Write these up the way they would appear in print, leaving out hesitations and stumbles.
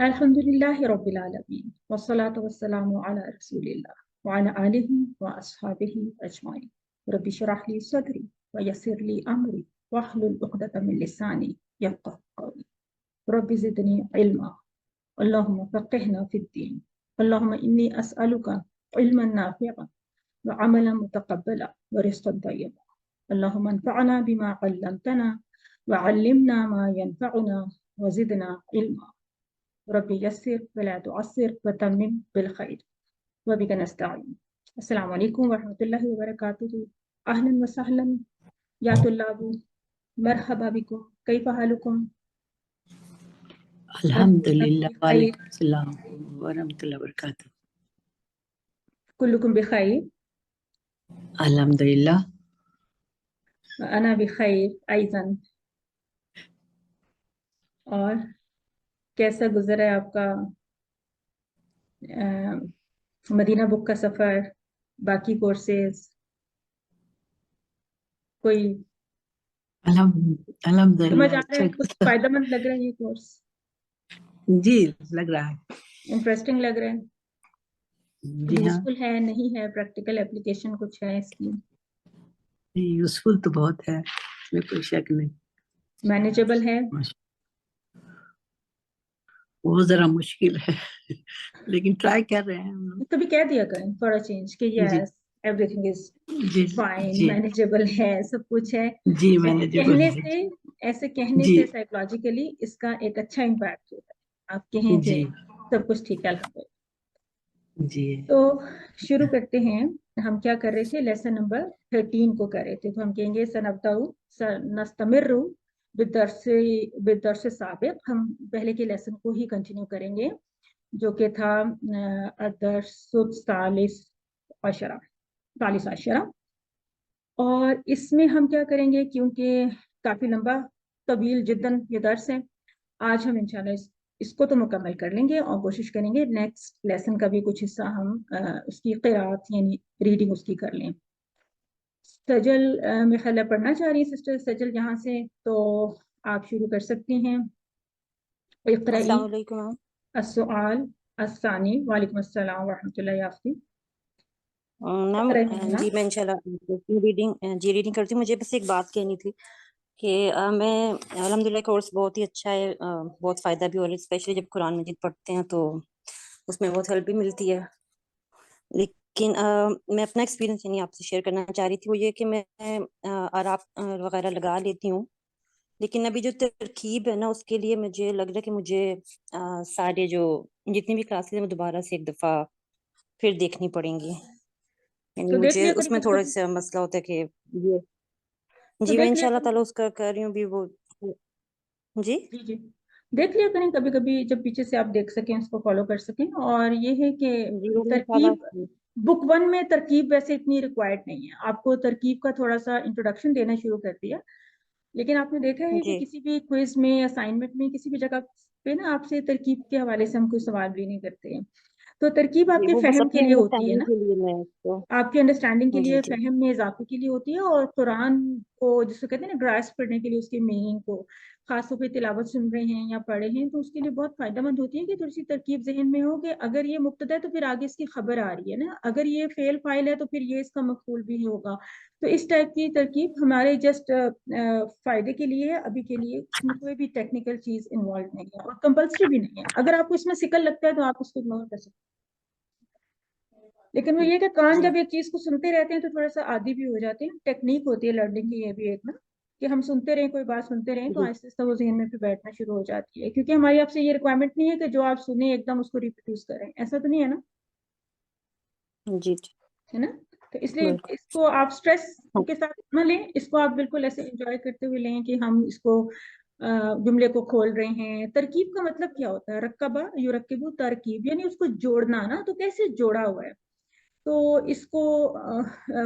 अल्हम्दुलिल्लाहि रब्बिल आलमीन वस्सलातु वस्सलामु अला रसूलिल्लाह व अला आलिहि व अस्हाबिहि अजमाइन। रब्बि इश्रह ली सदरी व यस्सिर ली अमरी वहलुल उक़दतम मिन लिसानी यफ़क़हू क़ौली। रब्बि ज़िदनी इल्मा अल्लाहुम्मा फ़क़्हिना फ़िद्दीन। अल्लाहुम्मा इन्नी अस्अलुका इल्मन नाफ़िअन व अमलन मुतक़ब्बला व रिज़्क़न तय्यबा। अल्लाहुम्मा अन्फ़अना बिमा अल्लमतना व अल्लिमना मा यनफ़अुना व ज़िदना इल्मा। रब्बी यस्सिर वला तुअस्सिर वतम्मिम बिल खैर वबिक नस्तईन। अस्सलामु अलैकुम वरहमतुल्लाहि वबरकातुहू। अहलन व सहलन या तुल्लाबु, मरहबा बिकुम, कैफ़ हालुकुम? अल्हम्दुलिल्लाह वालेकुम सलाम वरहमतुल्लाहि वबरकातुहू। कुल्लुकुम बिखैर? अल्हम्दुलिल्लाह। अना बिखैर अयज़न। और कैसा गुजरा है आपका मदीना बुक का सफ़र, बाकी कोर्सेज? कोई समझ अल्हम्दुलिल्लाह आ रहा है? अच्छा कुछ फायदेमंद लग रहा है ये कोर्स? जी लग रहा है, इंटरेस्टिंग लग रहा है? जी हाँ, यूजफुल है, नहीं है? प्रैक्टिकल एप्लीकेशन कुछ है इसकी? यूजफुल तो बहुत है, इसमें कोई शक नहीं। मैनेजेबल है? वो जरा मुश्किल है लेकिन ट्राई कर रहे हैं हम लोग। कभी कह दिया करें थोड़ा चेंज कि जी यस एवरीथिंग इज जी फाइन, जी मैनेजेबल है, सब कुछ है। जी मैनेजेबल है। ऐसे कहने जी से साइकोलॉजिकली इसका एक अच्छा इम्पैक्ट होता है। आप कहें कि जी सब कुछ ठीक है अल्हम्दुलिल्लाह। जी तो शुरू करते हैं। हम क्या कर रहे थे? लेसन नंबर 13 को कर रहे थे। तो हम कहेंगे सनब्दाउ नस्तमिरु बिदर्स साबिक। हम पहले के लेसन को ही कंटिन्यू करेंगे जो कि था सालिस अशरा। और इसमें हम क्या करेंगे, क्योंकि काफ़ी लंबा तवील जिद्दन ये दर्स है, आज हम इंशाल्लाह इसको तो मुकम्मल कर लेंगे और कोशिश करेंगे नेक्स्ट लेसन का भी कुछ हिस्सा हम उसकी क़िराअत यानी रीडिंग उसकी कर लें। सजल मेरे ख्याल है पढ़ना चाह रही है सिस्टर सजल यहाँ से, तो आप शुरू कर सकती हैं। इक़राई अस्सलाम वालेकुम। अस्सुआल अस्सानी। वालेकुम अस्सलाम वरहमतुल्लाहि आफ़ी। मैम ना जी मैं इंशाल्लाह रीडिंग करती हूँ। मुझे बस एक बात कहनी थी कि मैं अल्हम्दुलिल्लाह कोर्स बहुत ही अच्छा है, बहुत फ़ायदा भी हो रहा है, स्पेशली जब कुरान मजीद पढ़ते हैं तो उसमें बहुत हेल्प भी मिलती है। लेकिन मैं अपना एक्सपीरियंस यानी आपसे शेयर करना चाह रही थी, वो ये कि मैं आराप वगैरह लगा लेती हूँ, लेकिन अभी जो तरकीब है ना उसके लिए मुझे लग रहा है कि मुझे सारे जो जितनी भी क्लासेस हैं दोबारा से एक दफ़ा फिर देखनी पड़ेंगी। यानी तो देख मुझे लिया करें उसमें कभी थोड़ा कभी। सा मसला होता है कि ये तो जी मैं देख लिया इंशाल्लाह करें। ताला उसका कर रही हूँ भी वो जी जी जी, देख लिया करें कभी कभी, जब पीछे से आप देख सकें, उसको फॉलो कर सकें। और ये है कि जी वो इंशाल्लाह। तरकीब बुक 1 में तरकीब वैसे इतनी रिक्वायर्ड नहीं है। आपको तरकीब का थोड़ा सा इंट्रोडक्शन देना शुरू कर दिया, लेकिन आपने देखा है कि जी किसी भी क्विज में, असाइनमेंट में, किसी भी जगह पे ना आपसे तरकीब के हवाले से हम कोई सवाल भी नहीं करते हैं। तो तरकीब जी आपके वो बस फहम के अपने लिए होती है अंडरस्टैंडिंग ना, के लिए मैं इसको आपकी अंडरस्टैंडिंग के जी लिए, जी फहम में इजाफे के लिए होती है। और कुरान को जिसको कहते हैं ना ग्रास्प करने के लिए, उसके मीनिंग को, खासतौर पे तिलावत सुन रहे हैं या पढ़े हैं, तो उसके लिए बहुत फायदेमंद होती है कि थोड़ी सी तरकीब जहन में हो कि अगर ये मुब्तदा है तो फिर आगे इसकी खबर आ रही है ना, अगर ये फेल फाइल है तो फिर ये इसका मफूल भी होगा। तो इस टाइप की तरकीब हमारे जस्ट फायदे के लिए है अभी के लिए। इसमें कोई भी टेक्निकल चीज इन्वॉल्व नहीं है और कंपल्सरी भी नहीं है। अगर आपको इसमें सिकल लगता है तो आप उसको इग्नोर कर सकते हैं। लेकिन वो ये कि कान जी जब एक चीज को सुनते रहते हैं तो थोड़ा सा आदी भी हो जाते हैं। टेक्निक होती है लर्निंग की ये भी एक ना, कि हम सुनते रहें, कोई बात सुनते रहें तो जी आहिस्ता आहिस्ता वो जहन में फिर बैठना शुरू हो जाती है। क्योंकि हमारी आपसे ये रिक्वायरमेंट नहीं है कि जो आप सुने एकदम उसको रिप्रोड्यूस करें, ऐसा तो नहीं है ना, जी जी है ना। तो इसलिए बिल्कुल इसको आप स्ट्रेस हाँ, के साथ न लें, इसको आप बिल्कुल ऐसे एंजॉय करते हुए लें कि हम इसको जुमले को खोल रहे हैं। तरकीब का मतलब क्या होता है? रक्कबा युरक्किबु तरकीब, यानी उसको जोड़ना ना। तो कैसे जोड़ा हुआ है? तो इसको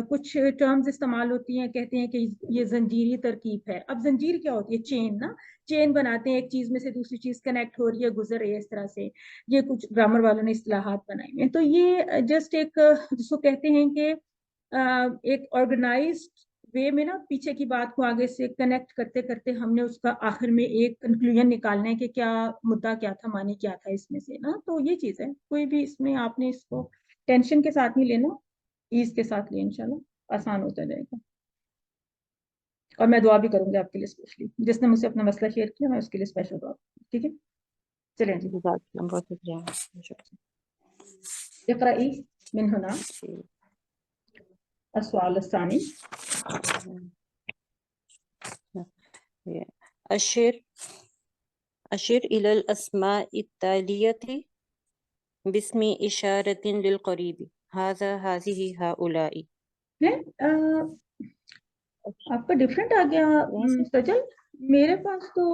कुछ टर्म्स इस्तेमाल होती हैं, कहते हैं कि ये जंजीरी तरकीब है। अब जंजीर क्या होती है? चेन ना। चेन बनाते हैं, एक चीज में से दूसरी चीज कनेक्ट हो रही है, गुजर रही है, इस तरह से। ये कुछ ग्रामर वालों ने इस्तिलाहात बनाई हैं। तो ये जस्ट एक जिसको कहते हैं कि एक ऑर्गेनाइज्ड वे में ना पीछे की बात को आगे से कनेक्ट करते करते हमने उसका आखिर में एक कंक्लूजन निकालना है कि क्या मुद्दा क्या था, माने क्या था इसमें से ना। तो ये चीज़ है, कोई भी इसमें आपने इसको टेंशन के साथ नहीं लेना, ईज के साथ ले, इंशाल्लाह आसान होता जाएगा। और मैं दुआ भी करूंगी आपके लिए स्पेशली, जिसने मुझसे अपना मसला शेयर किया मैं उसके लिए स्पेशल दुआ, ठीक है। चलें जी, बहुत शुक्रिया। इक़राई मिन हुना जी। अस्सवाल अस्सानी। ये अशिर अशिर इलल अस्माइ तालियति बिस्मि इशारतिन लिल करीबी हाजा हाजिही हाउलाई। है आपका डिफरेंट आ गया सजल, मेरे पास तो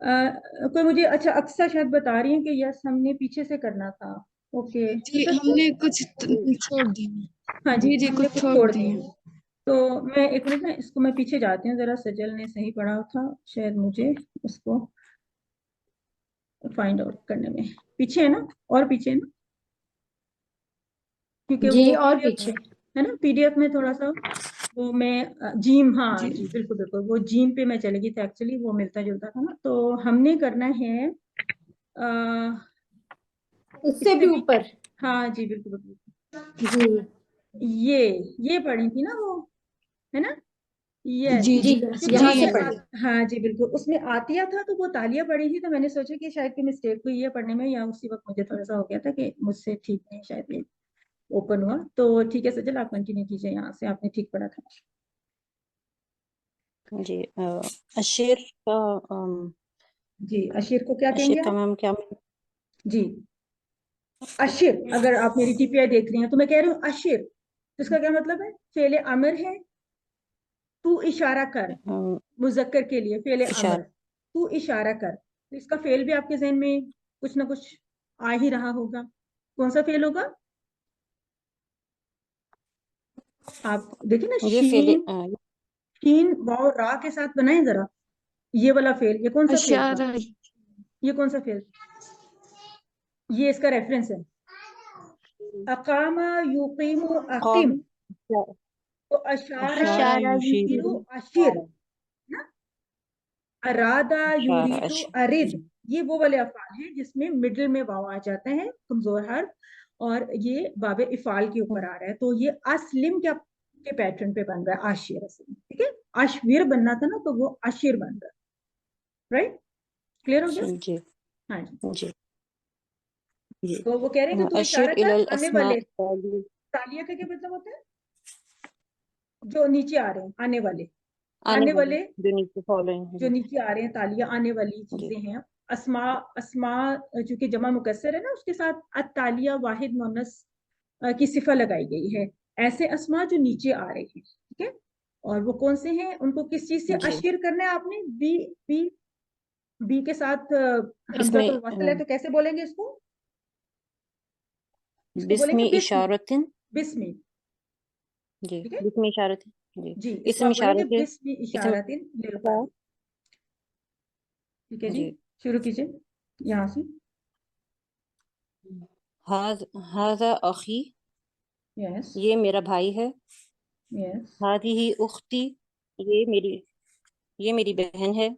कोई मुझे, अच्छा अक्सा शायद बता रही है कि यस हमने पीछे से करना था। ओके जी हमने कुछ छोड़ दिए। हाँ जी, जी हमने कुछ कुछ छोड़ दिए। दिए। तो मैं एक मिनट ना इसको मैं पीछे जाती हूँ जरा, सजल ने सही पढ़ा था शायद, मुझे उसको फाइंड आउट करने में पीछे है ना, और पीछे है ना, क्योंकि जी वो और PDF पीछे है ना, PDF में थोड़ा सा वो मैं जीम, हाँ जी बिल्कुल बिल्कुल, वो जीम पे मैं चली गई थी एक्चुअली, वो मिलता जुलता था ना। तो हमने करना है उससे भी ऊपर। हाँ जी बिल्कुल बिल्कुल, जी ये पढ़ी थी ना वो, है ना, यस जी जी क्योंकि यहाँ से उसमें पढ़ी। हाँ जी बिल्कुल, उसमें आतिया था तो वो तालिया पढ़ी थी, तो मैंने सोचा कि शायद कोई मिस्टेक हुई है पढ़ने में, या उसी वक्त मुझे थोड़ा सा हो गया था कि मुझसे ठीक नहीं शायद ये ओपन हुआ। तो ठीक है सजल, आप कंटिन्यू कीजिए, यहाँ से आपने ठीक पढ़ा था। जी अशिर का जी अशीर को क्या कहेंगे अशिर का आप? मैम क्या? जी अशिर, अगर आप मेरी TPI देख रही हैं तो मैं कह रही हूँ अशिर, तो इसका क्या मतलब है? फेले अमर है, तू इशारा कर, मुजक्कर के लिए फेले अमर, इशारा। तू इशारा कर। तो इसका फेल भी आपके जहन में कुछ ना कुछ आ ही रहा होगा, कौन सा फेल होगा? आप देखिए ना, ये फेले शीन वाव रा के साथ बनाए जरा, ये वाला फेल, ये कौन सा फेल था? इशारा। ये कौन सा फेल? ये इसका रेफरेंस है, अकामा युकीमु अकीम, तो अशारा इशारा युशीरु अशिर ना, अरादा युरीदु अरिद, ये वो वाले अफाल हैं जिसमें मिडिल में वाव आ जाते हैं, कमजोर हर्फ, और ये बाबे इफाल के ऊपर आ रहा है। तो ये अस्लिम क्या के पैटर्न पे बन रहा है, आशिर अस्लिम, ठीक है। अशवीर बनना था ना, तो वो अशिर बन रहा है, राइट, क्लियर हो गया? जी हाँ जी। जी जी। तो वो कह रहे हैं कि तू अशिर इशारा कर इलल आने अस्मा वाले, तालिया का क्या मतलब होता है? जो नीचे आ रहे हैं, आने वाले, आने वाले जो नीचे फॉलोइंग जो नीचे आ रहे हैं, तालिया आने वाली चीजें हैं। अस्मा, अस्मा चूंकि जमा मुकस्सर है ना, उसके साथ अतालिया वाहिद मुअन्नस की सिफा लगाई गई है। ऐसे अस्मा जो नीचे आ रहे हैं, ठीक है। और वो कौन से हैं, उनको किस चीज से अशीर करना है आपने? बी, बी, बी के साथ हमजा तो वसल है, तो कैसे बोलेंगे इसको? इसको बिस्मी बोलेंगे बिस्मी, इशारतिन। बिस्मी, जी ठीक है बिस्मी इशारतिन। जी जी, इसको इसम आप बोलेंगे इशारतिन। बिस्मी इसम इशारतिन लिल क़रीब, ठीक है जी। जी। शुरू कीजिए यहाँ से। हाजा अखी, यस ये मेरा भाई है। यस हादिही उख्ती, ये मेरी बहन है।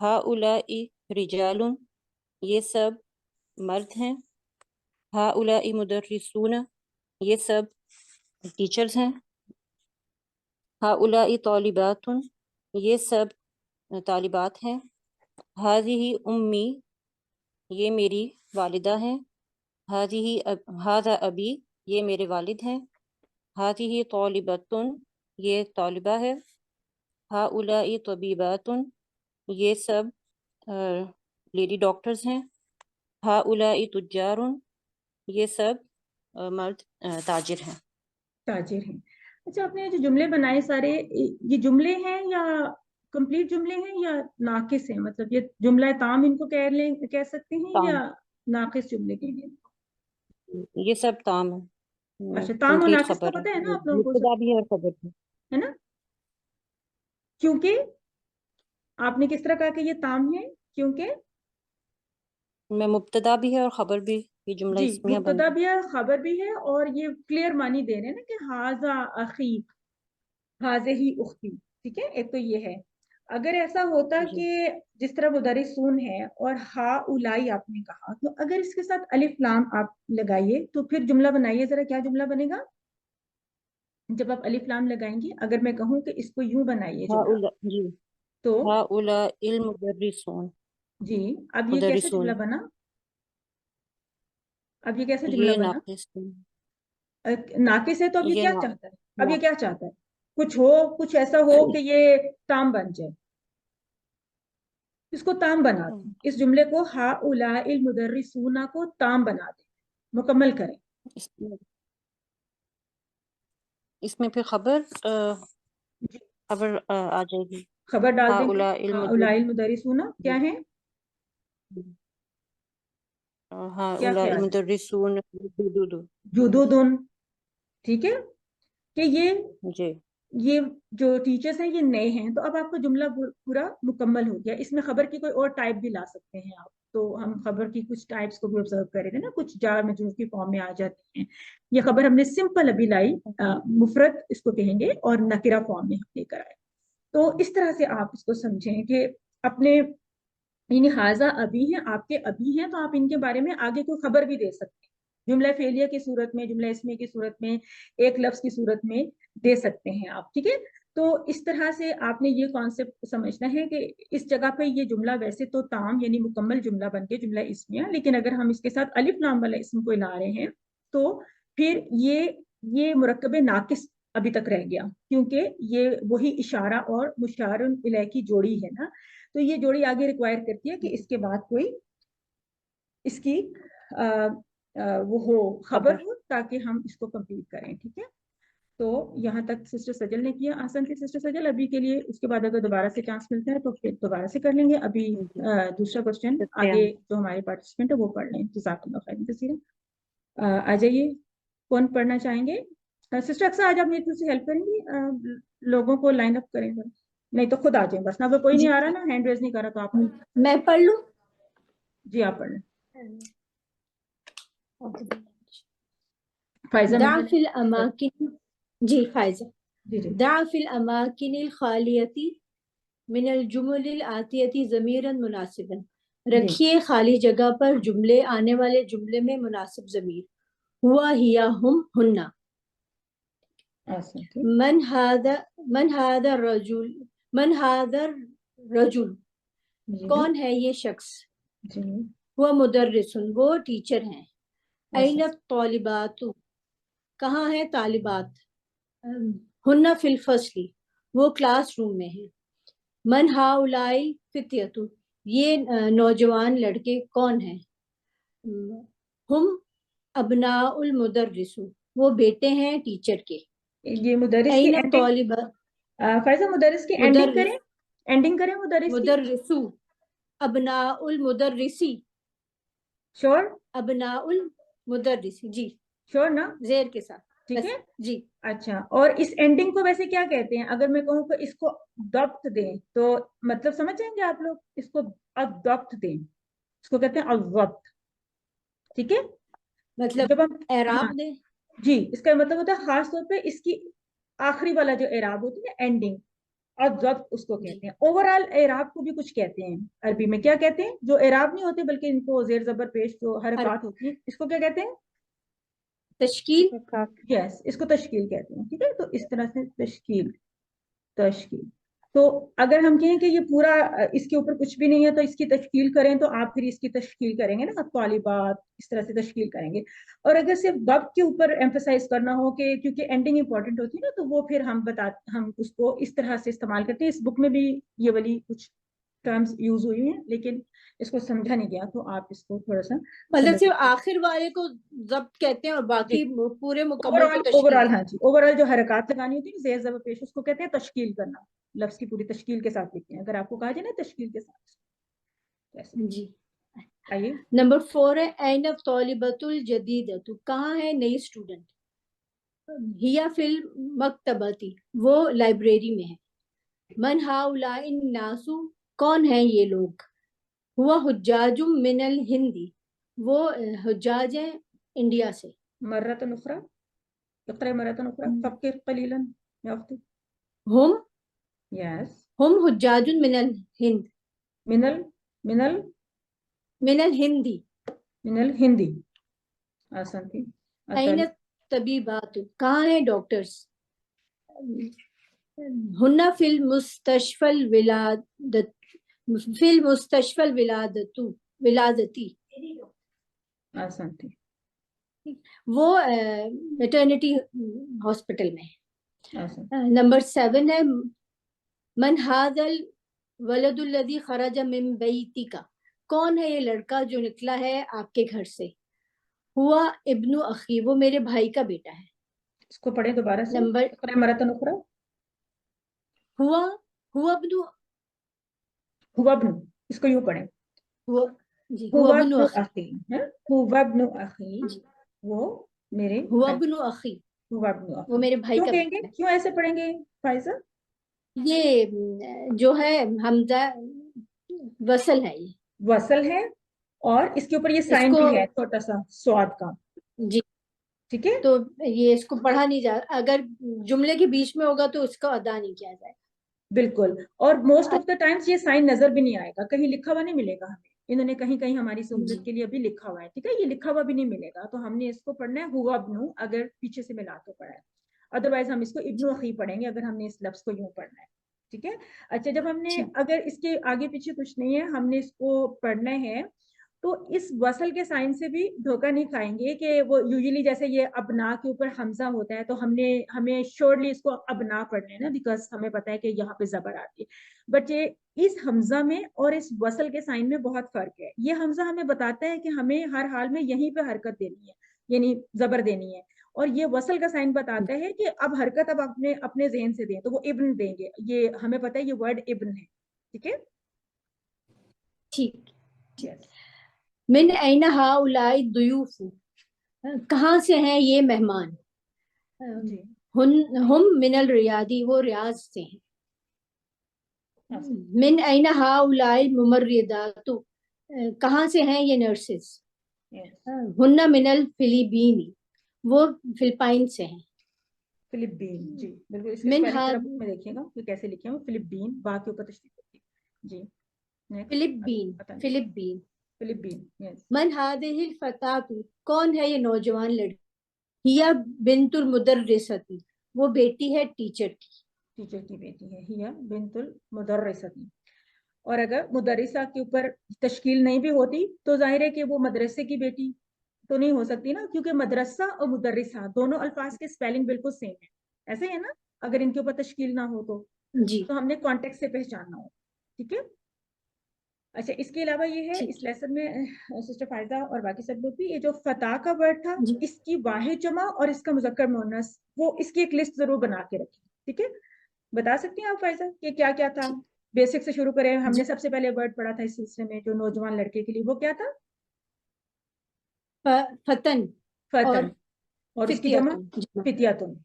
हाउलाई रिजालुन, ये सब मर्द हैं। हाउलाई मुदर्रिसून, ये सब टीचर्स हैं। हाउलाई तालिबातुन, ये सब तालिबात हैं। हादिही उम्मी, ये मेरी वालिदा हैं। हादा अबी, ये मेरे वालिद हैं। हादिही तालिबतुन, ये तालिबा है। हाउलाई तबीबातुन, ये सब लेडी डॉक्टर्स हैं। हाउलाई तुज्जारुन, ये सब मर्द ताजिर हैं। ताजिर हैं। अच्छा, आपने ये जो जुमले बनाए सारे, ये जुमले हैं या कंप्लीट जुमले हैं या नाकिस हैं? मतलब ये जुमला ताम इनको कह सकते हैं ताम, या नाकिस जुमले कहेंगे? ये सब ताम है। अच्छा, ताम और कंप्लीट नाकिस तो खबर है, पता है ना आप लोगों को सब, मुब्तदा भी है और खबर भी। है ना? क्योंकि आपने किस तरह कहा कि ये ताम है? क्योंकि मैं मुब्तदा भी है और खबर भी, ये जुमला जी इस्मिया बन मुब्तदा गया। भी है, खबर भी है, और ये क्लियर मानी दे रहे हैं ना कि हाजा अखी, हाज़िही उख्ती, ठीक है, एक तो ये है। अगर ऐसा होता जी कि जिस तरह मुदर्रिसून है और हा उलाई आपने कहा, तो अगर इसके साथ अलिफ लाम आप लगाइए तो फिर जुमला बनाइए जरा, क्या जुमला बनेगा जब आप अलिफ लाम लगाएंगी? अगर मैं कहूँ कि इसको यूं बनाइए जुमला, जी तो हाउलाइल मुदर्रिसून जी, अब ये कैसे जुमला मुदर्रिसून बना? अब ये कैसे जुमला ये बना? नाकिस है, नाकिस है तो अब ये ये क्या ना, चाहता है? अब ना ये क्या चाहता है? कुछ हो, कुछ ऐसा हो कि ये ताम बन जाए, इसको ताम बना दें, इस जुमले को हाउलाइल मुदर्रिसूना को ताम बना दें, मुकम्मल करें। इसमें इसमें फिर खबर जी, खबर आ जाएगी। खबर डाल दें फिर, हाउलाइल हाउलाइल मुदर्रिसूना क्या है, क्या हाउलाइल ख्याल है? मुदर्रिसून दुदुदु जुदुदुन, ठीक है, कि जी ये जो टीचर्स हैं ये नए हैं, तो अब आपका जुमला पूरा मुकम्मल हो गया। इसमें खबर की कोई और टाइप भी ला सकते हैं आप, तो हम खबर की कुछ टाइप्स को भी ऑब्जर्व कर रहे थे ना, कुछ जार मजरूर की फॉर्म में आ जाती हैं। ये खबर हमने सिंपल अभी लाई, मुफरत इसको कहेंगे, और नकिरा फॉर्म में हम लेकर आए। तो इस तरह से आप इसको समझें कि अपने यानी हाजा अभी हैं, आपके अभी हैं, तो आप इनके बारे में आगे कोई खबर भी दे सकते हैं, जुमला फेलिया की सूरत में, जुमला इसमें की सूरत में, एक लफ्ज की सूरत में दे सकते हैं आप, ठीक है। तो इस तरह से आपने ये कॉन्सेप्ट समझना है कि इस जगह पे ये जुमला वैसे तो ताम यानी मुकम्मल जुमला बन के जुमला इसमिया, लेकिन अगर हम इसके साथ अलिफ लाम वाला इसम को ला रहे हैं तो फिर ये मुरक्कब नाकिस अभी तक रह गया, क्योंकि ये वही इशारा और मुशारुन इलैह की जोड़ी है ना, तो ये जोड़ी आगे रिक्वायर करती है कि इसके बाद कोई इसकी वो हो, खबर खबर हो, ताकि हम इसको कंप्लीट करें, ठीक है। तो यहाँ तक सिस्टर सजल ने किया, आसान थी सिस्टर सजल। अभी के लिए, उसके बाद अगर दोबारा से चांस मिलता है तो फिर दोबारा से कर लेंगे। अभी जी दूसरा क्वेश्चन शुक्रिया आगे जो हमारे पार्टिसिपेंट है वो पढ़ लें। जज़ाकल्लाह खैरन कसीरा। आ जाइए, कौन पढ़ना चाहेंगे? सिस्टर अक्सर आज आप मेरी थोड़ी सी हेल्प करेंगी, लोगों को लाइन अप करें जरा। नहीं तो खुद आ जाए बस ना, अगर कोई नहीं जी आ रहा ना, हैंड रेज नहीं कर रहा, तो आप आ जाए। मैं पढ़ लूं। जी आप पढ़ लें। फायजा मिल दाफिल अमाकिन, जी फायजा, जी जी दाफिल अमाकिनिल खालियती मिनल जुमलिल आतियती ज़मीरन मुनासिबन, जी रखिए खाली जगह पर जुमले आने वाले जुमले में मुनासिब ज़मीर। हुआ हिया हुम हुन्ना। आसान ठीक। मन हादा मन हादा रजुल मन हादा रजुल, जी कौन है ये शख्स। जी हुआ मुदर्रिसुन, वो टीचर हैं। आसान ऐन तौलिबातु, कहाँ है तालिबात। हुन्ना फिल फसली, वो क्लास रूम में है। मन हाउलाई फित्यतु, ये नौजवान लड़के कौन हैं। हम अबनाउल मुदर्रिसु, वो बेटे हैं टीचर के। ये मुदरिस की ऐन एंडिंग, तौलिबा फैज़ा मुदरिस की एंडिंग मुदर्रिस करें, एंडिंग करें मुदरिस की। मुदर्रिसु अबनाउल मुदर्रिसी, श्योर? अबनाउल मुदर्रिसी, जी श्योर ना? जेर के साथ ठीक बस, है। जी। अच्छा, और इस एंडिंग को वैसे क्या कहते हैं? अगर मैं कहूँ कि इसको दब्त दें, तो मतलब समझ जाएंगे आप लोग? इसको अदब्त दें, इसको कहते हैं अज़ब्त, ठीक है। मतलब जब हम, हाँ एराब दे। जी, इसका मतलब होता है खास तौर पे इसकी आखिरी वाला जो एराब होती है एंडिंग, और जब्त उसको जी कहते हैं। ओवरऑल एराब को भी कुछ कहते हैं, अरबी में क्या कहते हैं? जो एराब नहीं होते बल्कि इनको जेर जबर पेश जो हर हरकत होती है, इसको क्या कहते हैं? तश्कील। यस, इसको तश्कील कहते हैं, ठीक है। तो इस तरह से तश्कील, तश्कील। तो अगर हम कहें कि ये पूरा इसके ऊपर कुछ भी नहीं है तो इसकी तश्कील करें, तो आप फिर इसकी तश्कील करेंगे ना, तालिबात, इस तरह से तश्कील करेंगे। और अगर सिर्फ दब के ऊपर एम्फेसाइज करना हो कि क्योंकि एंडिंग इंपॉर्टेंट होती है ना, तो वो फिर हम उसको इस तरह से इस्तेमाल करते हैं। इस बुक में भी ये वाली कुछ टर्म्स यूज हुई हैं, लेकिन इसको समझा नहीं गया, तो आप इसको थोड़ा सा मतलब समझ सिर्फ लीजिए। आखिर वाले को जब्त कहते हैं और जी, बाकी पूरे मुकम्मल को ओवरऑल तश्कील। ओवरऑल हाँ जी, ओवरऑल जो हरकत लगानी होती है जेर ज़बर पेश, उसको कहते हैं तश्कील करना। लफ्ज की पूरी तश्कील के साथ लिखते हैं, अगर आपको कहा जाए ना तश्कील के साथ, तो ऐसे। जी। आइए। नंबर 4 है ऐन तौलिबतुल जदीदतु, कहाँ है नई स्टूडेंट। हिया फिल मकतबती, वो लाइब्रेरी में है। मन हाउलाइन नासु, कौन है ये लोग। हुआ हुज्जाजुम मिनल हिंदी, वो हुज्जाज हैं इंडिया से। मर्रतन उखरा, इक़रा मर्रतन उखरा, फक्किर कलीलन या अख्ती। हम यस, हम हुज्जाजुन मिनल हिंद मिनल मिनल मिनल हिंदी मिनल हिंदी। आसान थी। अइन अतल तबीबात, कहाँ है डॉक्टर्स? हुन्ना फिल मुस्तशफल विलादत फिल मुस्तशफल विलादती, आसान थी। वो मेटर्निटी हॉस्पिटल में है। आसान। नंबर 7 है मन हादल वलदुल्लदी खरज मिन बैतिका, कौन है ये लड़का जो निकला है आपके घर से? हुआ इब्नु अखी, वो मेरे भाई का बेटा है। इसको पढ़े दोबारा से। नंबर इकरा मरतन उखरा। हुआ हुआ इब्नु हुआ ब्नु, इसको यूं पढ़े, हुआ जी हुआ हुआ इब्नु ब्नु अखी अखी है, हुआ ब्नु अखी, जी, वो मेरे हुआ भाई। इब्नु अखी, हुआ ब्नु वो अखी मेरे भाई क्यों का कहेंगे, बेटा है। क्यों ऐसे पढ़ेंगे फाइजा? ये जो है हमजा वसल है ये, वसल है और इसके ऊपर ये साइन इसको भी है छोटा सा स्वाद का, जी, ठीक है। तो ये इसको पढ़ा नहीं जा, अगर जुमले के बीच में होगा तो उसको अदा नहीं किया जाएगा। बिल्कुल, और मोस्ट ऑफ द टाइम्स ये साइन नजर भी नहीं आएगा, कहीं लिखा हुआ नहीं मिलेगा हमें, इन्होंने कहीं कहीं हमारी सहूलियत जी के लिए अभी लिखा हुआ है, ठीक है, ये लिखा हुआ भी नहीं मिलेगा, तो हमने इसको पढ़ना है हुआ ब्नु, अगर पीछे से मिला के पढ़ा है, अदरवाइज हम इसको इब्नु अखी पढ़ेंगे अगर हमने इस लफ्ज को यूं पढ़ना है, ठीक है। अच्छा, जब हमने ठीक, अगर इसके आगे पीछे कुछ नहीं है, हमने इसको पढ़ना है, तो इस वसल के साइन से भी धोखा नहीं खाएंगे कि वो यूजुअली जैसे ये अबना के ऊपर हमजा होता है तो हमें श्योरली इसको अबना पढ़ना है ना, बिकॉज हमें पता है कि यहाँ पे जबर आती है, बट ये इस हमजा में और इस वसल के साइन में बहुत फर्क है। ये हमजा हमें बताता है कि हमें हर हाल में यहीं पे हरकत देनी है, यानी जबर देनी है, और ये वसल का साइन बताता है कि अब हरकत अब अपने अपने ज़हन से दें, तो वो इब्न देंगे, ये हमें पता है ये वर्ड इब्न है, ठीक है। ठीक। यस, मिन ऐना हाउलाई दुयूफु, कहाँ से हैं ये मेहमान? जी, हम मिनल रियादी, वो रियाज से हैं। आसान। मिन ऐना हाउलाई मुमर्रिदातु, कहाँ से हैं ये नर्सेस? यस, हुन्ना मिनल फिलीपीनी, वो फिलिपाइन से हैं। फिलिपीन, जी बिल्कुल, इसके मिन स्पेलिंग हा जरा बुक में देखिएगा कि कैसे लिखे हैं, फिलिपीन बा के ऊपर तशदीद होती है, जी। नेक्स्ट, फिलिपीन पता नहीं, फिलिपीन फिलिपीन, यस, मन हादिहिल फतातु, कौन है ये नौजवान लड़की? हिया बिन्तुल मुदर्रिसती, वो बेटी है टीचर की। टीचर की बेटी है, हिया बिन्तुल मुदर्रिसती, और अगर मुदर्रिसा के ऊपर तश्कील नहीं भी होती तो जाहिर है कि वो मदरसे की बेटी तो नहीं हो सकती ना, क्योंकि मदरसा और मुदर्रिसा दोनों अल्फाज के स्पेलिंग बिल्कुल सेम है, ऐसे है ना, अगर इनके ऊपर तश्कील ना हो जी तो हमने कॉन्टेक्स्ट से पहचानना हो, ठीक है। अच्छा, इसके अलावा ये है इस ठीक लेसन में सिस्टर फायदा और बाकी सब लोग भी, ये जो फता का वर्ड था, जी इसकी वाहिद जमा और इसका मुजक्कर मुअन्नस, वो इसकी एक लिस्ट जरूर बना के रखें, ठीक है। बता सकती हैं आप फायदा कि क्या क्या था? ठीक बेसिक से शुरू करें, जी। हमने सबसे पहले वर्ड पढ़ा था इस सिलसिले में जो नौजवान लड़के के लिए, वो क्या था? फतन और फतन, और उसकी जमा फितियतुन, जमा फितियातुन,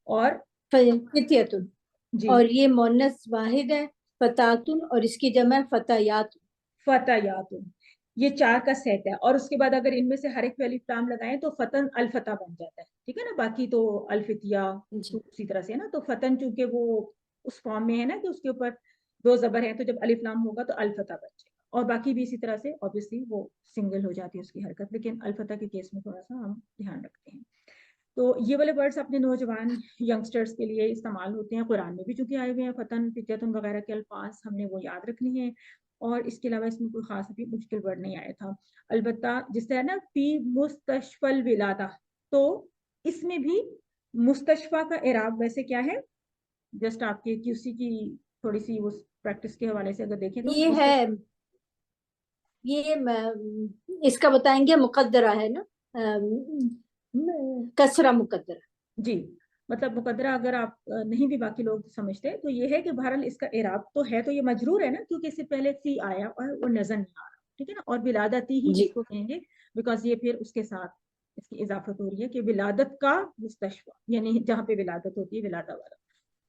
और फितियतुन, जी और ये मोनस वाहिद है फतातुन, और इसकी जमा है फतायात। फतायातुन, ये चार का सेट है, और उसके बाद अगर इनमें से हर एक पे अलिफ लाम लगाएं तो फतन अलफता बन जाता है, ठीक है ना, बाकी तो अल्फितिया जी तो उसी तरह से है ना, तो फतन चूंकि वो उस फॉर्म में है ना कि उसके ऊपर दो जबर है, तो जब अलिफ लाम होगा तो अलफता बन जाएगा, और बाकी भी इसी तरह से ऑब्वियसली वो सिंगल हो जाती है उसकी हरकत, लेकिन अलफता के केस में थोड़ा सा हम ध्यान रखते हैं। तो ये वाले वर्ड्स अपने नौजवान यंगस्टर्स के लिए इस्तेमाल होते हैं, कुरान में भी चूंकि आए हुए हैं, फतन फितयतुन वगैरह के अल्फाज हमने वो याद रखनी है, और इसके अलावा इसमें कोई खास भी मुश्किल वर्ड नहीं आया था। अलबत्ता जिस तरह ना फी मुस्तशफल विलादा, तो इसमें भी मुस्तशफा का इराब वैसे क्या है, जस्ट आपके क्यूसी की थोड़ी सी उस प्रैक्टिस के हवाले से अगर देखें तो ये है, ये इसका बताएंगे, मुकद्दरा है ना, कसरा मुकद्दरा। जी, मतलब मुकद्दरा अगर आप नहीं भी बाकी लोग समझते तो ये है कि बहरहाल इसका इराब तो है, तो ये मजरूर है ना, क्योंकि इससे पहले फी आया और वो नजर नहीं आ रहा, ठीक है ना, और विलादती ही जी इसको कहेंगे, बिकॉज ये फिर उसके साथ इसकी इजाफत हो रही है कि विलादत का मुस्तशफा, यानी जहाँ पे विलादत होती है, विलादा वाला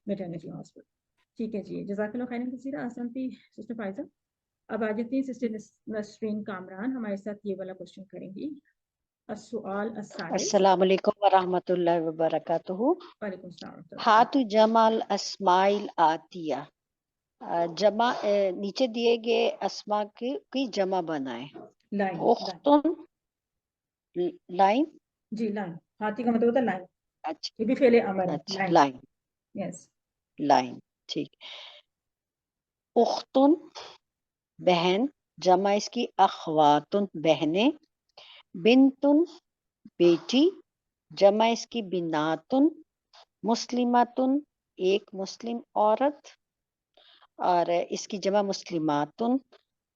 मेटर्निटी हॉस्पिटल, ठीक है जी। जज़ाकल्लाह खैरन कसीरा, आसान थी सिस्टर फायजा। अब आ जाती हैं सिस्टर नसरीन कामरान, हमारे साथ ये वाला क्वेश्चन करेंगी। السؤال السادس. السلام علیکم ورحمۃ اللہ وبرکاتہ. وعلیکم السلام. ہاتھ جمع الاسماء الآتیہ. جمع نیچے دیے گئے اسما کی جمع بنائیں. لائن. اختن لائن. جی لائن. ہاتھی کا مطلب ہوتا ہے لائن. اچھا یہ بھی فعل امر ہے. اچھا لائن یس. لائن ٹھیک. اختن بہن، جمع اس کی اخواتن بہنیں. بنتن بیٹی، جمع اس کی بناتن. مسلماتن ایک مسلم عورت اور اس کی جمع مسلماتن.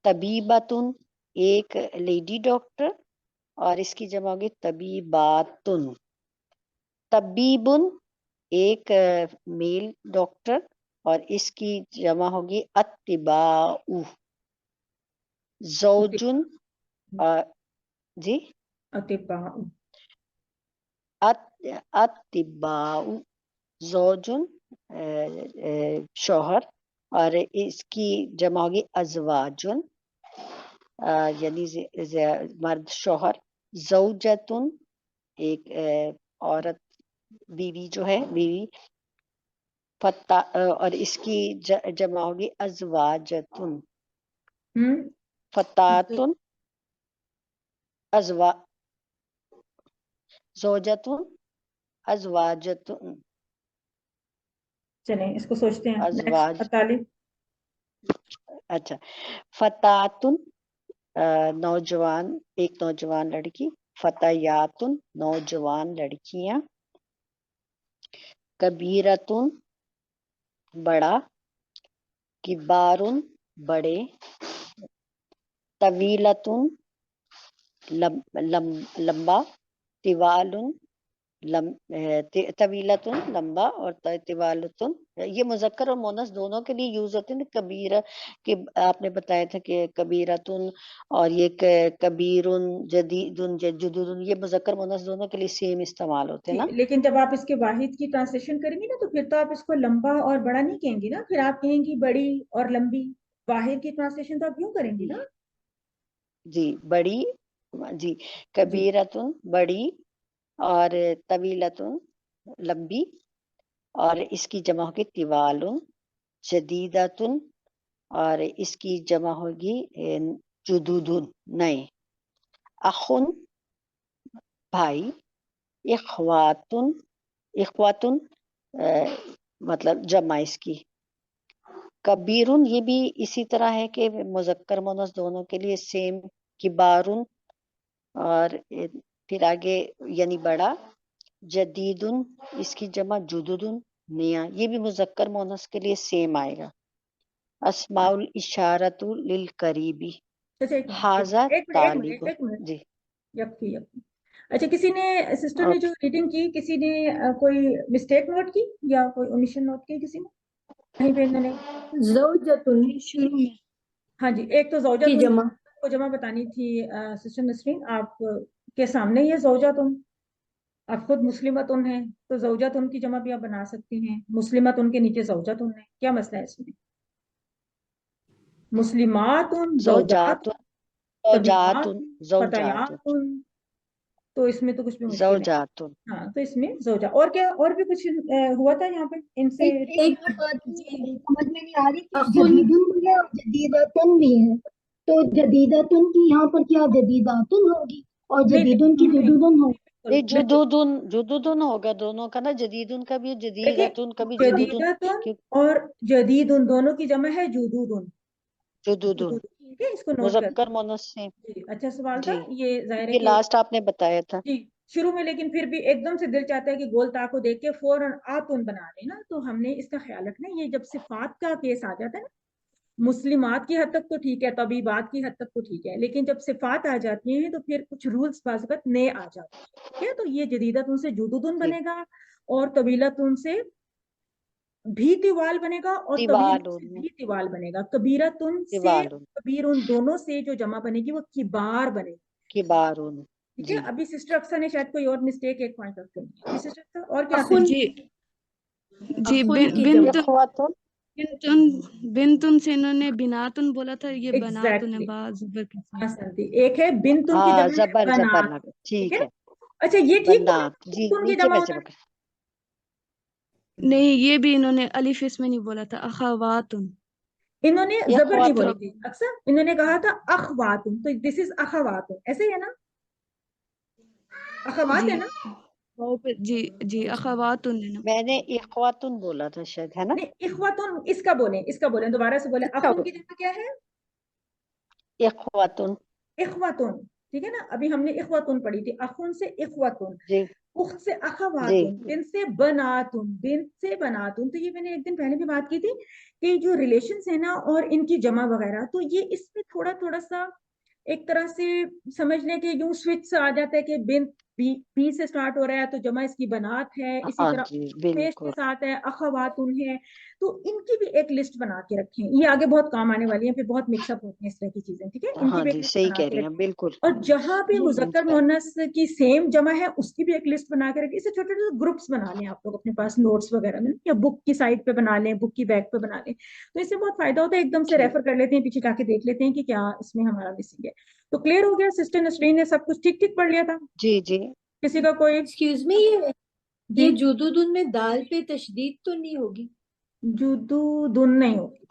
طبیباتن ایک لیڈی ڈاکٹر اور اس کی جمع ہوگی طبیباتن. طبیبن ایک میل ڈاکٹر اور اس کی جمع ہوگی اتباء. زوجن جی اطباء. اتباء. زوجن شوہر اور اس کی جمع ہوگی ازواجن یعنی مرد شوہر. زوجتن ایک عورت بیوی جو ہے بیوی. اور اس کی جمع ہوگی ازواجتن. فتاتن زوجتن ازواجتن. چلیں اس کو سوچتے ہیں. ازواج. نیکسٹ. اچھا. فتاتن نوجوان ایک نوجوان لڑکی. فتیاتن نوجوان لڑکیاں. کبیرتن بڑا. کبارن بڑے. طویلتن لمبا. طوالن طویلتن لمبا اور طوالتن یہ مذکر اور مؤنث دونوں کے لیے یوز ہوتے ہیں. کبیرہ کہ آپ نے بتایا تھا کہ کبیرتن اور یہ کبیرن جدیدن جدودن یہ مذکر مؤنث دونوں کے لیے سیم استعمال ہوتے ہیں نا. لیکن جب آپ اس کے واحد کی ٹرانسلیشن کریں گی نا تو پھر تو آپ اس کو لمبا اور بڑا نہیں کہیں گی نا. پھر آپ کہیں گی بڑی اور لمبی. واحد کی ٹرانسلیشن تو آپ یوں کریں گی نا. جی بڑی. جی کبیرتن بڑی اور طویلتن لمبی اور اس کی جمع ہوگی طوالن. جدیدتن اور اس کی جمع ہوگی جدودن نئے. اخن بھائی. اخواتن اخواتن مطلب جمع اس کی. کبیرن یہ بھی اسی طرح ہے کہ مذکر مؤنث دونوں کے لیے سیم. کبارن اور پھر آگے یعنی بڑا. جدیدن اس کی جمع جدودن نیا. یہ بھی مذکر مؤنث کے لیے سیم آئے گا. اسماء الاشارۃ للقریبی. حاضر طالب. جی یکفی. اچھا کسی نے سسٹر نے جو ریڈنگ کی کسی نے کوئی مسٹیک نوٹ کی یا کوئی اومیشن نوٹ کی کسی نے کہیں پہ؟ انہوں نے زوجتن شروع میں. ہاں جی ایک تو زوجہ کی جمع کو جمع بتانی تھی. سسٹر نسرین آپ کے سامنے یہ زوجاتن. آپ خود مسلمتن ہیں تو زوجاتن کی جمع بھی آپ بنا سکتی ہیں. مسلمتن کے نیچے زوجاتن ہے. کیا مسئلہ ہے اس میں؟ مسلماتن زوجاتن زوجاتن فتیاتن تو اس میں تو کچھ بھی مشکل ہے. زوجاتن. ہاں تو اس میں زوجہ. اور کیا اور بھی کچھ ہوا تھا یہاں پہ ان سے؟ ایک بات سمجھ میں نہیں آ رہی کہ جدیدن بھی ہے اور جدیدتن بھی ہے تو جدیدتن کی یہاں پر کیا جدیداتن ہوگی اور جدیدن کی جدودن ہوگی. جدودن ہوگا دونوں کا نا. جدیدن کا بھی جدیدتن کا بھی جدیدتن اور جدیدن دونوں کی جمع ہے جدودن. جدودن ٹھیک ہے اس کو نوٹ مذکر مؤنث سے. جی اچھا سوال تھا جی یہ ظاہر ہے یہ کہ لاسٹ آپ نے بتایا تھا. جی شروع میں لیکن پھر بھی ایک دم سے دل چاہتا ہے کہ گول تا کو دیکھ کے فوراً آتن بنا دیں نا. تو ہم نے اس کا خیال رکھنا ہے. یہ جب صفات کا کیس آ جاتا ہے نا مسلمات کی حد تک تو ٹھیک ہے طبیبات کی حد تک تو ٹھیک ہے لیکن جب صفات آ جاتی ہیں تو پھر کچھ رولز بعض وقت نئے آ جاتے ہیں. ٹھیک ہے تو یہ جدیدت ان سے جدودن بنے گا اور طویلت ان سے بھی طوال بنے گا اور طویل سے بھی طوال بنے گا. کبیرتن سے کبیر ان دونوں سے جو جمع بنے گی وہ کبار بنے گی. کبارن. ٹھیک ہے. ابھی سسٹر اکثر نے شاید کوئی اور مسٹیک ایک پوائنٹ آف کرنی ہے. ابھی سسٹر اور کیا اخن جی جی اخن کی بنت جمع اخواتن बिनतुन से इन्होंने बिनातुन बोला था, ये बनातुन है एग्जैक्टली, बा ज़बर के साथ। संति एक है बिनतुन की हाँ, जमा है जबर बनात, लगा, ठीक ठीक है है, ना? अच्छा ये ठीक बोला, बनात जी, तुन की नीचे जमा में होता है? जबर। नहीं, ये भी इन्होंने अलिफ इसमें नहीं बोला था, अखवातुन। इन्होंने ये जबर नहीं ख्वातुन, बोली थी, अक्सर इन्होंने कहा था अखवातुन, तो दिस इज अखवातुन, ऐसे ही है ना? अखवात जी है ना? वाव पे जी जी अखवातुन है ना। मैंने इख्वातुन बोला था शायद, है ना? नहीं इखवातुन इसका बोले, इसका बोले, दोबारा से बोले, इसका अखुन की जगह क्या है? इख्वातुन इखवातुन, ठीक है ना? अभी हमने इखवातुन पढ़ी थी, अखुन से इखवातुन, जी, उख्त से जी, अखवातुन, बिन से बनातुन, बिन से बनातुन। तो ये मैंने एक दिन पहले भी बात की थी कि जो रिलेशंस है ना और इनकी जमा वगैरह, तो ये इसमें थोड़ा थोड़ा सा एक तरह से समझ लें कि यूं स्विच से आ जाता है कि बिन बी से स्टार्ट हो रहा है तो जमा इसकी बनात है, इसी हाँ तरह जी, पेश के बिल्कुल साथ है अखवातुन है। तो इनकी भी एक लिस्ट बना के रखें, ये आगे बहुत काम आने वाली है, फिर बहुत मिक्सअप होती हैं इस तरह की चीजें, ठीक है? इनकी हाँ भी एक जी, लिस्ट सही बना कह के रही हैं, रखें। बिल्कुल और जहां भी मुज़क्कर इंस्टा मुअन्नस की सेम जमा है उसकी भी एक लिस्ट बना के रखें। इसे छोटे छोटे ग्रुप्स बना लें आप लोग अपने पास नोट्स वगैरह में, या बुक की साइड पे बना लें, बुक की बैक पे बना लें, तो इससे बहुत फायदा होता है। एकदम से ठीक, रेफर कर लेते हैं, पीछे जाके देख लेते हैं कि क्या इसमें हमारा मिसिंग है। तो क्लियर हो गया? सिस्टर नसरीन ने सब कुछ ठीक ठीक पढ़ लिया था? जी जी, किसी का कोई? एक्सक्यूज मी, जी, ये जुदुदुन में दाल पे तशदीद तो नहीं होगी? जुदू दुन नहीं होगी,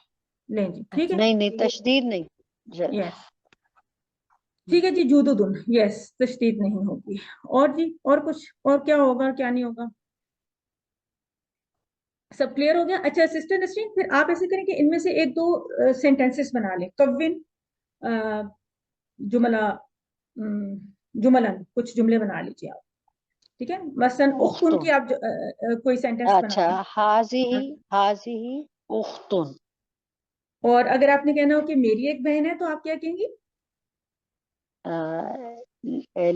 लें जी, ठीक है, नहीं नहीं, तशदीद नहीं, यस, ठीक है जी, जुदू दुन, यस, तशदीद नहीं होगी। और जी, और कुछ, और क्या होगा क्या नहीं होगा? सब क्लियर हो गया? अच्छा सिस्टर नसरीन, फिर आप ऐसे करें कि इनमें से एक दो सेंटेंसेस बना लें, कविन अ, जुमला, जुमलन, कुछ जुमले बना लीजिए आप, ठीक है? मसलन उख्तुन की उख्तुन, आप कोई सेंटेंस बना अच्छा, लें। हाजिही हाजिही उख्तुन, और अगर आपने कहना हो कि मेरी एक बहन है, तो आप क्या कहेंगी?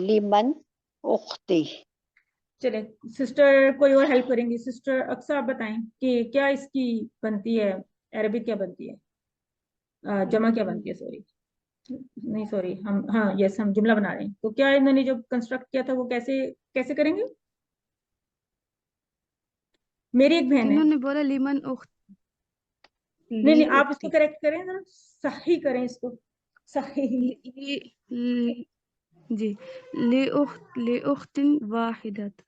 लिमन उख्ती, चले, सिस्टर कोई और हेल्प करेंगी? सिस्टर अक्सा आप बताएं कि क्या इसकी बनती है, अरबिक क्या बनती है, जमा क्या बनती है, सॉरी, नहीं सॉरी, हम हाँ यस हम जुमला बना रहे हैं, तो क्या इन्होंने जो कंस्ट्रक्ट किया था वो कैसे कैसे करेंगे? मेरी एक बहन है, इन्होंने बोला लिमन उख्त, नहीं ली नहीं आप इसको उख्ती, करेक्ट करें ना, सही करें इसको, सही। ली, ली, जी ली उख्तिन वाहिदत।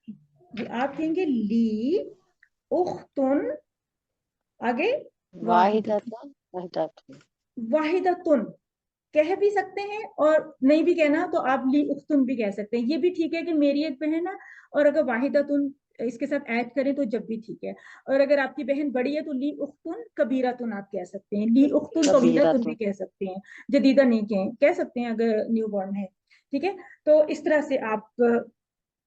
जी आप कहेंगे ली उख्तुन, आगे वाहिदत। वाहिदतन वाहिदतन, वाहिदतुन कह भी सकते हैं, और नहीं भी कहना तो आप ली उख्तुन भी कह सकते हैं, ये भी ठीक है कि मेरी एक बहन है। और अगर वाहिदतुन इसके साथ ऐड करें तो जब भी ठीक है। और अगर आपकी बहन बड़ी है तो ली उख्तुन कबीरतुन आप कह सकते हैं, ली उख्तुन तवीलतुन भी कबीरतन, कह सकते हैं, जदीदा नहीं कह सकते हैं अगर न्यू बॉर्न है, ठीक है? तो इस तरह से आप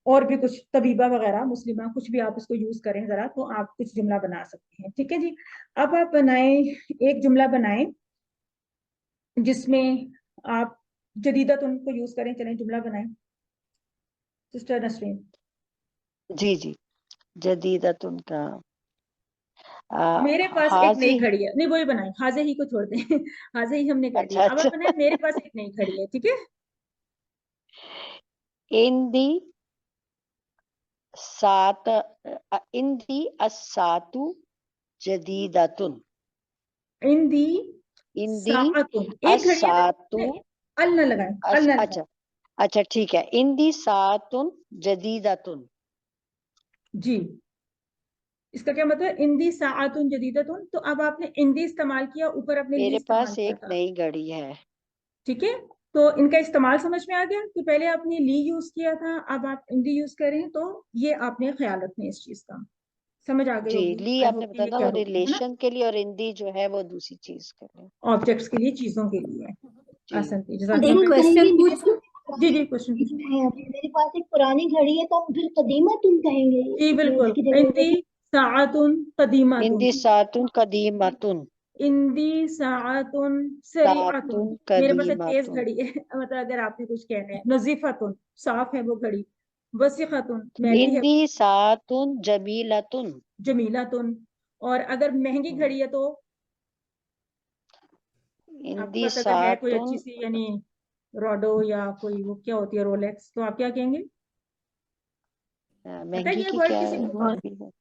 और भी कुछ तबीबा वगैरह मुस्लिमा कुछ भी आप इसको यूज करें जरा, तो आप कुछ जुमला बना सकते हैं, ठीक है जी? अब आप बनाएं, एक जुमला बनाएं जिसमें आप जदीदतुन को यूज करें। चलें जुमला बनाएं सिस्टर नसरीन। जी जी, जदीदतुन का मेरे पास एक हाजी, नई घड़ी है, नहीं वही बनाएं, हाजे ही को छोड़ दें हाजे ही हमने कर अच्छा दिया, अब अच्छा, आप बनाएं मेरे पास एक नई घड़ी है, ठीक है? इंदी सात इंदी अस्सातु जदीदतुन, इंदी इंदी साअतुन, एक घड़ी है ना, अस्सातु, नहीं, अल ना लगाएं, अल ना लगाएं। अच्छा अच्छा, ठीक है, इंदी सातुन जदीदतुन, जी, इसका क्या मतलब? इंदी साअतुन जदीदतुन, तो अब आपने इंदी इस्तेमाल किया, ऊपर अपने ली मेरे इस्तेमाल पास किया एक था, नई घड़ी है, ठीक है? तो इनका इस्तेमाल समझ में आ गया कि पहले आपने ली यूज किया था, अब आप इंदी यूज करें, तो ये आपने ख्याल रखना है इस चीज का, समझ आ गई जी, होगी, ली आई आपने होप कि बताया ये था क्या वो होता है ना, रिलेशन के लिए, और इंदी जो है वो दूसरी चीज के लिए, ऑब्जेक्ट्स के लिए, चीजों के लिए। जी, आसन एक जज़ाकल्लाह खैर। क्वेश्चन कहेंगे पूछ, जी जी क्वेश्चन पूछो। मेरे पास एक पुरानी घड़ी है, तो हम फिर कदीमा तुम कहेंगे जी बिल्कुल, इसकी जगह? इंदी साअतुन कदीमातुन, इंदी सातुन कदीमतुन, इंदी साअतुन सरीअतुन, सातुन मेरे पास एक तेज कदीमतुन, घड़ी है मतलब अगर आपने कुछ कहना है, नजीफतुन साफ है वो घड़ी, वसीखतुन महंगी है, इंदी सातुन जमीलतुन, जमीलातुन, और अगर महंगी घड़ी है तो आपके इंदी पास अगर है कोई अच्छी सातुन सी, यानी रोडो या कोई वो क्या होती है रोलेक्स, तो आप क्या कहेंगे? पता है महंगी ये की वर्ड क्या किसी को, है, पता है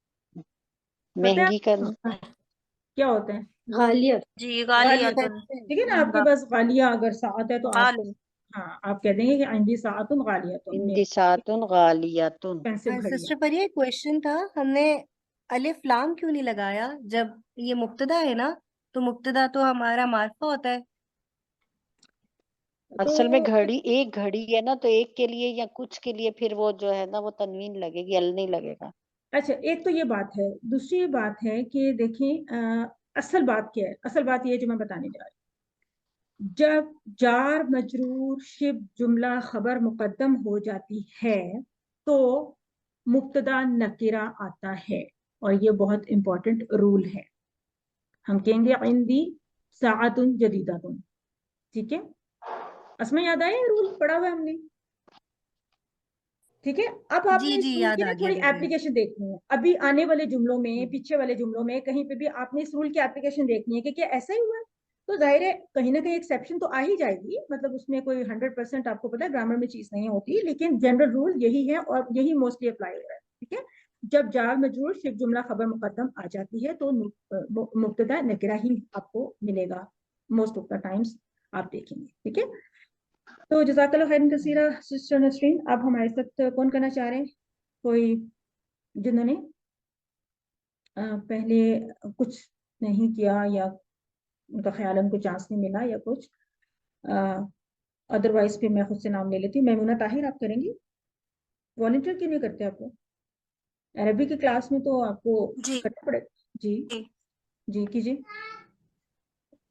महंगी का आपको? क्या होते हैं? गालियत। जी गालियत। गालियतुन। ठीक है ना, आपके पास गालिया अगर सात है तो आप गालिब। हाँ आप कह देंगे कि आइंदी सातुन गालियतुन, मेरे इंदिसातुन गालियातुन। एक्सपेंसिव घड़ियां। सिस्टर पर ये क्वेश्चन था, हमने अलिफ लाम क्यों नहीं लगाया? जब ये मुब्तदा है ना, तो मुब्तदा तो हमारा मार्फा होता है। असल में तो घड़ी एक घड़ी है ना, तो एक के लिए या कुछ के लिए फिर वो जो है ना वो तनवीन लगेगी, अल नहीं लगेगा। अच्छा, एक तो ये बात है, दूसरी ये बात है कि देखें असल बात क्या है, असल बात ये है जो मैं बताने जा रही हूँ। जब जार मजरूर शिब जुमला खबर मुकद्दम हो जाती है तो मुब्तदा नकीरा आता है, और ये बहुत इंपॉर्टेंट रूल है। हम कहेंगे इंदी साअतुन जदीदातुन, ठीक है? असमा याद आया, रूल पढ़ा हुआ है हमने, ठीक है? अब आपने जी इस जी, रूल याद की ना आ गया थोड़ी बिल्कुल। एप्लीकेशन देखनी है। अभी आने वाले जुमलों में, पीछे वाले जुमलों में, कहीं पे भी आपने इस रूल की एप्लीकेशन देखनी है कि क्या ऐसा ही हुआ है। तो जाहिर है कहीं ना कहीं एक्सेप्शन तो आ ही जाएगी, मतलब उसमें कोई 100% आपको पता है ग्रामर में चीज नहीं होती, लेकिन जनरल रूल यही है और यही मोस्टली अप्लाई हो रहा है, ठीक है? जब जार मजरूर शिफ जुमला खबर मुकद्दम आ जाती है तो मुब्तदा नकिरा ही आपको मिलेगा मोस्ट ऑफ द टाइम्स, आप देखेंगे, ठीक है? तो जज़ाकल्लाह खैरन कसीरा सिस्टर नसरीन। अब हमारे साथ कौन करना चाह रहे हैं? कोई जिन्होंने पहले कुछ नहीं किया या उनका ख्याल है उनको चांस नहीं मिला या कुछ, अदरवाइज फिर मैं खुद से नाम ले लेती हूँ। मैमूना ताहिर, आप करेंगी? वॉलंटियर क्यों नहीं करते आप लोग? अरबी की क्लास में तो आपको जी करना पड़ेगा। जी जी जी कीजिए।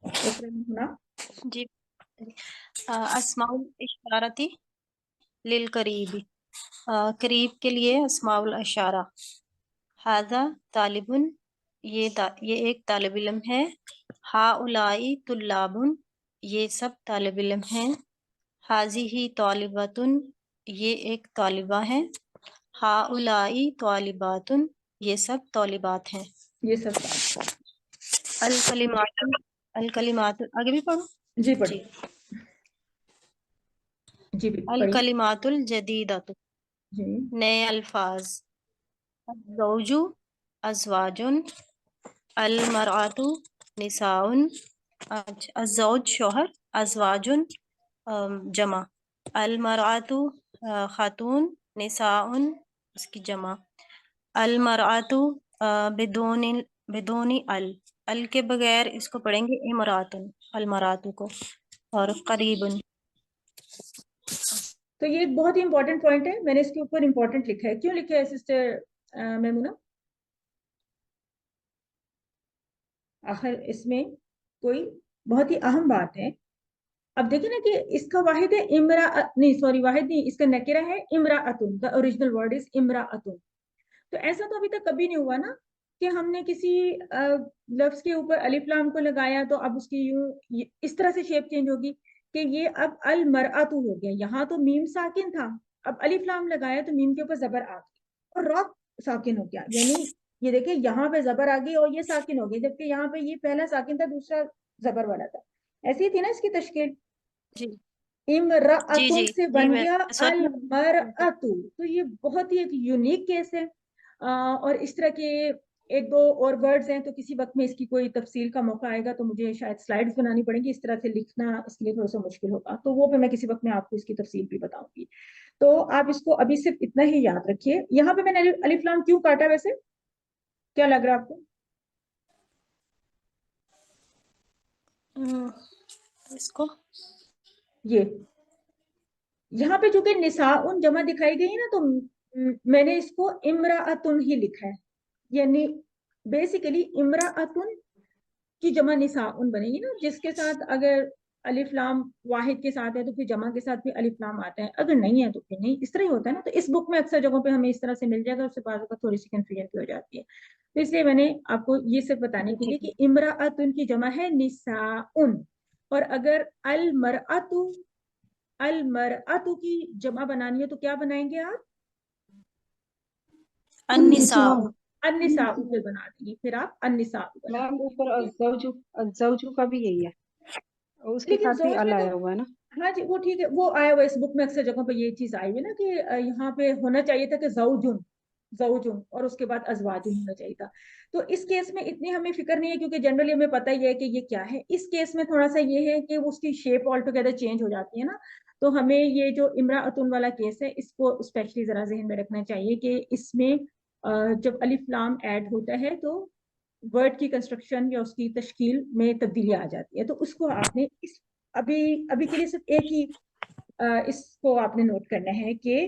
मैमूना। जी। अस्माउल इशारती लिल करीबी। करीब के लिए अस्माउल इशारा। हाजा तालिबुन, ये एक तालिब इल्म है। हाउलाई तुल्लाबुन, ये सब तालिब इल्म हैं। हाजिही तालिबातुन, ये एक तालिबा है। हाउलाई तालिबातुन, ये सब तालिबात हैं। ये सब बात। अल कलिमातुन, अल कलिमातुन, आगे भी पढ़ो जी जी। पढ़िए, जी अल पढ़िए। कलिमातुल जदीदतु, जी नए अल्फाज। अज़्ज़ौजु अज़वाजुन, अल मरआतु निसाउन। अच्छा, अज़्ज़ौज शौहर, अज़वाजुन जमा। अल मरआतु खातून, निसाउन उसकी जमा। अल मरआतु बिदूनी अल के बगैर इसको पढ़ेंगे इमरातुन, अल मरातु को। और करीबन। तो ये एक बहुत ही इंपॉर्टेंट पॉइंट है, मैंने इसके ऊपर इंपॉर्टेंट लिखा है। क्यों लिखा है सिस्टर मैमूना? आखिर इसमें कोई बहुत ही अहम बात है। अब देखिए ना कि इसका वाहिद है इमरा, नहीं सॉरी वाहिद नहीं, इसका नकेरा है इमराअतुन, द ओरिजिनल वर्ड इज इमराअतुन। तो ऐसा तो अभी तक कभी नहीं हुआ ना कि हमने किसी लफ्ज के ऊपर अलिफ लाम को लगाया तो अब उसकी यूं इस तरह से शेप चेंज होगी कि ये अब अल मरअतु हो गया। यहाँ तो मीम साकिन था, अब अलिफ लाम लगाया तो मीम के ऊपर जबर आ गया और रॉ साकिन हो गया। यानी ये देखिए यहाँ पे जबर आ गई और ये साकिन हो गई, जबकि यहाँ पे ये पहला साकिन था, दूसरा जबर वाला था। ऐसी ही थी ना इसकी तशकील। जी इमराअतुन जी से जी बन मैं गया सॉरी। अल मरअतु। तो ये बहुत ही एक यूनिक केस है। और इस तरह के एक दो और वर्ड्स हैं, तो किसी वक्त में इसकी कोई तफसील का मौका आएगा तो मुझे शायद स्लाइड्स बनानी पड़ेंगी, इस तरह से लिखना इसके लिए थोड़ा सा मुश्किल होगा, तो वो पे मैं किसी वक्त में आपको इसकी तफसील भी बताऊंगी। तो आप इसको अभी सिर्फ इतना ही याद रखिए। यहाँ पे मैंने अलिफ लाम क्यों काटा, वैसे क्या लग रहा है आपको? इसको ये यहाँ पे चूंकि निसाउन जमा दिखाई गई है ना, तो मैंने इसको इमराअतुन ही लिखा है। यानी बेसिकली इमराअतुन की जमा निसाउन बनेगी ना, जिसके साथ अगर अलिफ लाम वाहिद के साथ है तो फिर जमा के साथ भी अलिफ लाम आता है, अगर नहीं है तो फिर नहीं। इस तरह ही होता है ना। तो इस बुक में अक्सर जगहों पे हमें इस तरह से मिल जाएगा, उससे बाद में थोड़ी सी कंफ्यूजन की हो जाती है। तो इसलिए मैंने आपको ये सिर्फ बताने के लिए कि इमराअतुन की जमा है निसाउन, और अगर अल मरअतु की जमा बनानी है तो क्या बनाएंगे आप? अन्निसाउ। अन्निसाउ पे बना देंगे, फिर आप अन्निसाउ बना मैम ऊपर अज़्ज़ौजु का भी यही है, और उसके लेकिन साथ भी जोश अल में आया तो हुआ है ना। हाँ जी वो ठीक है, वो आया हुआ इस बुक में अक्सर जगहों पे ये चीज आई हुई ना कि यहाँ पे होना चाहिए था कि ज़ौजुन, زوجن اور اس کے بعد ازواجن ہونا چاہیے تھا. تو اس کیس میں اتنی ہمیں فکر نہیں ہے کیونکہ جنرلی ہمیں پتہ ہی ہے کہ یہ کیا ہے. اس کیس میں تھوڑا سا یہ ہے کہ اس کی شیپ آل ٹوگیدر چینج ہو جاتی ہے نا. تو ہمیں یہ جو امراۃن والا کیس ہے اس کو اسپیشلی ذرا ذہن میں رکھنا چاہیے کہ اس میں جب الف لام ایڈ ہوتا ہے تو ورڈ کی کنسٹرکشن یا اس کی تشکیل میں تبدیلی آ جاتی ہے. تو اس کو آپ نے ابھی کے لیے صرف ایک ہی اس کو آپ نے نوٹ کرنا ہے کہ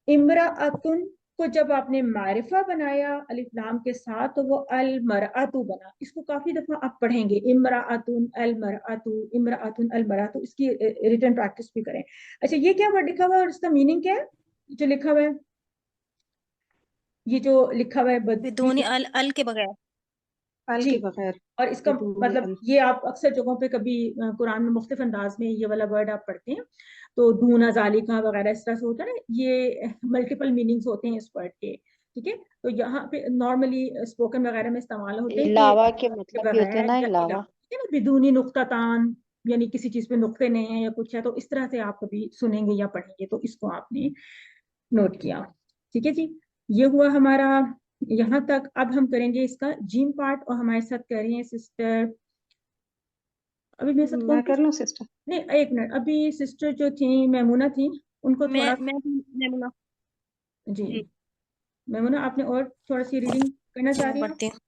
امراۃن کو جب آپ نے معرفہ بنایا الف لام کے ساتھ تو وہ المرأۃ بنا. اس کو کافی دفعہ آپ پڑھیں گے امراۃن المرأۃ امراۃن المرأۃ. اس کی ریٹن پریکٹس بھی کریں. اچھا یہ کیا ورڈ لکھا ہوا ہے اور اس کا میننگ کیا ہے جو لکھا ہوا ہے؟ یہ جو لکھا ہوا ہے بدون ال کے بغیر. ال جی کے بغیر. اور اس کا بدون مطلب ال. یہ آپ اکثر جگہوں پہ کبھی قرآن میں مختلف انداز میں یہ والا ورڈ آپ پڑھتے ہیں تو دون ذالکا وغیرہ اس طرح سے ہوتا ہے نا. یہ ملٹیپل میننگز ہوتے ہیں اس ورڈ کے. ٹھیک ہے تو یہاں پہ نارملی اسپوکن وغیرہ میں استعمال ہوتے ہیں علاوہ کہ کے مطلب بھی ہوتے ہیں بغیر نا، یا علاوہ. ٹھیک ہے نا بدونی نقطہ تان یعنی کسی چیز پہ نقطے نہیں ہیں یا کچھ ہے تو اس طرح سے آپ کبھی سنیں گے یا پڑھیں گے تو اس کو آپ نے نوٹ کیا. ٹھیک ہے جی یہ ہوا ہمارا یہاں تک. اب ہم کریں گے اس کا جیم پارٹ اور ہمارے ساتھ کر رہی ہیں سسٹر. ابھی میرے ساتھ میں کون کر لوں سسٹر؟ نہیں ایک منٹ. ابھی سسٹر جو تھیں میمونہ تھیں ان کو تھوڑا میں جی جی میمونہ آپ نے اور تھوڑا سی ریڈنگ کرنا جی چاہ میں رہی ہیں پڑھتی ہوں.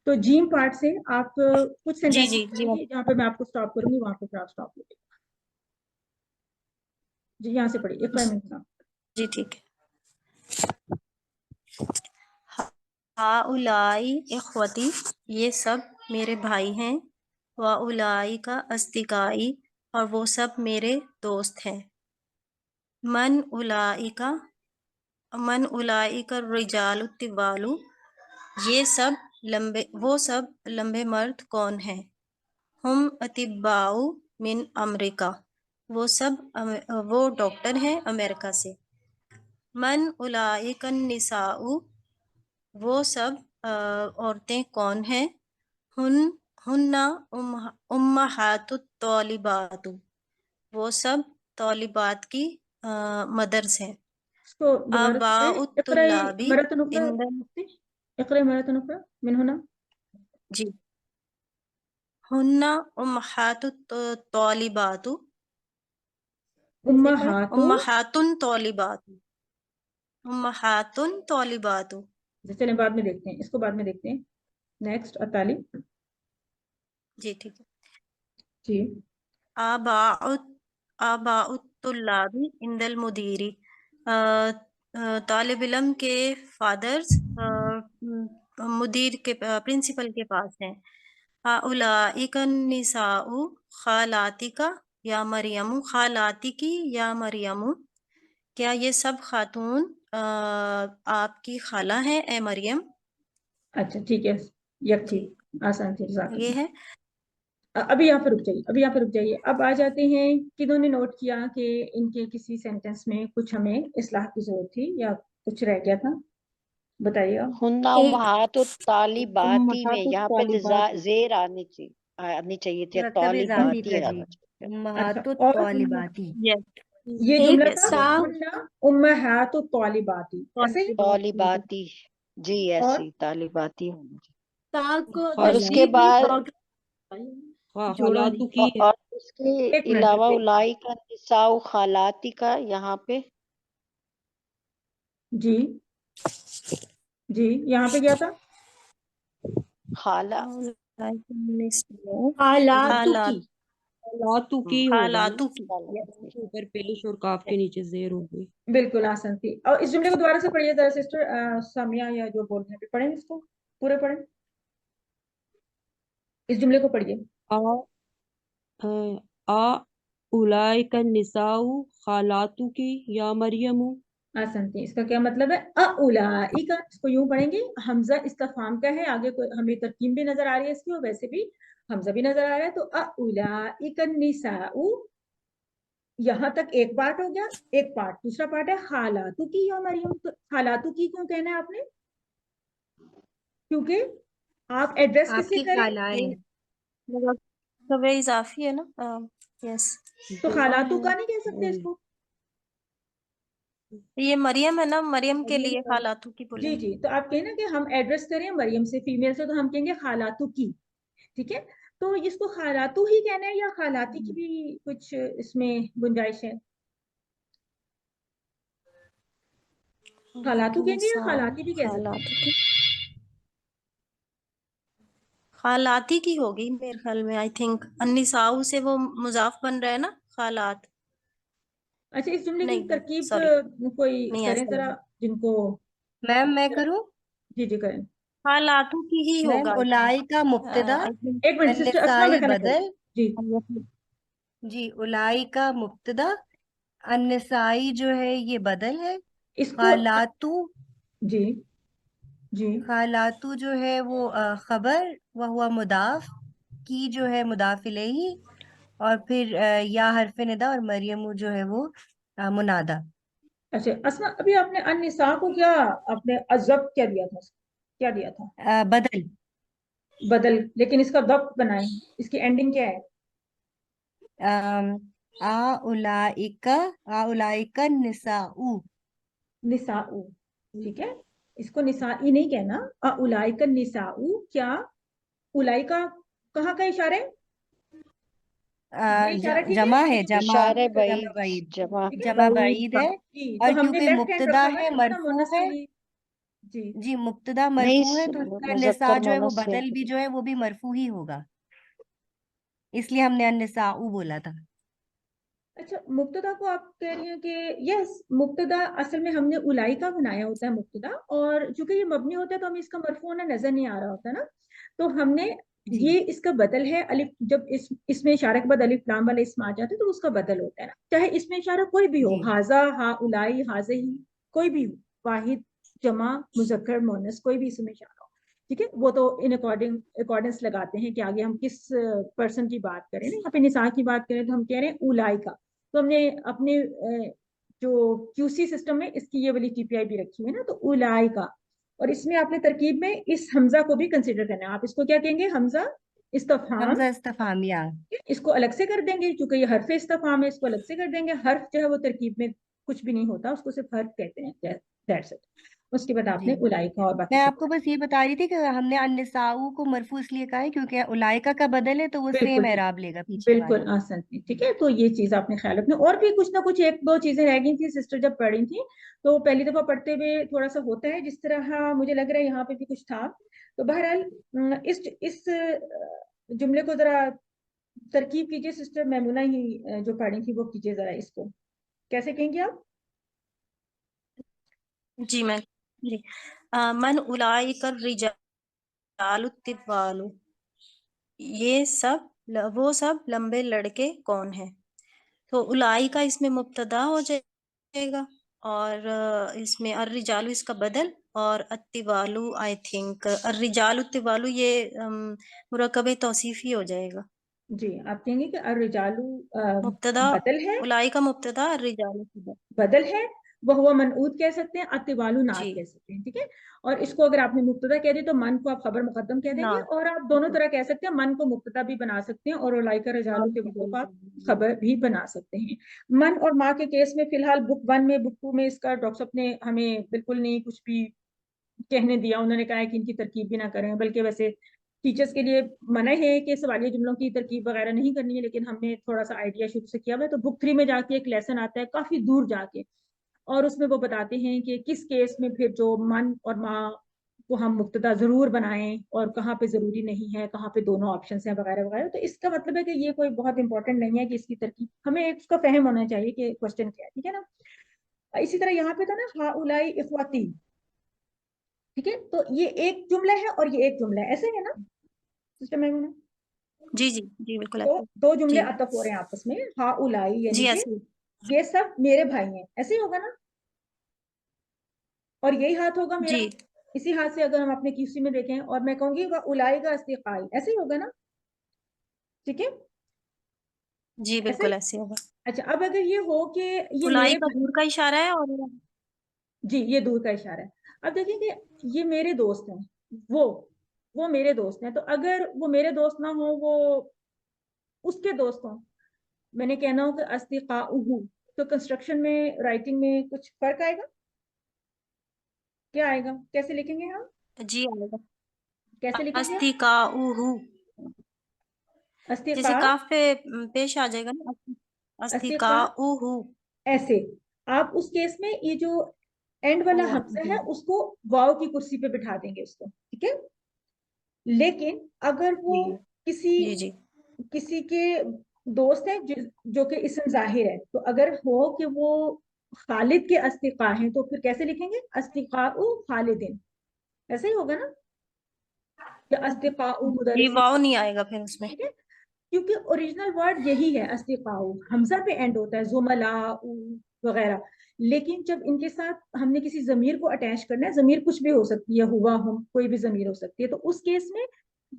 تو جیم پارٹ سے آپ کچھ جی سینٹینس جی جی پڑھیں گے جہاں پہ میں آپ کو سٹاپ کروں گی وہاں پہ آپ سٹاپ کریں گے. جی یہاں سے پڑھیے ایک منٹ. جی ٹھیک ہے. ہؤلائی اخوتی یہ سب میرے بھائی ہیں. واولائی کا اصدقائی اور وہ سب میرے دوست ہیں. من اولائی کا الرجال الطوال یہ سب لمبے وہ سب لمبے مرد کون ہیں. ہم اطباء من امریکہ وہ سب وہ ڈاکٹر ہیں امریکہ سے. من اولئک النساء وہ سب عورتیں کون ہیں. ہن امہات الطالبات وہ سب طالبات کی مدرس ہیں. اس کو دوبارہ سے آباء پڑھیں. الطلاب مرتن اخرى اقرأ مرتن اخرى من هنا. جی ہن امہات الطالبات امہات امہات طالبات. چلیں بعد میں دیکھتے ہیں اس کو بعد میں دیکھتے ہیں. نیکسٹ اطالی. جی ٹھیک ہے. جی آباء الطلاب عند المدیری طالب علم کے فادرز مدیر کے پرنسپل کے پاس ہیں. اولئک النساء خالاتی کا یا مریم خالاتی کی یا مریم کیا یہ سب خاتون آپ کی خالہ ہیں اے مریم. اچھا ٹھیک ہے یک جی ٹھیک آسان تھی. یہ ہے. ابھی یہاں پہ رک جائیے. اب آ جاتے ہیں کنہوں نے نوٹ کیا کہ ان کے کسی سینٹینس میں کچھ ہمیں اصلاح کی ضرورت تھی یا کچھ رہ گیا تھا بتائیے گا. ہن ایک امہات الطالباتی میں امہات یہاں پہ الطالبات. زیر آنی چاہیے تھی. مرتب اضافی تھا طالباتی جی. آنا چاہیے. اچھا امہات اور الطالباتی. یس یہ ایک جملہ یس تھا یس. تا ہن امہات الطالباتی ایسے ہی. طالباتی جی اور ایسی طالباتی ہونا چاہیے. تا کو اور اس کے تشدید نہیں بعد جوڑا نہیں. کی اور اس کے ایک منٹ علاوہ الائی کا نساء خالاتی کا یہاں پہ جی جی یہاں پہ کیا تھا. خالہ حالاتو کی لاتو کی ہوگا نا. حالاتو کی. کے اوپر پیش اور کاف کے نیچے زیر ہو گئی. بالکل آسان تھی. اور اس جملے کو دوبارہ سے پڑھیے ذرا سسٹر سامیہ یا جو بول رہے ہیں پڑھیں اس کو پورے پڑھیں. اس جملے کو پڑھیے. اولئک النساء خالاتو کی یا مریم. آسان تھی. اس کا کیا مطلب ہے اولئک کا. اس کو یوں پڑھیں گے حمزہ استفہام کا ہے آگے ہمیں ترکیب بھی نظر آ رہی ہے اس کی اور ویسے بھی حمزہ بھی نظر آ رہا ہے. تو اولئک النساء یہاں تک ایک پارٹ ہو گیا. ایک پارٹ دوسرا پارٹ ہے خالاتو کی یا مریم. تو خالاتو کی کیوں کہنا ہے آپ نے کیونکہ آپ ایڈریس آپ کس سے کی کریں خالائیں ہیں. مطلب اضافی ہے نا. یس تو دیکھا خالاتو ہے کا نہیں کہہ سکتے اس کو. یہ مریم ہے نا، مریم کے مریم لیے کا- خالاتو کی بولیں جی گے. جی، تو آپ کہیں نا کہ ہم ایڈریس کریں مریم سے، فیمیل سے، تو ہم کہیں گے خالاتو کی. ٹھیک ہے، تو اس کو خالاتو ہی کہنا ہے یا خالاتی کی بھی کچھ اس میں گنجائش ہے؟ خالاتو کہیں گے یا خالاتی بھی کہہ سکتے ہیں؟ خالاتو کی، خالاتی کی ہوگی میرے خیال میں. آئی تھنک النساء سے وہ مضاف بن رہا ہے نا، خالات. اچھا، اس جملے کی نہیں ترکیب سوری، کوئی نہیں کریں ایسا ذرا، نہیں. جن کو میم میں کروں؟ جی جی کریں. خالاتو کی ہی میم ہوگا. اولائی کا مبتدا، آئی تھنک. ایک منٹ سسٹر اسما النسائی میں کنیکٹ کریں. بدل. جی جی اولائی کا مبتدا، النسائی جو ہے یہ بدل ہے. اس کو خالاتو، جی جی خالاتو جو ہے وہ خبر، وہ ہوا مضاف، کی جو ہے مضاف الیہ، اور پھر یا حرف ندا، اور مریم جو ہے وہ منادا. اچھا اسما، ابھی آپ نے النساء کو کیا آپ نے ضبط کیا دیا تھا، کیا دیا تھا؟ بدل. بدل، لیکن اس کا ضبط بنائیں، اس کی اینڈنگ کیا ہے؟ اولائکا نساء. نساء. ٹھیک ہے، اس کو نسائی نہیں کہنا. اولائک النساء، کیا اولائکا کہاں کا اشارہ ہے؟ یہ اشارہ ٹھیک ہے؟ جمع ہے، جمع اشارہ جمع بعید، بعید، جمع. ٹھیک ہے؟ جمع بعید ہے. جی، اور تو ہم نے کیونکہ لیفٹ ہینڈ مبتدا رکھا ہوا ہے ہے مبتدا مرفوع مؤنث کے ہے، لیے. جی جی مبتدا نہیں مرفوع ہے، تو اس کا نساء مذکر جو ہے وہ مؤنث بدل بھی جو ہے وہ بھی مرفوع ہی ہوگا، اس لیے ہم نے النساء بولا تھا. اچھا، مبتدا کو آپ کہہ رہی ہیں کہ یس، مبتدا اصل میں ہم نے اولائی کا بنایا ہوتا ہے مبتدا، اور چونکہ یہ مبنی ہوتا ہے تو ہمیں اس کا مرفوع ہونا نظر نہیں آ رہا ہوتا نا، تو ہم نے جی یہ اس کا بدل ہے. الف، جب اس میں اشارہ کے بعد الف لام والا اسم آ جاتا ہے تو اس کا بدل ہوتا ہے نا، چاہے اس میں اشارہ کوئی بھی ہو، جی ہاذا، ہا اولائی، ہاذہی، کوئی بھی ہو، واحد، جمع، مذکر، مؤنث، کوئی بھی اس میں اشارہ ہو. ٹھیک ہے، وہ تو ان اکارڈنس لگاتے ہیں کہ آگے ہم کس پرسن کی بات کریں. یہاں پہ نساء کی بات کریں تو ہم کہہ رہے ہیں اولائی کا، تو ہم نے اپنے جو کیو سی سسٹم میں اس کی یہ والی ٹی پی آئی بھی رکھی ہوئی ہے نا، تو اولائی کا. اور اس میں آپ نے ترکیب میں اس حمزہ کو بھی کنسیڈر کرنا ہے. آپ اس کو کیا کہیں گے؟ حمزہ استفہام. حمزہ استفہامیہ. اس کو الگ سے کر دیں گے کیونکہ یہ حرف استفہام ہے، اس کو الگ سے کر دیں گے. حرف جو ہے وہ ترکیب میں کچھ بھی نہیں ہوتا، اس کو صرف حرف کہتے ہیں. That's it. اس کے بعد آپ نے جی اولائی کا اور باقی میں سب آپ کو بس یہ بتا رہی تھی کہ ہم نے النساء کو مرفوع اس لیے کہا ہے کیونکہ اولائکا کا بدل ہے تو وہ سیم بالکل اعراب لے گا پیچھے والا. بالکل آسان تھی. ٹھیک ہے، تو یہ چیز آپ نے خیال رکھنا. اور بھی کچھ نہ کچھ ایک دو چیزیں رہ گئی تھی سسٹر جب پڑھی تھی، تو پہلی دفعہ پڑھتے ہوئے تھوڑا سا ہوتا ہے، جس طرح مجھے لگ رہا ہے یہاں پہ بھی کچھ تھا. تو بہرحال اس جملے کو ذرا ترکیب کیجیے سسٹر میمونہ ہی جو پڑھی تھی وہ کیجیے ذرا. اس کو کیسے کہیں گے آپ؟ جی میں جی من اولئک الرجال الطوال، یہ سب وہ سب لمبے لڑکے کون ہیں. تو اولائی کا اس میں مبتدا ہو جائے گا، اور اس میں الرجال اس کا بدل، اور الطوالو آئی تھنک الرجال الطوالو یہ مرکب توصیف ہی ہو جائے گا. جی آپ کہیں گے کہ الرجالو مبتدا بدل ہے، اولائی کا مبتدا الرجال بدل ہے، وہ منعوت کہہ سکتے ہیں، الطوالو نعت جی کہہ سکتے ہیں. ٹھیک ہے، اور اس کو اگر آپ نے مبتدا کہہ دیا تو من کو آپ خبر مقدم کہہ دیں گے، نعت. اور آپ دونوں طرح کہہ سکتے ہیں. من کو مبتدا بھی بنا سکتے ہیں اور اولئک الرجال الطوال کو آپ خبر بھی بنا سکتے ہیں. من اور ماں کے کیس میں فی الحال بک 1 میں، بک 2 میں اس کا ڈاکٹر صاحب نے ہمیں بالکل نہیں کچھ بھی کہنے دیا. انہوں نے کہا ہے کہ ان کی ترکیب بھی نہ کریں، بلکہ ویسے ٹیچرز کے لیے منع ہے کہ سوالیہ جملوں کی ترکیب وغیرہ نہیں کرنی ہے، لیکن ہم نے تھوڑا سا آئیڈیا شروع سے کیا ہوا ہے. تو بک 3 میں جا کے ایک لیسن آتا ہے کافی دور جا کے، اور اس میں وہ بتاتے ہیں کہ کس کیس میں پھر جو من اور ماں کو ہم مبتدا ضرور بنائیں اور کہاں پہ ضروری نہیں ہے، کہاں پہ دونوں آپشنس ہیں وغیرہ وغیرہ. تو اس کا مطلب ہے کہ یہ کوئی بہت امپورٹنٹ نہیں ہے کہ اس کی ترکیب، ہمیں اس کا فہم ہونا چاہیے کہ کوشچن کیا ہے. ٹھیک ہے نا. اسی طرح یہاں پہ تھا نا ہؤلاء اخواتی. ٹھیک ہے، تو یہ ایک جملہ ہے اور یہ ایک جملہ ہے، ایسے ہے نا سسٹر میمونہ؟ جی جی جی بالکل تو دو جملے جی عطف ہو رہے ہیں آپس میں. ہؤلاء یعنی جی کہ ایسے یہ سب میرے بھائی ہیں، ایسے ہی ہوگا نا. اور یہی ہاتھ ہوگا میرا، جی اسی ہاتھ سے اگر ہم اپنے کیوسی میں دیکھیں اور میں کہوں گی اولئک اصدقائی، ایسے ہی ہوگا نا. ٹھیک ہے، جی ایسے. بالکل ایسے ہوگا. اچھا، اب اگر یہ ہو کہ یہ اولائی میرے کا دور کا اشارہ ہے، اور جی یہ دور کا اشارہ ہے. اب دیکھیں کہ یہ میرے دوست ہیں، وہ میرے دوست ہیں. تو اگر وہ میرے دوست نہ ہوں، وہ اس کے دوست ہوں، میں نے کہنا ہو کہ اصدقاؤہ، تو کنسٹرکشن میں رائٹنگ میں کچھ فرق آئے گا؟ کیا آئے گا؟ کیسے لکھیں گے ہم؟ جی آئے گا کیسے لکھیں گے؟ استقاؤہ، جیسے استقاء، کاف پہ پیش آ جائے گا نا، استقاء استقاؤہ. ایسے آپ اس کیس میں یہ جو اینڈ والا حمزہ ہے اس کو واو کی کرسی پہ بٹھا دیں گے اس کو، ٹھیک ہے؟ لیکن اگر وہ جی جی کسی کے دوست ہیں جو کہ اسم ظاہر ہے، تو اگر ہو کہ وہ خالد کے استقاء ہیں تو پھر کیسے لکھیں گے؟ استقاء خالدین، ایسے ہی ہوگا نا، یا استقاء جی، مدرسین، واؤ نہیں آئے گا پھر اس میں. ٹھیک ہے؟ کیونکہ اوریجنل ورڈ یہی ہے استقاء، حمزہ پہ اینڈ ہوتا ہے، زملاء وغیرہ، لیکن جب ان کے ساتھ ہم نے کسی ضمیر کو اٹیچ کرنا ہے، ضمیر کچھ بھی ہو سکتی ہے، ہوا ہم کوئی بھی ضمیر ہو سکتی ہے، تو اس کیس میں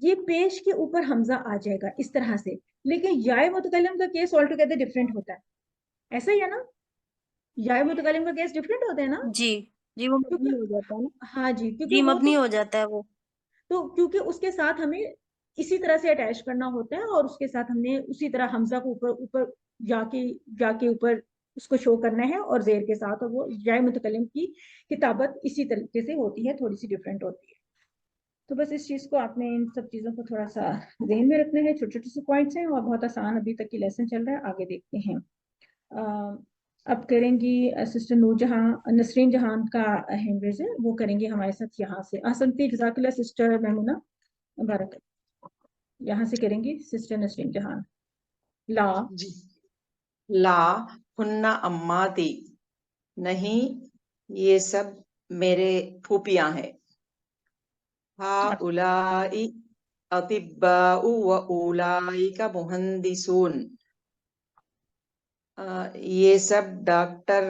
یہ پیش کے اوپر حمزہ آ جائے گا اس طرح سے. لیکن یائے متکلم کا کیس آل ٹوگیدر ڈفرینٹ ہوتا ہے، ایسا ہی ہے نا؟ یائے متکلم کا کیس ڈفرینٹ ہوتا ہے نا؟ جی جی، وہ مبنی ہو جاتا ہے نا. ہاں جی، جی کیونکہ وہ مبنی ہو جاتا ہے وہ. تو کیونکہ اس کے ساتھ ہمیں اسی طرح سے اٹیچ کرنا ہوتا ہے، اور اس کے ساتھ ہم نے اسی طرح حمزہ کو اوپر جا کے اوپر اس کو شو کرنا ہے، اور زیر کے ساتھ، اور وہ جائے متکلم کی کتابت اسی طریقے سے ہوتی ہے، تھوڑی سی ڈفرینٹ ہوتی ہے. تو بس اس چیز کو آپ نے، ان سب چیزوں کو تھوڑا سا ذہن میں رکھنا ہے. چھوٹے چھوٹے سے پوائنٹس ہیں اور بہت آسان ابھی تک کی لیسن چل رہا ہے، آگے دیکھتے ہیں. اب کریں گی سسٹر نور جہاں، نسرین جہان کا ہینڈ ریز ہے، وہ کریں گے ہمارے ساتھ یہاں سے. احسنتی جزاک اللہ سسٹر میمونہ، مبارک. یہاں سے کریں گی سسٹر نسرین جہان. لا، جی، لا ہننا اماتی، نہیں یہ سب میرے پھوپیاں ہیں. ہا اولائی اطباء و اولائک مہندسون، یہ سب ڈاکٹر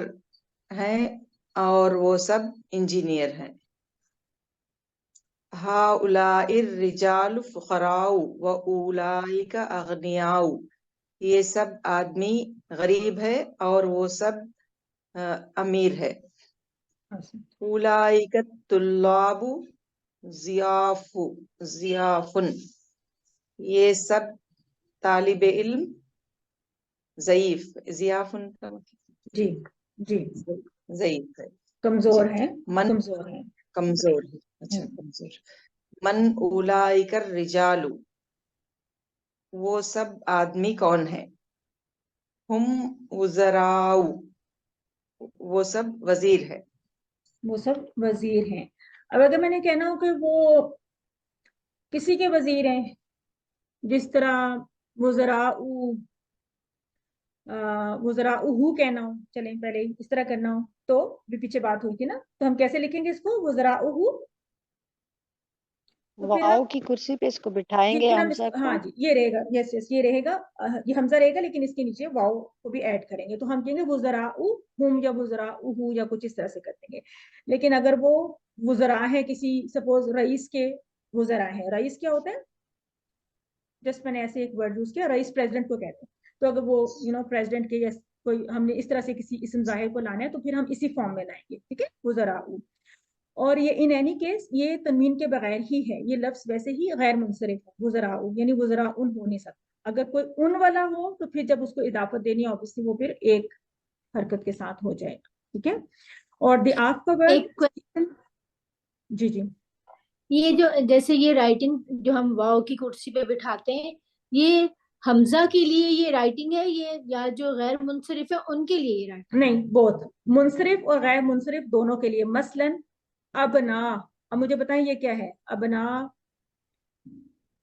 ہیں اور وہ سب انجینئر ہیں. ہا اولائی الرجال فقراء و اولائک اغنیاء، یہ سب آدمی غریب ہے اور وہ سب امیر ہے. اولائک الطلاب ضیافن، یہ سب طالب علم ضعیف. ضیافن کا جی جی، ضعیف ہے، کمزور جی. ہے، من کمزور ہے. کمزور ہے، اچھا کمزور. من اولائک الرجال، وہ سب آدمی کون ہے؟ ہم وزراء، وہ سب وزیر ہے. وہ سب وزیر ہیں. اب اگر میں نے کہنا ہو کہ وہ کسی کے وزیر ہیں، جس طرح وزراء کہنا ہو، چلیں پہلے اس طرح کرنا ہو تو بھی پیچھے بات ہوئی تھی نا، تو ہم کیسے لکھیں گے اس کو؟ وزراء. واؤ کی کرسی پہ اس کو بٹھائیں گے حمزہ کو. ہاں جی، یہ رہے گا، یس یس، یہ رہے گا، یہ حمزہ رہے گا، لیکن اس کے نیچے واؤ کو بھی ایڈ کریں گے، تو ہم کہیں گے وزراء ہم یا وزراء یا کچھ اس طرح سے کر دیں گے. لیکن اگر وہ وزراء ہے کسی، سپوز رئیس کے وزراء ہیں، رئیس کیا ہوتا ہے؟ جسٹ میں نے ایسے ایک ورڈ یوز کیا، رئیس پریزیڈنٹ کو کہتے ہیں. تو اگر وہ پریزیڈنٹ کے یا کوئی ہم نے اس طرح سے کسی اسم ظاہر کو لانا ہے تو پھر ہم اسی فارم میں لائیں گے، ٹھیک ہے؟ وزراء. اور یہ ان اینی کیس یہ تنوین کے بغیر ہی ہے، یہ لفظ ویسے ہی غیر منصرف ہے، وزراء، یعنی وزراء ہو نہیں سکتا. اگر کوئی ان والا ہو تو پھر جب اس کو اضافت دینی ہے obviously وہ پھر ایک حرکت کے ساتھ ہو جائے گا، ٹھیک ہے؟ اور دی آف کا ورڈ، جی جی، یہ جو جیسے یہ رائٹنگ جو ہم واؤ کی کرسی پہ بٹھاتے ہیں، یہ حمزہ کے لیے یہ رائٹنگ ہے، یہ یا جو غیر منصرف ہے ان کے لیے یہ رائٹنگ؟ نہیں، بہت منصرف اور غیر منصرف دونوں کے لیے. مثلا ابنا، اب مجھے بتائیں یہ کیا ہے؟ ابنا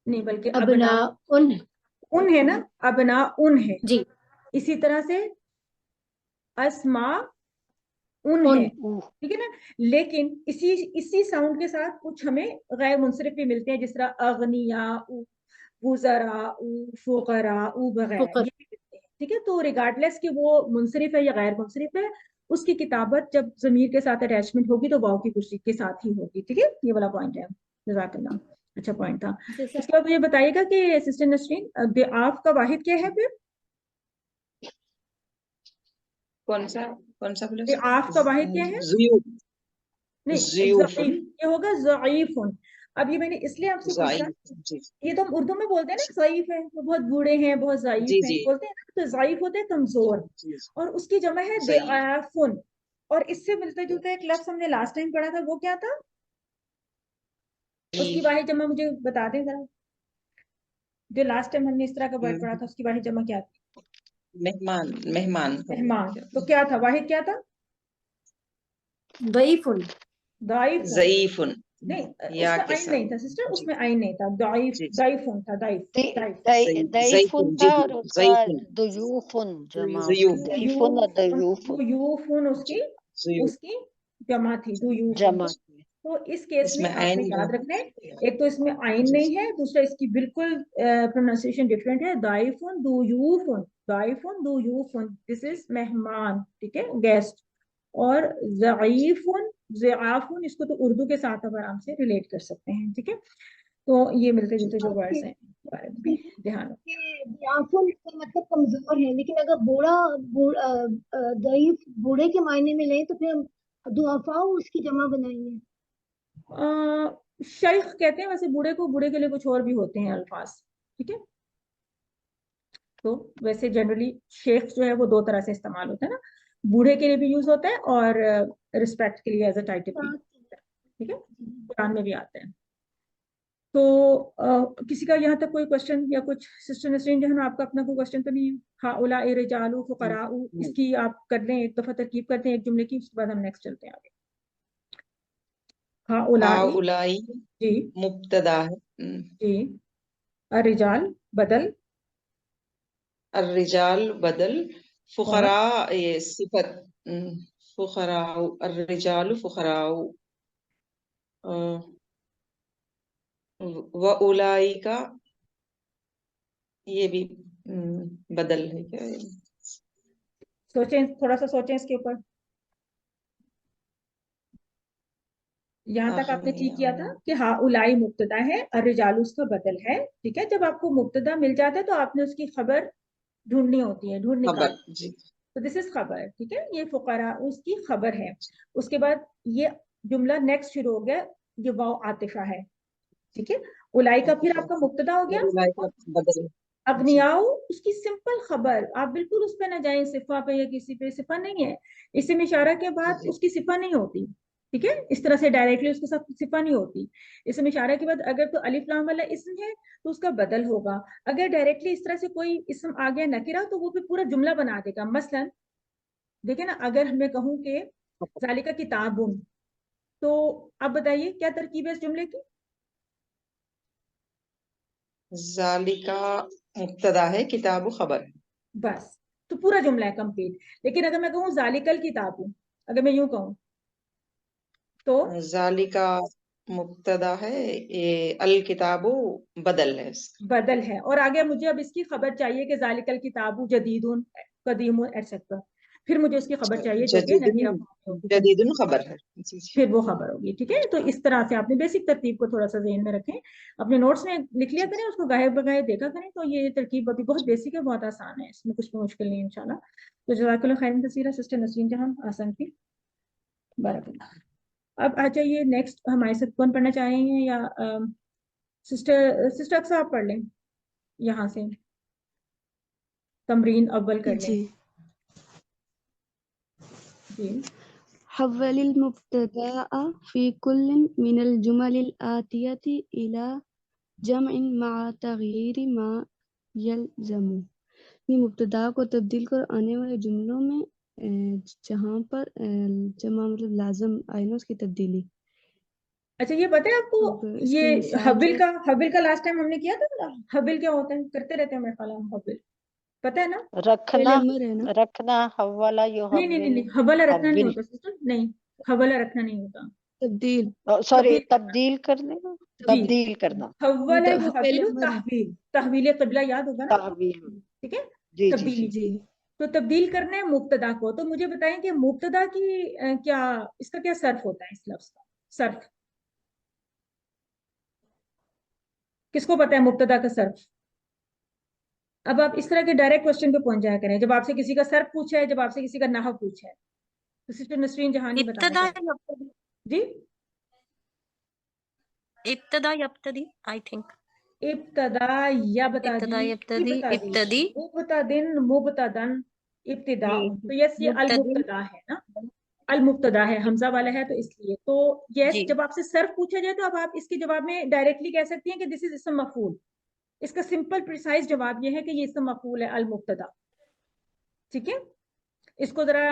نہیں بلکہ ابنا ان ہے نا، ابنا ان ہے جی. اسی طرح سے اسما ان ہے، ٹھیک ہے نا؟ لیکن اسی ساؤنڈ کے ساتھ کچھ ہمیں غیر منصرف بھی ملتے ہیں، جس طرح اغنیاء، وزراء، فقراء وغیرہ، یہ بھی ملتے ہیں، ٹھیک ہے؟ تو ریگارڈلیس کہ وہ منصرف ہے یا غیر منصرف ہے، اس کی کتابت جب ضمیر کے ساتھ اٹیچمنٹ ہوگی تو واؤ کی کرسی کے ساتھ ہی ہوگی، ٹھیک ہے؟ یہ والا پوائنٹ ہے. جزاک اللہ، اچھا پوائنٹ تھا. اس کے بعد مجھے بتائیے گا کہ سسٹر نسرین، ضعاف کا واحد کیا ہے پھر؟ کون سا بولے؟ ضعاف کا واحد کیا ہے؟ نہیں، ضعیف، یہ ہوگا ضعیف. اب یہ میں نے اس لیے آپ سے پوچھا، ضعیف، جی یہ تو ہم اردو میں بولتے ہیں نا ضعیف ہے، وہ بہت بوڑھے ہیں، بہت جی ضعیف ہیں جی بولتے ہیں نا، تو ضعیف ہوتے ہیں کمزور، جی اور اس کی جمع ہے ضعیف، ضعافن، اور اس سے ملتا جلتا ایک لفظ ہم نے لاسٹ ٹائم پڑھا تھا، وہ کیا تھا؟ اس کی واحد جمع مجھے بتا دیں ذرا، جو لاسٹ ٹائم ہم نے اس طرح کا ورڈ پڑھا تھا اس کی واحد جمع کیا تھی؟ مہمان، مہمان کا مہمان، تو کیا تھا واحد کیا تھا؟ ضعیف ضعیف، ضعیف، نہیں اس یا میں کے عین ساتھ، نہیں تھا سسٹر، اس جی میں عین نہیں تھا، ضعیف جی جی ضعیف تھا، ضعیف ضعیف ضعیف تھا جی اور اس کا ضعیف، ضیوفن جمع ہوگی، ضیوف، ضعیفن اور ضیوفن ضیوفن اس جی کی ضیوف، اس کی جمع تھی ضیوفن، جمع تھی۔ تو اس کیس اس میں میں آپ عین نے یاد رکھنا ہے، جی ایک تو اس میں عین نہیں ہے، دوسرا اس کی بالکل پروننسیشن ڈفرینٹ ہے، ضعیفن ضیوفن، ضعیفن ضیوفن، دس از مہمان، ٹھیک ہے، گیسٹ، اور ضعیفن ضعافن، اس کو تو اردو کے ساتھ اب آرام سے ریلیٹ کر سکتے ہیں، ٹھیک ہے، تو یہ ملتے جلتے جو ورڈز ہیں بارے میں بھی دھیان رکھیں۔ ضعافن کا مطلب کمزور ہے، لیکن اگر ضعیف بوڑھے کے معنی میں لیں تو پھر ہم ضعفاء اس کی جمع بنائیں گے۔ شیخ کہتے ہیں ویسے بوڑھے کو، بوڑھے کے لیے کچھ اور بھی ہوتے ہیں الفاظ، ٹھیک ہے، تو ویسے جنرلی شیخ جو ہے وہ دو طرح سے استعمال ہوتا ہے نا، بوڑھے کے لیے بھی یوز ہوتا ہے اور رسپیکٹ کے لیے ایز اے ٹائٹل بھی ہوتا ہے، ٹھیک ہے، قرآن میں بھی آتے ہیں۔ تو کسی کا یہاں تک کوئی کوشچن یا کچھ؟ سسٹر نسرین جہاں آپ کا اپنا کوئی کوشچن تو نہیں ہے؟ ہؤلاء رجال فقراء، اس کی آپ کر لیں ایک دفعہ ترکیب کرتے ہیں ایک جملے کی، اس کے بعد ہم نیکسٹ چلتے ہیں آگے۔ ہؤلاء ہؤلاء جی مبتدا ہے، جی، الرجال بدل، الرجال بدل، اور فقراء یہ صفت، فقراء، الرجال فقراء، وأولئک یہ بھی بدل ہے کیا؟ سوچیں تھوڑا سا، سوچیں اس کے اوپر، یہاں تک آپ نے ٹھیک کیا تھا کہ ہؤلاء مبتدا ہے، الرجال اس کا بدل ہے، ٹھیک ہے، جب آپ کو مبتدا مل جاتا ہے تو آپ نے اس کی خبر ڈھونڈنی ہوتی ہے، ڈھونڈ خبر، نکالنی، جی تو دس از خبر، ٹھیک ہے، یہ فقراء اس کی خبر ہے، اس کے بعد یہ جملہ نیکسٹ شروع ہو گیا، یہ واو عاطفہ ہے، ٹھیک ہے، اولئک کا پھر آپ کا مبتدا ہو گیا، اولئک بدل، جی اغنیاء اس کی سمپل خبر، آپ بالکل اس پہ نہ جائیں صفہ پہ یا کسی پہ، صفہ نہیں ہے، اسم اشارہ کے بعد اس کی صفہ نہیں ہوتی، ٹھیک ہے، اس طرح سے ڈائریکٹلی اس کے ساتھ صفہ نہیں ہوتی، اسم اشارہ کے بعد اگر تو الف لام والا اسم ہے تو اس کا بدل ہوگا، اگر ڈائریکٹلی اس طرح سے کوئی اسم آ گیا نکرہ تو وہ پھر پورا جملہ بنا دے گا، مثلا دیکھیں نا، اگر میں کہوں کہ ذالک کتاب، تو اب بتائیے کیا ترکیب ہے اس جملے کی؟ ذالک مبتدا ہے، کتاب خبر ہے، بس، تو پورا جملہ ہے کمپلیٹ، لیکن اگر میں کہوں ذالک الکتاب، اگر میں یوں کہوں تو ذالک مبتدا ہے، یہ الکتاب بدل ہے اس کا، بدل ہے، اور آگے مجھے اب اس کی خبر چاہیے کہ ذالک الکتاب جدید قدیم ایٹسٹرا، پھر مجھے اس کی خبر چاہیے جو کہ نکیرہ فارم ہوگی، جدید خبر ہے، جی جی پھر وہ خبر ہوگی، ٹھیک ہے، تو اس طرح سے آپ نے بیسک ترتیب کو تھوڑا سا ذہن میں رکھیں، اپنے نوٹس میں لکھ لیا کریں، اس کو گاہے بگاہے دیکھا کریں، تو یہ ترکیب ابھی بہت بیسک ہے، بہت آسان ہے، اس میں کچھ بھی مشکل نہیں ہے انشاءاللہ، تو جزاک اللہ خیر کثیرا سسٹر نسرین جہاں آسان کی، بارک اللہ۔ اب آ جائیے نیکسٹ، ہمارے ساتھ کون پڑھنا چاہیں گے، یا سسٹر اکثر آپ پڑھ لیں یہاں سے، تمرین اول کر لیں جی، جی، حول المبتدأ في كل من الجمل الآتية إلى جمع مع تغيير ما يلزم، یہ مبتدا کو تبدیل کر آنے والے جملوں میں جہاں پر جمع مطلب لازم آئے نا اس کی تبدیلی۔ اچھا یہ پتہ ہے آپ کو، اب اس کی یہ مثال جو حبل کا لاسٹ ٹائم ہم نے کیا تھا نا، حبل کیا ہوتا ہے، کرتے رہتے ہیں میرے خیال ہم حبل، پتہ ہے نا؟ رکھنا، امر ہے نا، رکھنا، حوالا نہیں، حوالہ رکھنا نہیں حول، ہوتا سسٹر، نہیں، حوالہ رکھنا نہیں ہوتا، تبدیل، سوری تبدیل کرنا، تبدیل کرنے، جی، تبدیل کرنا، حولہ حول یحول امر ہے، تحویل، تحویل قبلہ یاد ہوگا نا، تعویل، ٹھیک ہے، جی جی تبدیلی، جی، جی، تو تبدیل کرنا ہے مبتدا کو، تو مجھے بتائیں کہ مبتدا کی کیا، اس کا کیا صرف ہوتا ہے، اس لفظ کا صرف کس کو پتا ہے، مبتدا کا صرف؟ اب آپ اس طرح کے ڈائریکٹ کوشچن پہ پہنچ جایا کریں، جب آپ سے کسی کا صرف پوچھا ہے، جب آپ سے کسی کا نحو پوچھا ہے، تو سسٹر نسرین جہانی بتانا ابتدا چاہتے ہے، جی، इब्तदा यब्तदी, आई थिंक इब्तदा इब्तदा यब्तदी यब्तदी इब्तदी, इब्तदी मुब्तदिन मुब्तदन इब्तिदा। जी तो यस ये अल मुब्तदिन मुब्तदा है ना, अल मुब्तदा है, हमजा वाला है तो इसलिए। तो यस जी जब आपसे सर्फ पूछा जाए तो अब आप इसके जवाब में डायरेक्टली कह सकती हैं कि दिस इज इस्म मफूल। इसका सिंपल प्रिसाइज जवाब ये है कि ये इस्म मफूल है अल मुब्तदा। ठीक है, इसको जरा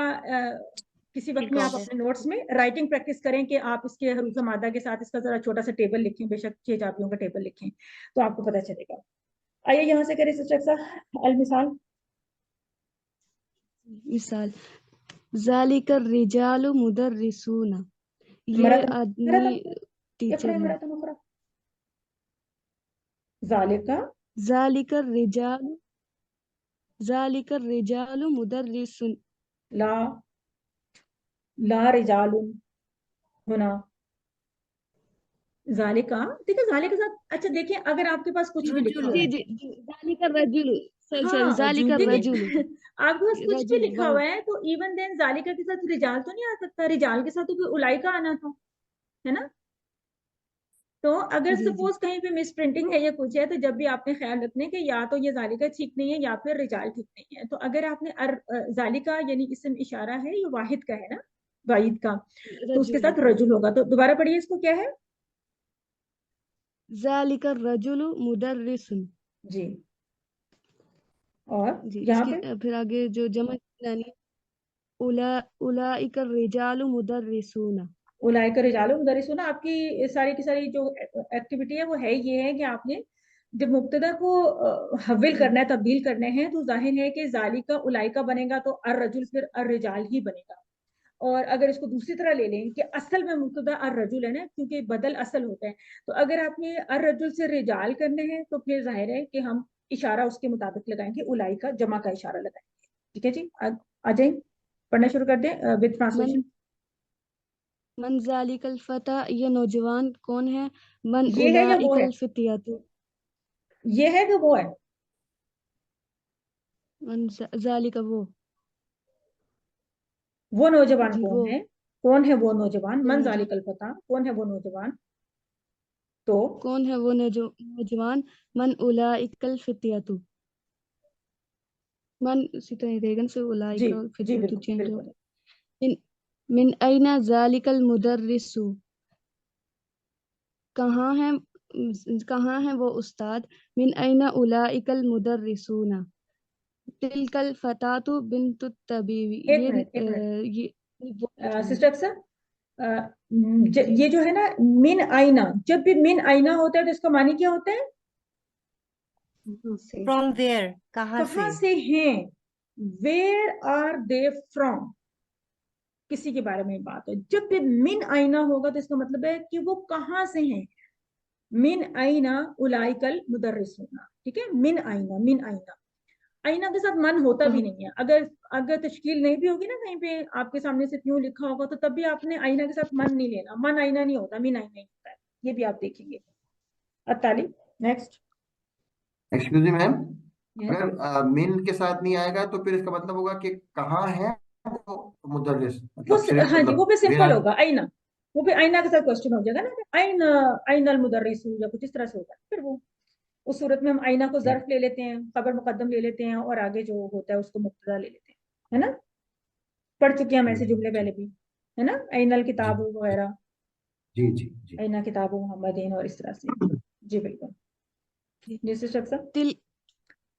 किसी वक्त में आप गॉट इट। अपने नोट्स में राइटिंग प्रैक्टिस करें कि आप इसके हरूफ मादा के साथ इसका जरा छोटा सा टेबल लिखें, बेशक 6 चाबियों का टेबल लिखें तो आपको पता चलेगा। आइए यहाँ से करें सिस्टर अल मिसाल। मिसाल ज़ालिकर रिजालु मुदर्रिसूना, ये मरतन आदमी टीचर इकरा है। मरतन उखरा ज़ालिका ज़ालिकर रिजालु मुदर्रिसून, ला ला रिजालुन होना ज़ालिका। देखिए ज़ालिका के साथ, अच्छा देखिए अगर आपके पास कुछ भी लिखा हुआ जी है, जी जी, ज़ालिकर रजुलु, सॉरी हाँ ज़ालिकर देखिए रजुलु, आपके पास कुछ भी रजुलु लिखा वाओ, हुआ है तो इवन देन ज़ालिका के साथ रिजाल तो नहीं आ सकता, रिजाल के साथ तो फिर उलाइका आना था, है ना। तो अगर जी जी सपोज कहीं पे मिस प्रिंटिंग है या कुछ है तो जब भी आपने ख्याल रखने कि या तो ये ज़ालिका ठीक नहीं है या फिर रिजाल ठीक नहीं है। तो अगर आपने ज़ालिका यानी इसम इशारा है, ये वाहिद का है ना, वाहिद का, तो उसके रजुलु साथ रजुल होगा। तो दोबारा पढ़िए इसको, क्या है? ज़ालिकर रजुलु मुदर्रिसून। जी, और जी यहाँ इसकी पे फिर आगे जो जमा यानी उलाइकर रिजालु मुदर्रिसूना। उलाइका रिजालु मुदर्रिसूना, आपकी सारी की सारी जो एक्टिविटी है वो है ये है कि आपने जब मुब्तदा को हविल जी करना है, तब्दील करने हैं, तो जाहिर है कि ज़ालिका उलाइका बनेगा तो अर रजुल फिर अर रिजाल ही बनेगा। और अगर इसको दूसरी तरह ले लें कि असल में मुब्तदा अर रजुल है ना, क्योंकि बदल असल होता है, तो अगर आपने अर रजुल से रिजाल करने हैं तो फिर जाहिर है कि हम इशारा उसके मुताबिक लगाएंगे, उलाई का जमा का इशारा लगाएंगे। ठीक है जी, आ जाए पढ़ना शुरू कर दें विद मन ट्रांसलेशन। मन ज़ालिकल फता, ये नौजवान कौन है? मन ये है या वो है? उलाइकल फितियातु, ये है कि वो है? मन ज़ालिका वो नौजवान जी कौन वो, है? कौन है वो नौजवान? वो मन नौजवान जालिकल फता, कौन है वो नौजवान? तो कौन है वो नौजवान? मन उलाइकल फितियातु, मन उसी तरह ही रहेगा ना, सिर्फ जी उलाइका और जी फितियातु बिल्कुल चेंज बिल्कुल। होगा। मिन मिन अइना ज़ालिकल मुदर्रिसु, कहाँ है वो उस्ताद? मिन अइना उलाइकल मुदर्रिसूना, तिलकल फतातु बिन्तुत तबीबी, एक मिनट एक मिनट ये वो नौजवान सिस्टर अक्सर, जी ये जो है ना मिन आईना, जब भी मिन आईना होता है तो इसका मानी क्या होता है? फ्रॉम वेयर, कहाँ कहाँ से। से हैं? वेयर आर दे फ्रॉम, किसी के बारे में बात है। जब भी मिन आईना होगा तो इसका मतलब है कि वो कहाँ से हैं। मिन आईना उलाइकल मुदर्रिसूना, ठीक है, मिन आईना, मिन आईना। आईना के साथ मन होता भी कहाँ, नहीं है। अगर अगर तश्कील नहीं भी होगी ना, कहीं पे आपके सामने से क्यों लिखा होगा, तो तब भी आपने आईना के साथ मन नहीं लेना, मन आईना नहीं होता, मिन आईना ही होता है। ये भी आप देखेंगे। अताली next. Excuse me ma'am, yes, अगर मीन के साथ नहीं आएगा तो फिर इसका मतलब होगा कि कहाँ है वो मुदर्रिस, वो मतलब सिर्फ हाँ जी, वो मतलब भी वेयर सिंपल आर। होगा आईना। वो भी आईना के साथ क्वेश्चन हो जाएगा ना, आईन आईन अल मुदर्रिसु या कुछ इस तरह से होगा। फिर वो उस सूरत में हम आईना को जर्फ ले लेते हैं, खबर मुकद्दम ले लेते हैं, और आगे जो होता है उसको मुब्तदा ले लेते हैं, है ना। पढ़ चुके हैं हम ऐसे जुमले पहले भी, है ना, आईनल जी किताब वगैरह, जी जी जी। आईना किताब मोहम्मदीन और इस तरह से। जी बिल्कुल। जी सिस्टर अक्सर। तिल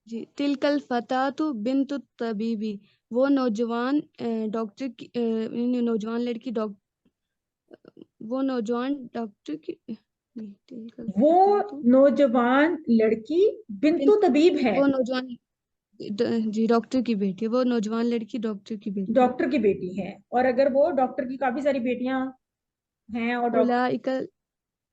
जी तिलकल फतातु बिन्तुत तबीबी, वो नौजवान डॉक्टर की नौजवान लड़की वो नौजवान डॉक्टर की नहीं, तिलकल वो फतातु नौजवान लड़की बिंतु तबीब है, वो नौजवान जी डॉक्टर की बेटी है, वो नौजवान लड़की डॉक्टर की बेटी है। डॉक्टर की बेटी है। और अगर वो डॉक्टर की काफी सारी बेटियां हैं और डॉक्टर, उलाइकल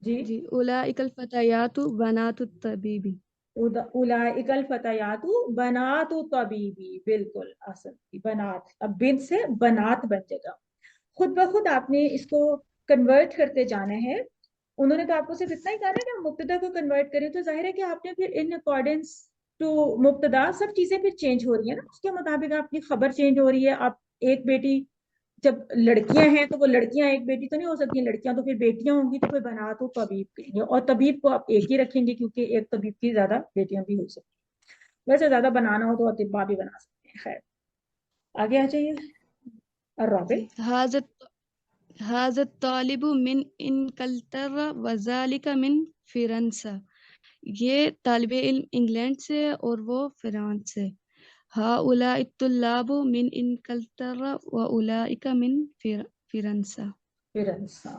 जी जी उलाइकल फतायातु बनातु तबीबी, उलाइकल फतयातु बनातु तबीबी, बिल्कुल असल बनात, अब बिन से बनात बन जाएगा। खुद ब खुद आपने इसको कन्वर्ट करते जाना है। उन्होंने तो आपको सिर्फ इतना ही कहा ना कि हम मुब्तदा को कन्वर्ट करें, तो जाहिर है कि आपने फिर इन अकॉर्डेंस टू मुब्तदा सब चीजें फिर चेंज हो रही है ना, उसके मुताबिक आपकी खबर चेंज हो रही है। आप एक बेटी جب لڑکیاں ہیں تو وہ لڑکیاں ایک بیٹی تو نہیں ہو سکتی، لڑکیاں تو پھر بیٹیاں ہوں گی، تو کوئی بنا تو طبیب کہیں گے، اور طبیب کو آپ ایک ہی رکھیں گے کیونکہ ایک طبیب کی زیادہ بیٹیاں بھی ہو سکتی ہیں، ویسے زیادہ بنانا ہو تو اطباء بھی بنا سکتے ہیں. خیر آگے آ جائیے. الرابع. هذا الطالب من انگلترا وذالک من فرانسا. یہ طالب علم انگلینڈ سے ہے اور وہ فرانس سے. هؤلاء الطلاب من انگلترا واولئک من فرانسا. فرنسا.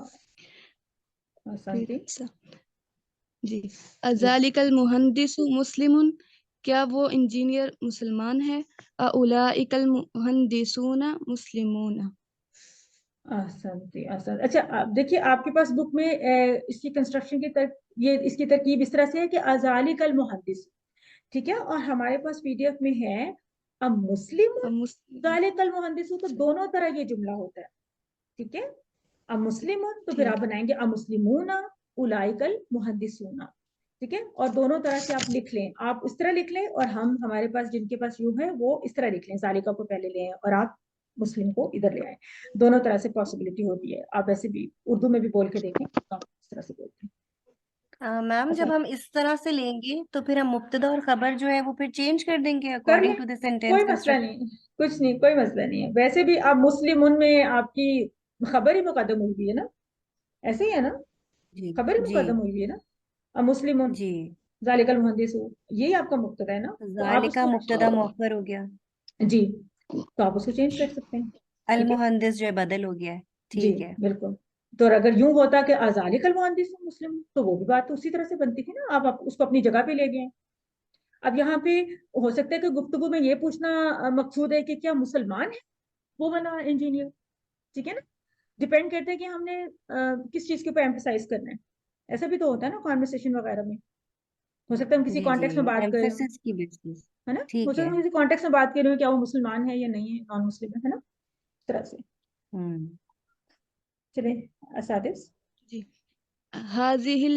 جی. اذالک المہندس مسلم. کیا وہ انجینئر مسلمان ہے؟ اولئک المہندسون مسلمون. اچھا دیکھیے آپ کے پاس بک میں اس کی کنسٹرکشن کی یہ اس کی ترکیب اس طرح سے ہے کہ اذالک المہندس، ٹھیک ہے، اور ہمارے پاس پی ڈی ایف میں ہے مسلم ذالک المہندس، تو دونوں طرح یہ جملہ ہوتا ہے، ٹھیک ہے. مسلم تو پھر آپ بنائیں گے مسلمون اولئک المہندسون، ٹھیک ہے، اور دونوں طرح سے آپ لکھ لیں، آپ اس طرح لکھ لیں اور ہمارے پاس جن کے پاس یوں ہے وہ اس طرح لکھ لیں، ذالکہ کو پہلے لے آئیں اور آپ مسلم کو ادھر لے آئیں. دونوں طرح سے پاسبلٹی ہوتی ہے، آپ ایسے بھی اردو میں بھی بول کے دیکھیں اس طرح سے بولتے ہیں. میم جب ہم اس طرح سے لیں گے تو پھر ہم مبتدا اور خبر جو ہے وہ پھر چینج کر دیں گے کر لیں، اکارڈنگ ٹو دا کوئی سینٹینس مسئلہ کنسٹرکٹ. نہیں، کچھ نہیں، کوئی مسئلہ نہیں ہے. ویسے بھی آپ مسلمون میں آپ کی خبر ہی مقدم ہوئی ہوئی ہے نا، ایسے ہی ہے نا، جی خبر ہی جی مقدم ہوئی ہوئی ہے نا. اب مسلمون جی. ذالک المہندس یہی آپ کا مبتدا ہے نا، تو آپ اس ذالکہ کو مبتدا مؤخر ہو گیا، جی تو آپ اس کو چینج کر سکتے ہیں، ٹھیک ہے. المہندس جو ہے بدل ہو گیا ہے. جی ٹھیک ہے. بالکل. تو اگر یوں ہوتا کہ ذالک المہندس مسلم تو وہ بھی بات اسی طرح سے بنتی تھی نا، آپ اس کو اپنی جگہ پہ لے گئے. اب یہاں پہ ہو سکتا ہے کہ گفتگو میں یہ پوچھنا مقصود ہے کہ کیا مسلمان ہے وہ بنا انجینئر، ٹھیک ہے نا. ڈپینڈ کرتے ہیں کہ ہم نے کس چیز کے اوپر ایمفسائز کرنا ہے، ایسا بھی تو ہوتا ہے نا کانورسیشن وغیرہ میں. ہو سکتا ہے ہم کسی جی جی کانٹیکس میں بات کر رہے ہوں، ایمفیسس کی بیسس. ہے نا، ہو ٹھیک سکتا ہے ہے. ہم کسی کانٹیکس میں بات کر رہے ہوں کیا وہ مسلمان ہے یا نہیں ہے، نان مسلم ہے نا، اس طرح سے. چلیں اساتذ. جی. هذه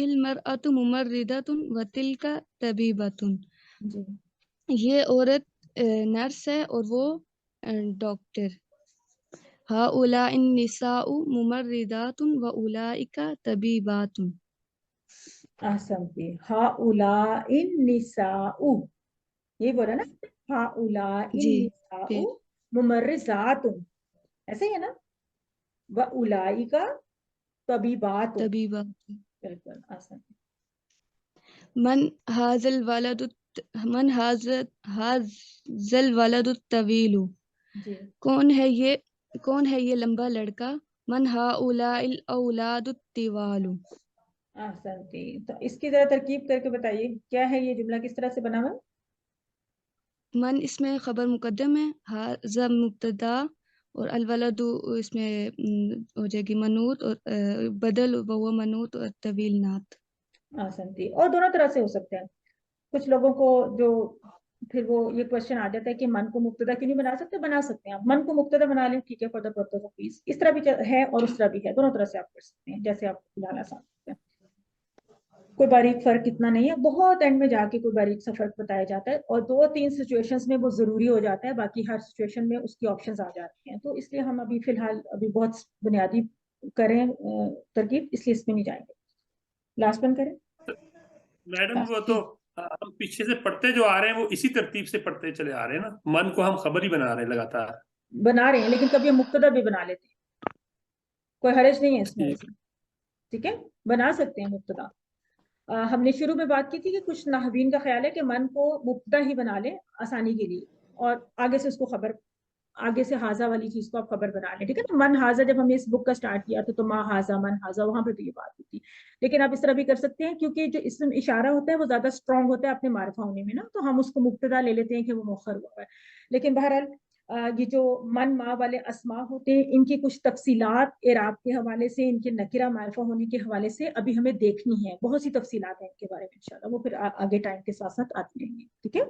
المرأة ممرضة وتلك طبيبة. جی یہ عورت نرس ہے اور وہ ڈاکٹر. هؤلاء النساء ممرضات واولئک طبيبات. احسنتی. ہؤلاء النساء، یہ بولا نا، ہؤلاء جی النساء ممرضات، ایسے ہی ہے نا، واولئک طبیبات. طبیبات. بالکل احسن. من هذا الولد الطویل. جی کون ہے یہ لمبا لڑکا. من هؤلاء الاولاد الطوال. احسنتی. تو اس کی ذرا ترکیب کر کے بتائیے کیا ہے یہ جملہ، کس طرح سے بنا ہوا. من اس میں خبر مقدم ہے، ذا مبتدا، اور الولد اس میں ہو جائے گی منوط، اور بدل وہ منوط اور طویل نعت. احسنتی. اور دونوں طرح سے ہو سکتے ہیں. کچھ لوگوں کو جو پھر وہ یہ کوشچن آ جاتا ہے کہ من کو مبتدا کیوں نہیں بنا سکتے، بنا سکتے ہیں آپ، من کو مبتدا بنا لیں، ٹھیک ہے، for the purpose of peace. اس طرح بھی ہے اور اس طرح بھی ہے، دونوں طرح سے آپ کر سکتے ہیں جیسے آپ فی الحال آسان کرتے ہیں. کوئی باریک فرق اتنا نہیں ہے، بہت اینڈ میں جا کے کوئی باریک سا فرق بتایا جاتا ہے، اور 2-3 سچویشنز میں وہ ضروری ہو جاتا ہے، باقی ہر سچویشن میں اس کی آپشنز آ جاتی ہیں. تو اس لیے ہم ابھی فی الحال بہت بنیادی کریں ترکیب، اس لیے اس میں نہیں جائیں گے. لاسٹ ون کریں. میڈم وہ تو ہم پیچھے سے پڑھتے جو آ رہے ہیں وہ اسی ترتیب سے پڑھتے چلے آ رہے ہیں نا، من کو ہم خبر ہی بنا رہے ہیں لگاتار. بنا رہے ہیں لیکن کبھی ہم مبتدا بھی بنا لیتے ہیں، کوئی حرج نہیں ہے اس میں ویسے، ٹھیک ہے، بنا سکتے ہیں مبتدا. ہم نے شروع میں بات کی تھی کہ کچھ ناحوین کا خیال ہے کہ من کو مبتدا ہی بنا لیں آسانی کے لیے، اور آگے سے اس کو خبر، آگے سے ہاضا والی چیز کو آپ خبر بنا لیں، ٹھیک ہے نا. من ہاضا جب ہم نے اس بک کا سٹارٹ کیا تو ما ہاضا من ہاضا، وہاں پہ تو یہ بات ہوتی، لیکن آپ اس طرح بھی کر سکتے ہیں کیونکہ جو اسم اشارہ ہوتا ہے وہ زیادہ اسٹرانگ ہوتا ہے اپنے معرفہ ہونے میں نا، تو ہم اس کو مبتدا لے لیتے ہیں کہ وہ مؤخر ہوا ہے. لیکن بہرحال یہ جو من ما والے اسماء ہوتے ہیں ان کی کچھ تفصیلات اعراب کے حوالے سے، ان کے نکرہ معرفہ ہونے کے حوالے سے ابھی ہمیں دیکھنی ہے، بہت سی تفصیلات ہیں ان کے بارے میں انشاءاللہ، وہ پھر آگے ٹائم کے ساتھ ساتھ آتی رہیں گی، ٹھیک ہے.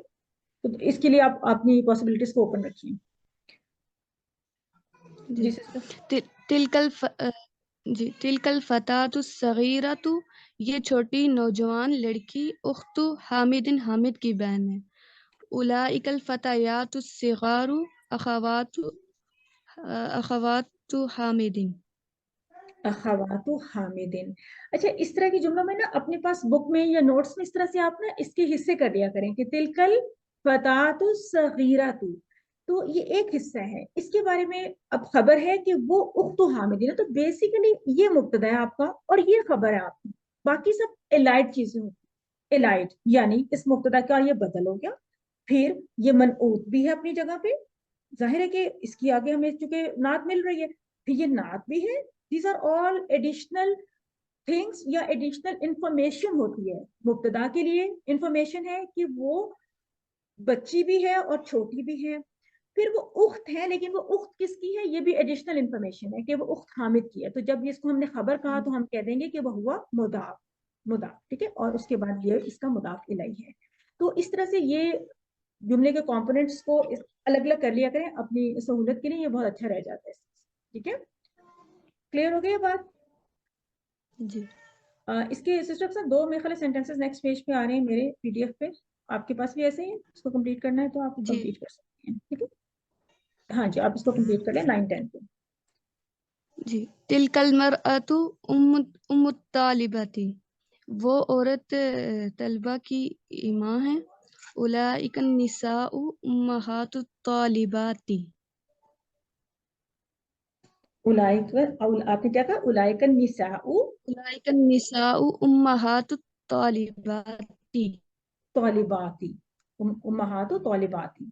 تو اس کے لیے آپ اپنی پاسبلٹیز کو اوپن رکھیے. جی سسٹر. تلک الفتاة الصغیرۃ. یہ چھوٹی نوجوان لڑکی اخت حامد، حامد کی بہن ہے. اولئک الفتیات الصغار اخوات अखवातु हामिदिन। अखवातु हामिदिन। अच्छा, इस तरह के जुमलों में ना अपने पास बुक में या नोट्स में इस तरह से आप ना इसके हिस्से कर दिया करें कि तिलकल फतातु सगीरातु, तो ये एक हिस्सा है, इसके बारे में अब खबर है कि वो उख्तु हामिदिन है, तो बेसिकली ये मुब्तदा है आपका और ये खबर है आपकी, बाकी सब एलाइड चीजें होती, एलाइड यानी इस मुब्तदा का ये बदल हो गया। फिर ये मनऊत भी है अपनी जगह पे, जाहिर है कि इसकी आगे हमें चूंकि नात मिल रही है, फिर ये नात भी है। These are all additional things या एडिशनल इंफॉर्मेशन होती है। मुब्तदा के लिए इंफॉर्मेशन है कि वो बच्ची भी है और छोटी भी है, फिर वो उख्त है, लेकिन वो उख्त किसकी है, ये भी एडिशनल इंफॉर्मेशन है कि वो उख्त हामिद की है। तो जब इसको हमने खबर कहा तो हम कह देंगे कि वह हुआ मुदाफ, मुदाफ, ठीक है, और उसके बाद ये इसका मुदाफ इलैहि है। तो इस तरह से ये जुमले के कंपोनेंट्स को अलग अलग कर लिया करें अपनी सहूलत के लिए, ये बहुत अच्छा रह जाता है। ठीक है, क्लियर हो गई बात जी। इसके सिस्टर दो मेरे ख्याल सेंटेंसेस नेक्स्ट पेज पे आ रहे हैं मेरे पीडीएफ पे, आपके पास भी ऐसे ही, इसको कंप्लीट करना है तो आप जी। कंप्लीट कर सकते हैं। ठीक है, हाँ जी, आप इसको कंप्लीट कर लें 9-10 पे। जी। तिलकल मरअतु उम्मुत तालिबाती, वो औरत तलबा की माँ है। उलाइकन निसाउ उम्महातुत तालिबाती। आपने क्या कहा, उलाइकन निसाउ उलाइकन निसाउ उम्महातुत तालिबाती। तौलिबाती, उम्महातु तौलिबाती।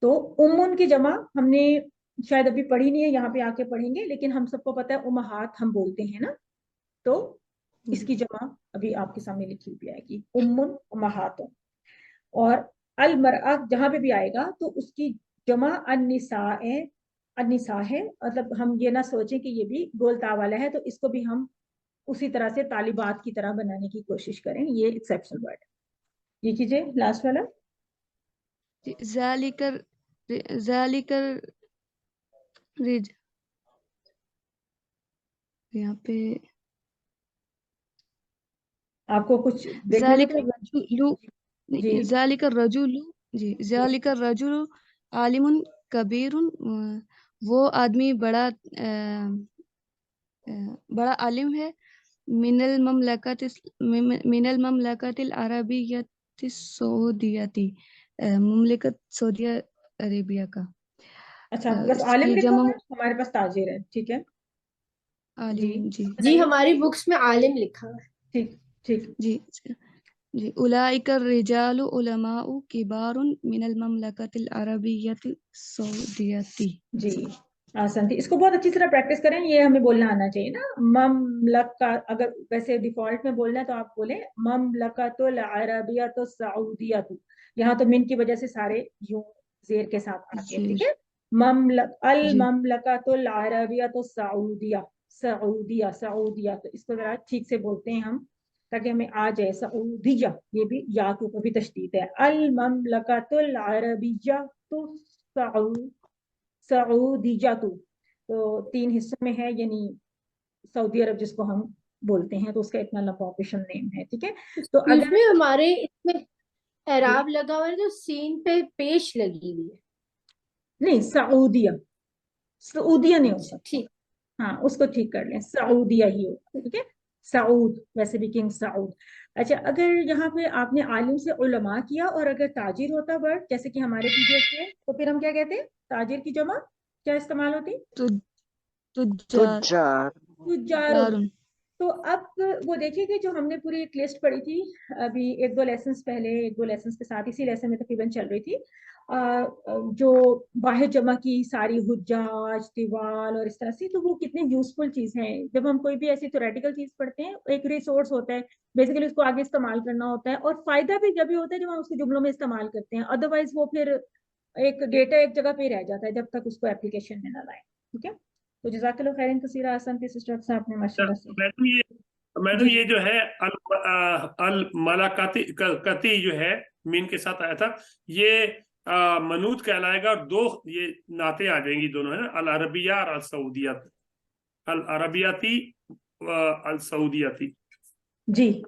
तो उम्मुन की जमा हमने शायद अभी पढ़ी नहीं है, यहाँ पे आके पढ़ेंगे, लेकिन हम सबको पता है उम्महात हम बोलते हैं ना, तो इसकी जमा अभी आपके सामने लिखी हुई आएगी, उम्मुन उम्महातुन। और अल मरअ जहां पे भी आएगा तो उसकी जमा अन्निसा है, मतलब हम ये ना सोचें कि ये भी गोलता वाला है, तो इसको भी हम उसी तरह से तालिबात की तरह बनाने की कोशिश करें, ये एक्सेप्शनल वर्ड है। ये कीजिए लास्ट वाला, ज़ालिकर रिज, यहाँ पे आपको कुछ देखने ज़ालिकर में रजुलु, जी ज़ालिकर रजुलु, जी, ज़ालिकर रजुलु आलिमुन कबीरुन, वो आदमी बड़ा बड़ा आलिम है। मिनल ममलकतिल अरबियति सऊदियती, मुमलिकत सऊदी अरेबिया का। अच्छा, आपके पास आलिम इसकी लिखा जमा हुआ है, हमारे पास ताजिर है। ठीक है जी, आलिम, जी जी हमारी बुक्स में आलिम लिखा है। ठीक ठीक जी जी। उलाइका रिजालु उलमाउ किबारुन मिनल ममलकतिल अरबियति सऊदियती। जी, आसान थी, इसको बहुत अच्छी तरह प्रैक्टिस करें, ये हमें बोलना आना चाहिए ना। ममलका, अगर वैसे डिफॉल्ट में बोलना है तो आप बोले ममलकतुल अरबियतु सऊदियतु, यहाँ तो मिन की वजह से सारे यूं जेर के साथ आते हैं। ठीक है, अल जी ममलकतुल अरबियतु सऊदिया, सऊदिया सऊदिया, तो इसको जरा ठीक से बोलते हैं हम ताकि हमें आ जाए। सऊदिया, ये भी या के ऊपर भी तशदीद है। अल ममलकतुल अरबियतु सऊदीजातु, तो 3 हिस्सों में है, यानी सऊदी अरब जिसको हम बोलते हैं, तो उसका इतना लंबा ऑपरेशन नेम है। ठीक है, तो अगर इसमें हमारे इसमें एराब लगा हुआ है तो सीन पे पेश लगी हुई है। नहीं, सऊदिया, सऊदिया नहीं होता, ठीक, हाँ उसको ठीक कर लें, सऊदिया ही होगा। ठीक है, सऊद, वैसे भी किंग सऊद। अच्छा, अगर यहाँ पे आपने आलिम से उलमा किया और अगर ताजिर होता वर्ड जैसे कि हमारे पीडीएफ में, तो फिर हम क्या कहते हैं, ताजिर की जमा क्या इस्तेमाल होती, तुज्जार। तुज्जारुन। तो अब वो देखिए कि जो हमने पूरी एक लिस्ट पढ़ी थी अभी 1-2 लेसन्स पहले, 1-2 लेसन्स के साथ इसी लेसन में तकरीबन चल रही थी, जो वाहिद जमा की सारी हुज्जाज तिवाल और इस तरह से, तो वो कितनी यूजफुल चीज है। जब हम कोई भी ऐसी थ्योरेटिकल चीज पढ़ते हैं, एक रिसोर्स होता है, बेसिकली उसको आगे इस्तेमाल करना होता है, और फायदा भी जब भी होता है जब हम उसको जुमलों में इस्तेमाल करते हैं, अदरवाइज वो फिर एक डेटा एक जगह पे ही रह जाता है जब तक उसको एप्लीकेशन में ना लाए। ठीक है, तो जज़ाकल्लाह खैरन कसीरा, आसान थी सिस्टर साहब ने माशाल्लाह से। मैडम जी ये जो है अल मलाकाती कती जो है मीन के साथ आया था, ये मनूत कहलाएगा, और 2 ये नाते आ जाएंगी दोनों, है ना, अल अरबिया और अल सऊदियत, अल अरबियाती अल सऊदियती। जी,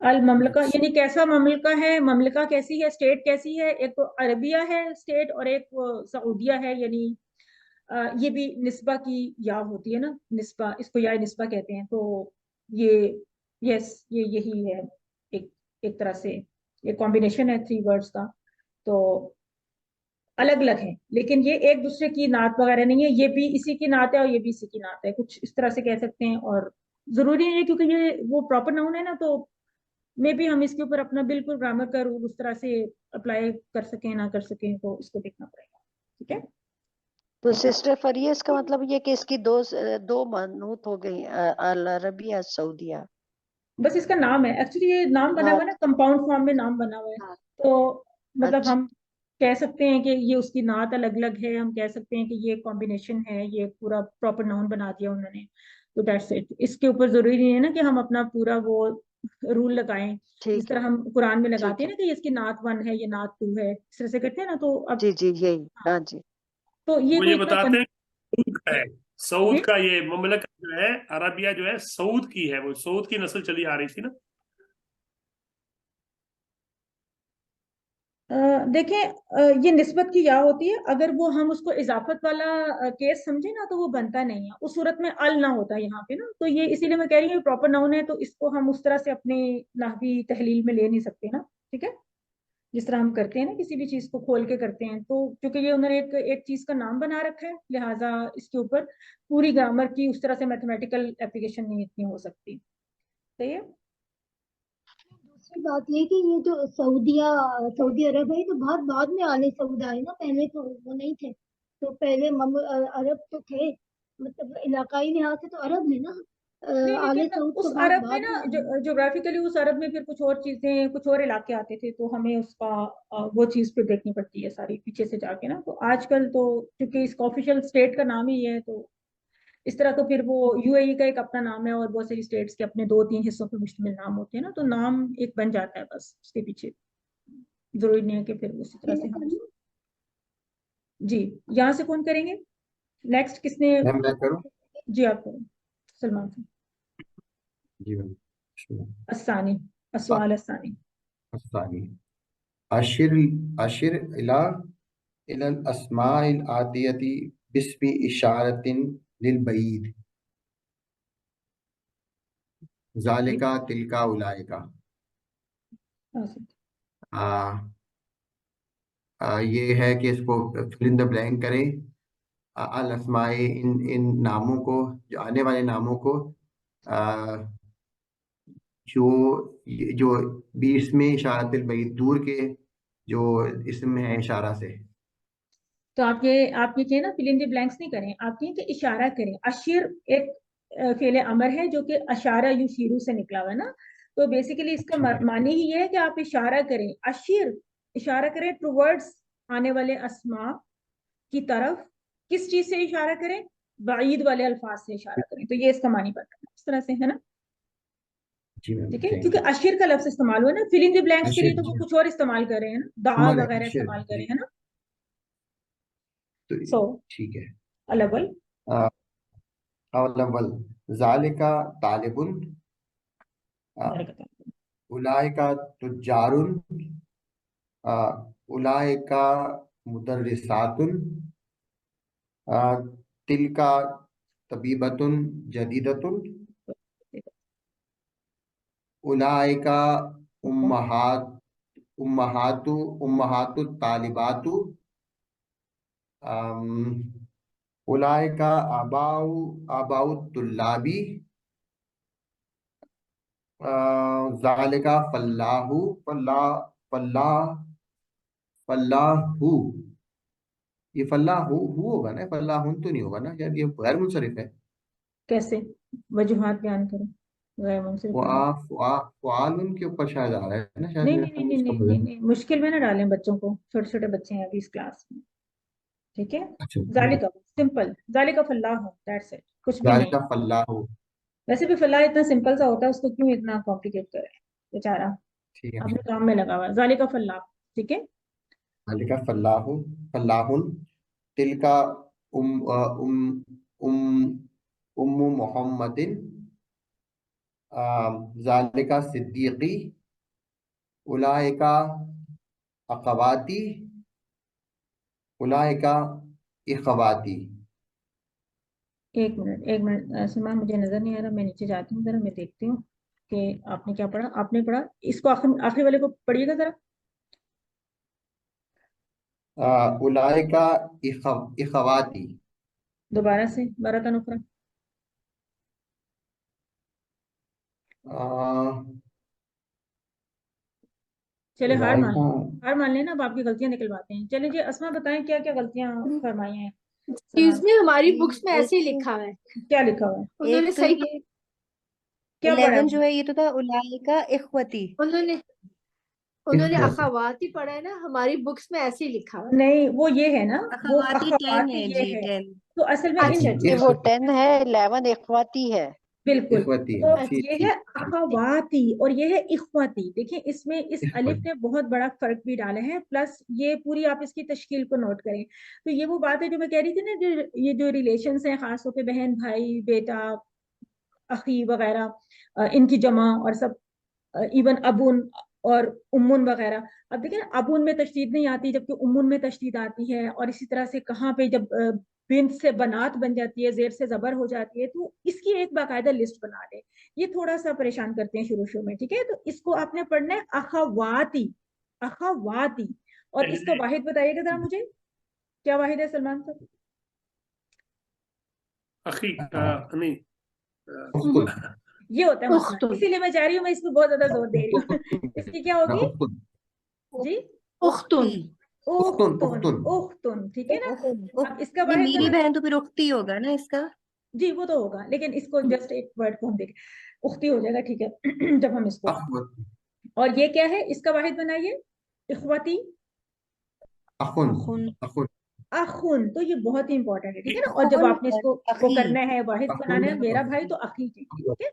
अल ममलका यानी कैसा ममलका है, ममलका कैसी है, स्टेट कैसी है, एक तो अरबिया है स्टेट और एक सऊदिया है, यानी یہ بھی نسبہ کی یا ہوتی ہے نا، نسبہ، اس کو یا نسبہ کہتے ہیں. تو یہ یس یہ یہی ہے، ایک طرح سے یہ کمبینیشن ہے 3 ورڈز کا. تو الگ الگ ہیں لیکن یہ ایک دوسرے کی نعت وغیرہ نہیں ہے، یہ بھی اسی کی نعت ہے اور یہ بھی اسی کی نعت ہے، کچھ اس طرح سے کہہ سکتے ہیں. اور ضروری نہیں ہے کیونکہ یہ وہ پراپر ناؤن ہے نا، تو میں بھی ہم اس کے اوپر اپنا بالکل گرامر کا رول اس طرح سے اپلائی کر سکیں نہ کر سکیں، تو اس کو دیکھنا پڑے گا. ٹھیک ہے. تو سسٹر فریہ اس کا مطلب یہ کہ اس کی دو منوط ہو گئی، العربیہ سعودیہ. بس اس کا نام ہے، ایکچولی یہ نام بنا ہوا ہے نا، کمپاؤنڈ فارم میں نام بنا ہوا ہے. تو مطلب اچھا ہم کہہ سکتے ہیں کہ یہ اس کی نعت الگ الگ ہے، ہم کہہ سکتے ہیں کہ یہ کمبینیشن ہے، یہ پورا پراپر ناؤن بنا دیا انہوں نے. تو دیٹس اٹ. اس کے اوپر ضروری نہیں ہے نا کہ ہم اپنا پورا وہ رول لگائیں، جس ٹھیک ہے طرح ہم قرآن میں لگاتے ٹھیک ہیں ہے نا کہ یہ اس کی نعت 1 ہے، یہ نعت 2 ہے، اس طرح سے کرتے ہیں نا. تو اب جی یہی ہاں جی. تو یہ وہ کوئی یہ اتنا بتاتے ہیں سعود کا ہے، سعود جی کا یہ مملکت جو ہے عربیہ جو ہے سعود کی ہے، وہ سعود کی نسل چلی آ رہی تھی نا. دیکھیں یہ نسبت کی یا ہوتی ہے، اگر وہ ہم اس کو اضافت والا کیس سمجھیں نا تو وہ بنتا نہیں ہے، اس صورت میں ال نہ ہوتا یہاں پہ نا. تو یہ اسی لیے میں کہہ رہی ہوں پراپر ناؤن ہے، تو اس کو ہم اس طرح سے اپنے نحوی تحلیل میں لے نہیں سکتے نا. ٹھیک ہے. جس طرح ہم کرتے ہیں نا کسی بھی چیز کو کھول کے کرتے ہیں، تو کیونکہ یہ انہوں نے ایک چیز کا نام بنا رکھا ہے، لہٰذا اس کے اوپر پوری گرامر کی اس طرح سے میتھمیٹیکل اپلیکیشن نہیں اتنی ہو سکتی. صحیح ہے. دوسری بات یہ کہ یہ جو سعودی عرب ہے تو بہت بعد میں آل سعود آئے نا، پہلے تو وہ نہیں تھے. تو پہلے عرب تو تھے، مطلب علاقائی لحاظ سے تو عرب ہے نا. نہیں آل لیکن سعود اس تو بہت عرب میں بعد نا میں آئے. جغرافیکلی اس عرب میں پھر کچھ اور چیزیں، کچھ اور علاقے آتے تھے، تو ہمیں اس کا وہ چیز پہ دیکھنی پڑتی ہے ساری پیچھے سے جا کے نا. تو آج کل تو کیونکہ اس کا آفیشیل اسٹیٹ کا نام ہی ہے، تو اس طرح تو پھر وہ یو اے ای کا ایک اپنا نام ہے اور بہت ساری اسٹیٹس کے اپنے 2-3 حصوں پہ مشتمل نام ہوتے ہیں نا، تو نام ایک بن جاتا ہے بس اس کے پیچھے. ضروری نہیں ہے کہ پھر اسی طرح سے ہم جی. یہاں سے کون کریں گے نیکسٹ؟ کس نے؟ میں کروں؟ جی آپ کریں. سلمان سے. جی میم. الثانی، السؤال الثانی. الثانی اشر الى الاسماء الآتیہ باسم اشارۃ للبعید، ذالک تلک اولئک. یہ ہے کہ اس کو فل ان دا بلینک کریں. الاسماء ان ناموں کو، جو آنے والے ناموں کو، جو بیس میں اشارت البعید، دور کے جو اسم ہے اشارہ سے. تو آپ یہ کہیں نا فل ان دی بلینکس نہیں کریں، آپ کہیں کہ اشارہ کریں. اشیر ایک فعل امر ہے جو کہ اشارہ یشیرو سے نکلا ہوا ہے نا. تو بیسیکلی اس کا معنی ہی یہ ہے کہ آپ اشارہ کریں. اشیر اشارہ کریں ٹوورڈز آنے والے اسماء کی طرف. کس چیز سے اشارہ کریں؟ بعید والے الفاظ سے اشارہ کریں. تو یہ اس کا معنی پڑتا ہے اس طرح سے، ہے نا. ٹھیک ہے. کیونکہ اشیر کا لفظ استعمال ہوا ہے نا، فل ان دی بلینکس کے لیے تو وہ کچھ اور استعمال کر رہے ہیں نا، دعا وغیرہ استعمال کر رہے ہیں نا. سو ٹھیک ہے. الاول الاول ذالک طالب، اولئک تجار، اولئک مدرسات، تلک طبیبۃ جدیدۃ، اولئک امہات الطالبات، اولئک آباء الطلاب، ذالک فلاح. یہ فلاح ہوگا نا، فلاح تو نہیں ہوگا نا یار، یہ غیر منصرف ہے. کیسے؟ وجوہات بیان کریں. غیر منصرف فعال کے اوپر شاید آ رہا ہے نا، شاید نہیں میرا نہیں خیال نہیں اس کا نہیں بدل. نہیں، مشکل میں نہ ڈالیں بچوں کو، چھوٹے چھوٹے بچے ہیں ابھی اس کلاس میں. ٹھیک ہے. اچھا ذالک سمپل، ذالک فلاح، دیٹس اٹ، کچھ بھی نہیں. ذالک فلاح. ویسے بھی فلاح اتنا سمپل سا ہوتا ہے، اس کو کیوں اتنا کمپلیکیٹ کریں بیچارہ، ٹھیک ہے. اپنے کام میں لگا ہوا ہے. ذالک فلاح. ٹھیک ہے. ذالک فلاح، تلک ام محمد، ذالک صدیقی، اولئک اخواتی، اولئک اخواتی. एक मिनट सलमान, मुझे नजर नहीं आ रहा, मैं नीचे जाती हूँ जरा, मैं देखती हूँ कि आपने क्या पढ़ा। आपने पढ़ा इसको, आखिरी वाले को पढ़िएगा जरा। उलाइका इखवाती। दोबारा से बारह नुकरा। चले उलाइका हार मान लेना, अब आपकी गलतियां निकलवाते हैं। चले जी, अस्मा बताएं क्या क्या गलतियां फरमाई हैं एक्सक्यूज सलमान। में हमारी बुक्स में ऐसे ही एक लिखा है, क्या लिखा हुआ है? उन्होंने एक तो सही ये क्या पढ़ा 11 है? जो है ये तो था उलाइका इख्वती। उन्होंने अखावाती पढ़ा है ना, हमारी बुक्स में ऐसे ही लिखा है। नहीं, वो ये है ना, वो अखवाती 10 अखवाती है ये जी, है। 10। तो असल में इन अच्छा नहीं, ठीक वो है। 10 है, 11 इख्वाती है। बिल्कुल, इखवती तो है। ठीक ये ठीक है ठीक। अखवाती और ये है इख्वती। देखिए इसमें इस अलिफ इखवती। ने बहुत बड़ा फर्क भी डाला है, प्लस ये पूरी आप इसकी तश्कील को नोट करें तो ये वो बात है जो मैं कह रही थी ना, जो ये जो रिलेशंस हैं, खासतौर पे बहन भाई बेटा अखी वगैरह, इनकी जमा और सब, इवन अबुन और उम्मुन वगैरह। अब देखिए ना, अबुन में तशदीद नहीं आती जबकि उम्मुन में तशदीद आती है। और इसी तरह से कहाँ पे जब बिन्त से बनात बन जाती है, जेर से जबर हो जाती है, तो इसकी एक बाकायदा लिस्ट बना ले। ये थोड़ा सा परेशान करते हैं शुरू शुरू में, ठीक है। तो इसको आपने पढ़ना है अखवाती, अखवाती। और इसका वाहिद बताइएगा जरा मुझे, क्या वाहिद है सलमान साहब? अखी नहीं उख्तुन। ये होता है मसला, उख्तुन, इसीलिए मैं चाह रही हूँ, मैं इसको बहुत ज्यादा जोर दे रही हूँ। इसकी क्या होगी उख्तुन जी? उख्तुन, उख्तुन उख्तुन, उख्तुन। उख्तुन, ठीक है ना। अब इसका ये वाहिद मेरी बना, बहन तो फिर उख्ती होगा ना इसका। जी वो तो होगा, लेकिन इसको जस्ट एक वर्ड को हम देखें, उख्ती हो जाएगा, ठीक है। जब हम इसको, अखवत। और ये क्या है, इसका वाहिद बनाइए, इख्वती, अखुन। खुन अखुन। अखुन। तो ये बहुत ही इंपॉर्टेंट है, ठीक है ना। और जब खुन आपने इसको वो अखी। करना है, वाहिद अखुन। बनाना है, मेरा भाई तो अखी के, ठीक है,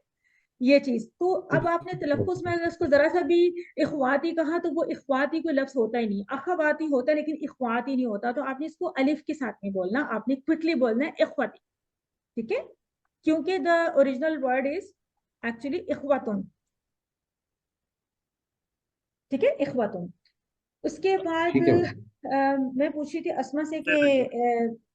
ये चीज। तो अब आपने तलफ्फुज में अगर उसको जरा सा भी इख्वाती कहा तो वो इख्वाती कोई लफ्ज होता ही नहीं, अखवाती होता है लेकिन इख्वाती नहीं होता। तो आपने इसको अलिफ के साथ में बोलना, आपने क्विकली बोलना है इख्वाती, ठीक है, क्योंकि the original word is actually इख्वतुन, ठीक है, इख्वतुन। उसके बाद ठीक है। मैं पूछ रही थी अस्मा से कि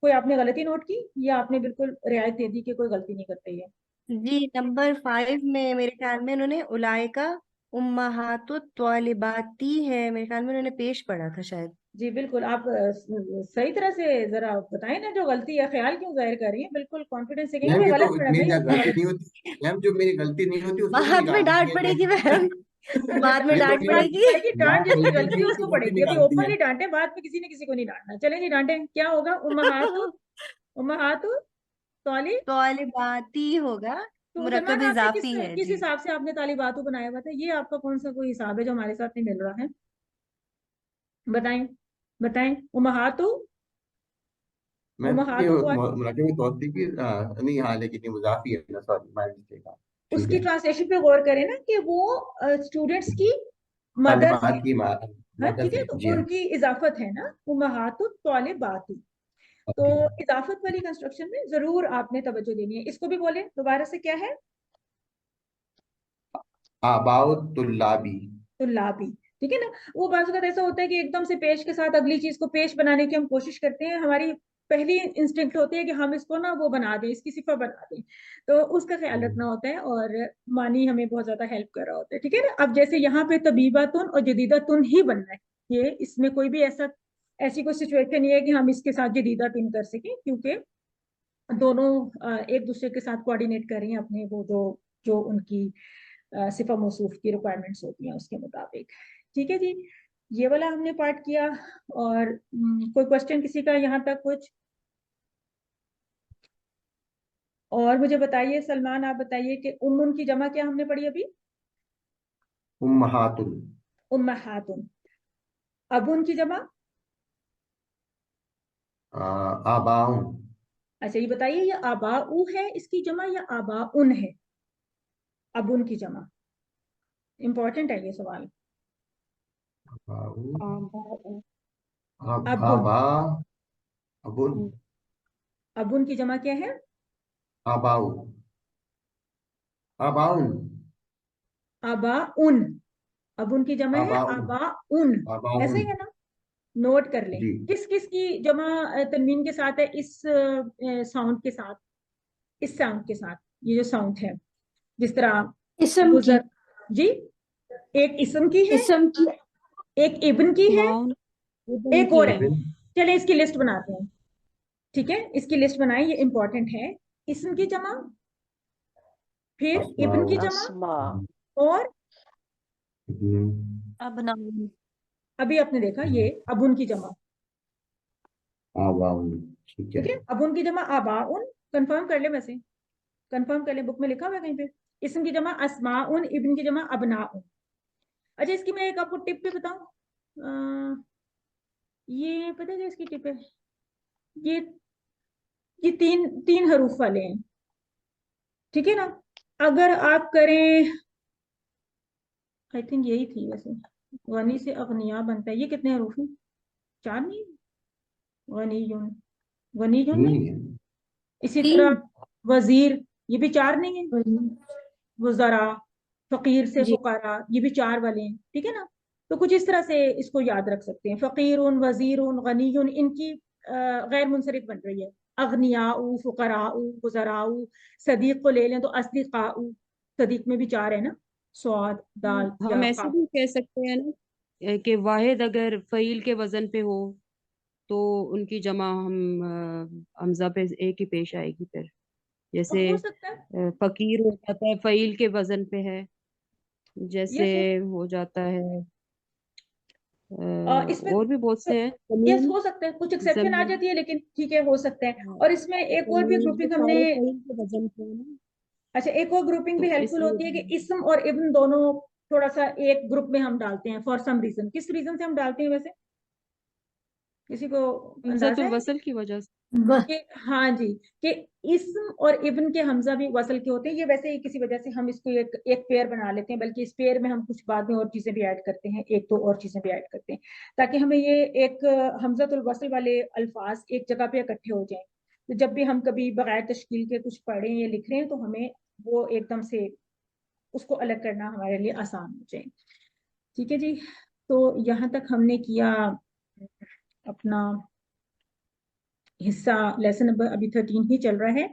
कोई आपने गलती नोट की या आपने बिल्कुल रियायत दे दी कि कोई गलती नहीं करते ये? जी नंबर 5 में मेरे ख्याल में उन्होंने उलाइका उम्महातु त्वालिबाती है, मेरे ख्याल में उन्होंने पेश पढ़ा था शायद। जी बिल्कुल, आप सही तरह से जरा बताएं ना, जो गलती है ख्याल क्यों जाहिर कर रही है, बिल्कुल कॉन्फिडेंस से कहेंगे मैम ये ये तो गलत पढ़ा मेरी भाई। गलती नहीं होती मैम, जो मेरी गलती नहीं होती उसको तो बाद में निकाल डांट दीजिए पड़ेगी मैं। मैम, बाद में ये तो डांट मेरी पड़ेगी। पड़ेगी डांट, जिसकी गलती गलती थी है उसको उसको बोल के पड़ेगी। अभी निकाल दी है। ओपनली डांटे, बाद में किसी ने किसी को नहीं डांटना। चलें जी, डांटे, क्या होगा? उम्महातु, उम्महातु तौली। त्वालिबाती होगा, तो सलमान, मुरक्कब आपने इजाफी है किस जी। हिसाब से आपने तालिबातु बनाया हुआ था? ये आपका कौन सा कोई हिसाब है जो हमारे साथ नहीं मिल रहा है? बताएं, बताएं। उम्महातु, मैम ये उम्महातु को मुरादे में तौर थी कि नहीं, हाँ लेकिन ये मुजाफी है ना, सॉरी माय मिस्टेक। ठीक उसकी है। ट्रांसलेशन पे गौर करें ना कि वो स्टूडेंट्स की मदर है। तालिबात की हाँ मदद ठीक है, है तो जी। हाँ। उनकी इजाफत है ना, उम्महातु तौलिबाती। तो ओके। इजाफत वाली कंस्ट्रक्शन में जरूर आपने तवज्जो देनी है। इसको भी बोले दोबारा से, क्या है? आबाउ तुल्लाबी। तुल्लाबी, ठीक है ना। वो बात ऐसा होता है कि एकदम से पेश के साथ अगली चीज को पेश बनाने की हम कोशिश करते हैं, हमारी पहली इंस्टिंक्ट होती है कि हम इसको ना वो बना दें, इसकी सिफा बना दें। तो उसका ख्याल रखना होता है, और मानी हमें बहुत ज्यादा हेल्प कर रहा होता है, ठीक है ना। अब जैसे यहाँ पे तबीबातुन और जदीदातुन ही बनना है, ये इसमें कोई भी ऐसी कोई सिचुएशन नहीं है कि हम इसके साथ जदीदातुन कर सकें, क्योंकि दोनों एक दूसरे के साथ कोऑर्डिनेट कर रही हैं अपने वो जो जो उनकी सिफा मौसूफ की रिक्वायरमेंट्स होती हैं उसके मुताबिक। ठीक है जी, ये वाला हमने पार्ट किया। और कोई क्वेश्चन किसी का यहाँ तक कुछ? और मुझे बताइए सलमान, आप बताइए कि उम्मुन की जमा क्या हमने पढ़ी अभी? उम्महातुन। उम्महातुन। अबुन की जमा? आबाउन। अच्छा ये बताइए, ये आबाऊ है इसकी जमा या आबाउन है? अबुन की जमा, इंपॉर्टेंट है ये सवाल। आबाउ। अबुन, आबा। अबुन। अबुन की जमा क्या है? आबाउ। आबाउन। आबाउन। अबुन की जमा है आबाउन। आबाउन, ऐसे आबाउन। ही है ना। नोट कर लें, जी। किस किस की जमा तनवीन के साथ है इस साउंड के साथ? इस साउंड के साथ, ये जो साउंड है, जिस तरह इसम की, गुजर, जी, एक इसम की है, इसम की, एक इब्न की है, माउन इब्न एक की और है। है। चले इसकी लिस्ट बनाते हैं, ठीक है, इसकी लिस्ट बनाएं, ये इंपॉर्टेंट है। इसम की जमा, फिर इब्न की जमा, अस्मा, और अबना, अभी आपने देखा ये अबुन की जमा, आबाउन, ठीक है। ठीक है, अबुन की जमा आबाउन, कंफर्म कर ले, वैसे कंफर्म कर ले, बुक में लिखा हुआ है कहीं पे। इसम की जमा अस्माउन, इब्न की जमा अबनाउन। अच्छा, इसकी मैं एक आपको टिप भी बताऊं, ये पता है क्या इसकी टिप है, ये ये तीन तीन हरूफ वाले हैं, ठीक है ना। अगर आप करें, आई थिंक यही थी वैसे, गनी से अगनिया बनता है, ये कितने हरूफ हैं, 4 नहीं, गनीयुन, गनीयुन नहीं, नहीं है। इसी 3 तरह वजीर, ये भी 4 नहीं है, वज़रा, फकीर से जी, फुकारा, ये भी 4 वाले हैं, ठीक है ना। तो कुछ इस तरह से इसको याद रख सकते हैं, फकीरुन, वजीरुन, गनीयुन, इनकी गैर मुनसरिफ बन रही है, अगनियाउ, फुकराउ, वज़राउ। सदीक को ले लें तो अस्दिकाउ, सदीक में भी 4 है ना, स्वाद, दाल, हम या ऐसे काफ। भी कह सकते हैं ना कि वाहिद अगर फ़ईल के वजन पे हो तो उनकी जमा हम हमजा पे एक ही पेश आएगी फिर, जैसे हो सकता है, फकीर हो जाता है फ़ईल के वजन पे है, जैसे यस, हो जाता है इसमें और भी बहुत से हैं, यस जमीन, हो सकते हैं, कुछ एक्सेप्शन आ जमीन, जाती है, लेकिन ठीक है, हो सकते हैं। और इसमें एक और भी जमीन ये ग्रुपिंग हमने, सारे फ़ईल के वजन पे है ना, अच्छा, एक और ग्रुपिंग भी तो हेल्पफुल इसलिए होती है कि इस्म और इब्न दोनों थोड़ा सा एक ग्रुप में हम डालते हैं, फॉर सम रीजन। किस रीजन से हम डालते हैं वैसे, किसी को अंदाजा हमज़तुल है वसल की वजह से। कि, हाँ जी, कि इस्म और इब्न के हमजा भी वसल के होते हैं। ये वैसे ही किसी वजह से हम इसको एक एक पेयर बना लेते हैं, बल्कि इस पेयर में हम कुछ बाद में और चीजें भी ऐड करते हैं, एक दो और चीजें भी ऐड करते हैं, ताकि हमें ये एक हमजतुल वसल वाले अल्फाज एक जगह पे इकट्ठे हो जाएं। तो जब भी हम कभी बगैर तश्कील के कुछ पढ़ें या लिख रहे हैं, तो हमें वो एकदम से उसको अलग करना हमारे लिए आसान हो जाए, ठीक है जी। तो यहाँ तक हमने किया अपना हिस्सा, लेसन नंबर अभी 13 ही चल रहा है।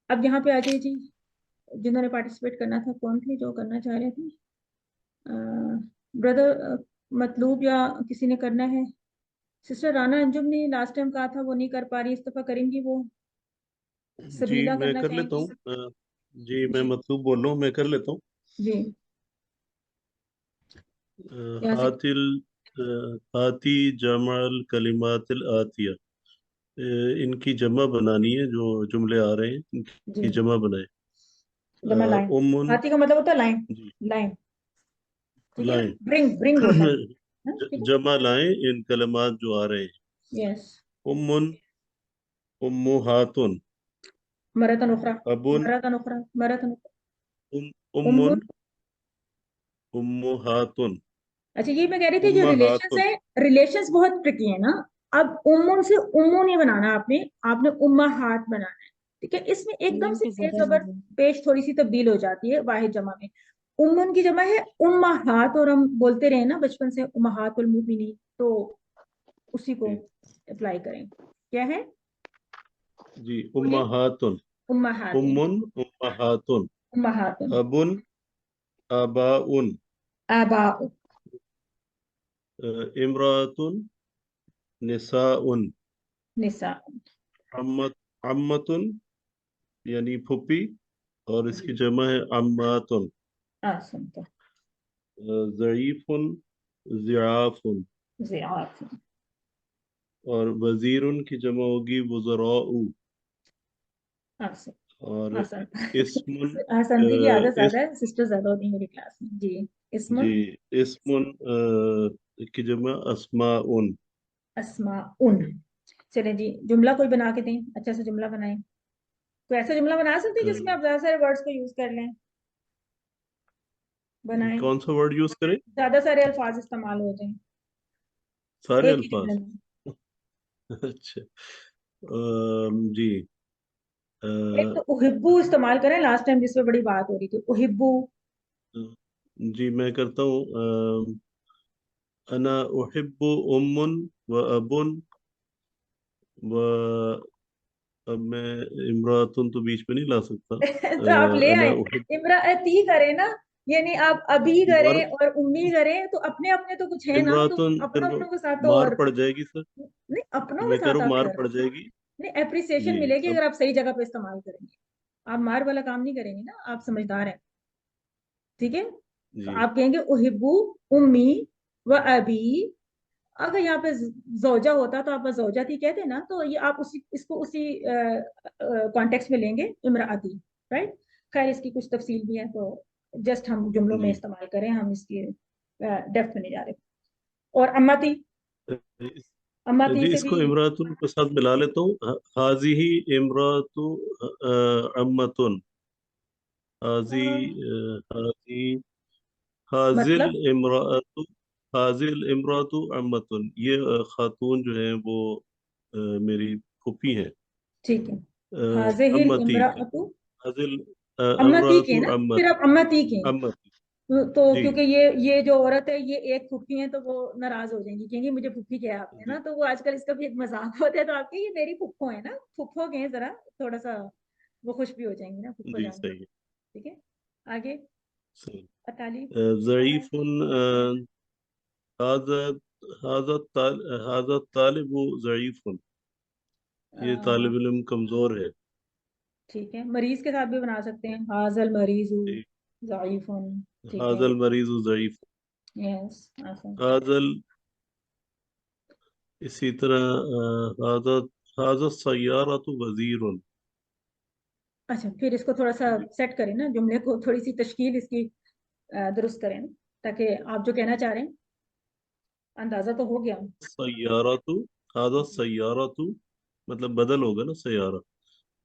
अब यहाँ पे आ जाइए जी, जिन्होंने पार्टिसिपेट करना था, कौन थे जो करना चाह रहे थे, ब्रदर मतलूब, या किसी ने करना है। सिस्टर राना अंजुम ने लास्ट टाइम कहा था वो नहीं कर पा रही, इस दफा करेंगी वो। जी सबीला मैं करना कर लेता चाहेंगी, हूँ। जी मैं जी मतलूब बोल रहा हूँ, मैं कर लेता हूँ। जी, यहाँ से, हातिल हाती जमल कलिमातिल आतिया, इनकी जमा बनानी है, जो जुमले आ रहे हैं जी इनकी जमा बनाए। जमा लाइन, उम्मुन, हाथी का मतलब होता है लाइन, जी लाइन, ठीक है ना, लाएं, ब्रिंग ब्रिंग होता है, हाँ, ठीक है, जमा लाएं इन कलमात जो आ रहे हैं। यस, उम्मुन, उम्मुहातुन, मरतन उखरा, अबुन, मरतन उखरा, मरतन उखरा, उम्मुन, उम्मुहातुन, अच्छा, ये मैं कह रही थी जो रिलेशंस उम्महातुन। है, रिलेशंस बहुत ट्रिकी है ना। अब उम्मुन से उम्मू नहीं बनाना आपने, आपने उम्माहात बनाना है, ठीक है। इसमें एकदम नून से की पेश ज़बर जबर पेश थोड़ी सी तब्दील हो जाती है वाहिद जमा में। उम्मुन की जमा है उम्माहात, और हम बोलते रहे ना बचपन से उम्माहातुल मुमिनीन, तो उसी को अप्लाई करें। क्या है, जी बोलिए, उम्महातुन, उम्माहातिन, उम्मुन, उम्महातुन, उम्माहातुन, अबुन, आबाउन, आबाउ, इमरातुन, निसाउन, निसा, अम्मत, अम्मतुन यानी फुप्पी, और इसकी जी, जमा है अम्मातुन। आसन तो, ज़ईफुन, ज़िआफुन, ज़िआफ, और वजीरुन की जमा होगी वज़राउ, आसन, और आसन, इस्मुन, आसंदी की आदत इस ज्यादा है, सिस्टर ज्यादा होती है मेरी क्लास में जी। जी इसमुन, इस्मुन की जमा अस्माउन। अस्मा उन। चले जी, जुमला कोई बना के दें, अच्छा सा जुमला बनाएं। कोई ऐसा जुमला बना सकते हैं जिसमें आप ज्यादा सारे वर्ड्स को यूज कर लें, बनाएं, कौन सा वर्ड यूज करें? ज्यादा सारे अल्फाज इस्तेमाल हो जाएं सारे एक ही जुमले अल्फाज? में। अच्छा, जी एक तो उहिब्बू इस्तेमाल करें, लास्ट टाइम जिस पे बड़ी बात हो रही थी, उहिब्बू, जी मैं करता हूँ। अना उहिब्बु उम्मुन व अबुन व अब मैं इमरातुन तो बीच में नहीं ला सकता। तो आप ले अना आए, उहिब इमराती करें ना, यानी आप अभी मार करें और उम्मी करें, तो अपने अपने तो कुछ है ना, तो इमरातुन फिर अपनों वो अपनों के साथ तो मार और पड़ जाएगी सर, नहीं, अपनों के मैं कह साथ रहा हूँ आप मार कर पड़ जाएगी नहीं, एप्रिसिएशन जी। मिलेगी अब अगर आप सही जगह पे इस्तेमाल करेंगे। आप मार वाला काम नहीं करेंगे ना, आप समझदार हैं, ठीक है। तो जी आप कहेंगे उहिब्बू उम्मी व अबी। अगर यहाँ पे जौजा होता तो आप बस जौजा थी कहते ना, तो ये आप उसी इसको उसी कॉन्टेक्स्ट में लेंगे, इमराती, राइट। खैर इसकी कुछ तफसील भी है, तो जस्ट हम जुमलों में जी इस्तेमाल करें, हम इसकी डेप्थ में नहीं जा रहे। और अम्मती, इस- अम्मती जी से भी इसको इमरातुन के साथ मिला लेता हूँ। हाजिही इमरातु अम्मतुन, हाजी हाजी हाजिल मतलब इमरातु, हाजिल इमरातु अम्मतुन, ये खातून जो है वो मेरी फूफी हैं। ठीक है, हाजिहिल अम्मती इमरातु हाजिल अम्मती के इमरातु ना, फिर अम्मती आप अम्मती के, अम्मती तो जी क्योंकि ये जो औरत है ये एक फुफ्फी है, तो वो नाराज हो जाएंगी, कहेंगी मुझे फुफ्फी किया आपने जी ना, तो वो आजकल इसका भी एक मजाक होता है, तो आपके ये मेरी फुफ्फो है ना, फुफ्फो के हैं जरा, थोड़ा सा वो खुश भी हो जाएंगी ना फुफ्फो जी जान के, सही है ठीक है। आगे सही। अताली ज़ईफुन हाज़ा हाज़ा तालिबु ज़ईफुन, ये तालिब इल्म कमजोर है ठीक है, मरीज के साथ भी बना सकते हैं, हाजल मरीजू जी। ज़ईफुन, ठीक है, हाज़ल मरीज़ु ज़ईफ, यस आसान। हाज़ल इसी तरह हाज़ा हाज़ा सय्यारतु वज़ीरुन अच्छा, फिर इसको थोड़ा सा सेट करें ना, जुमले को थोड़ी सी तश्कील इसकी दुरुस्त करें ना, ताकि आप जो कहना चाह रहे हैं अंदाजा तो हो गया। सय्यारतु, हाज़ा सय्यारतु मतलब बदल होगा ना सयारा,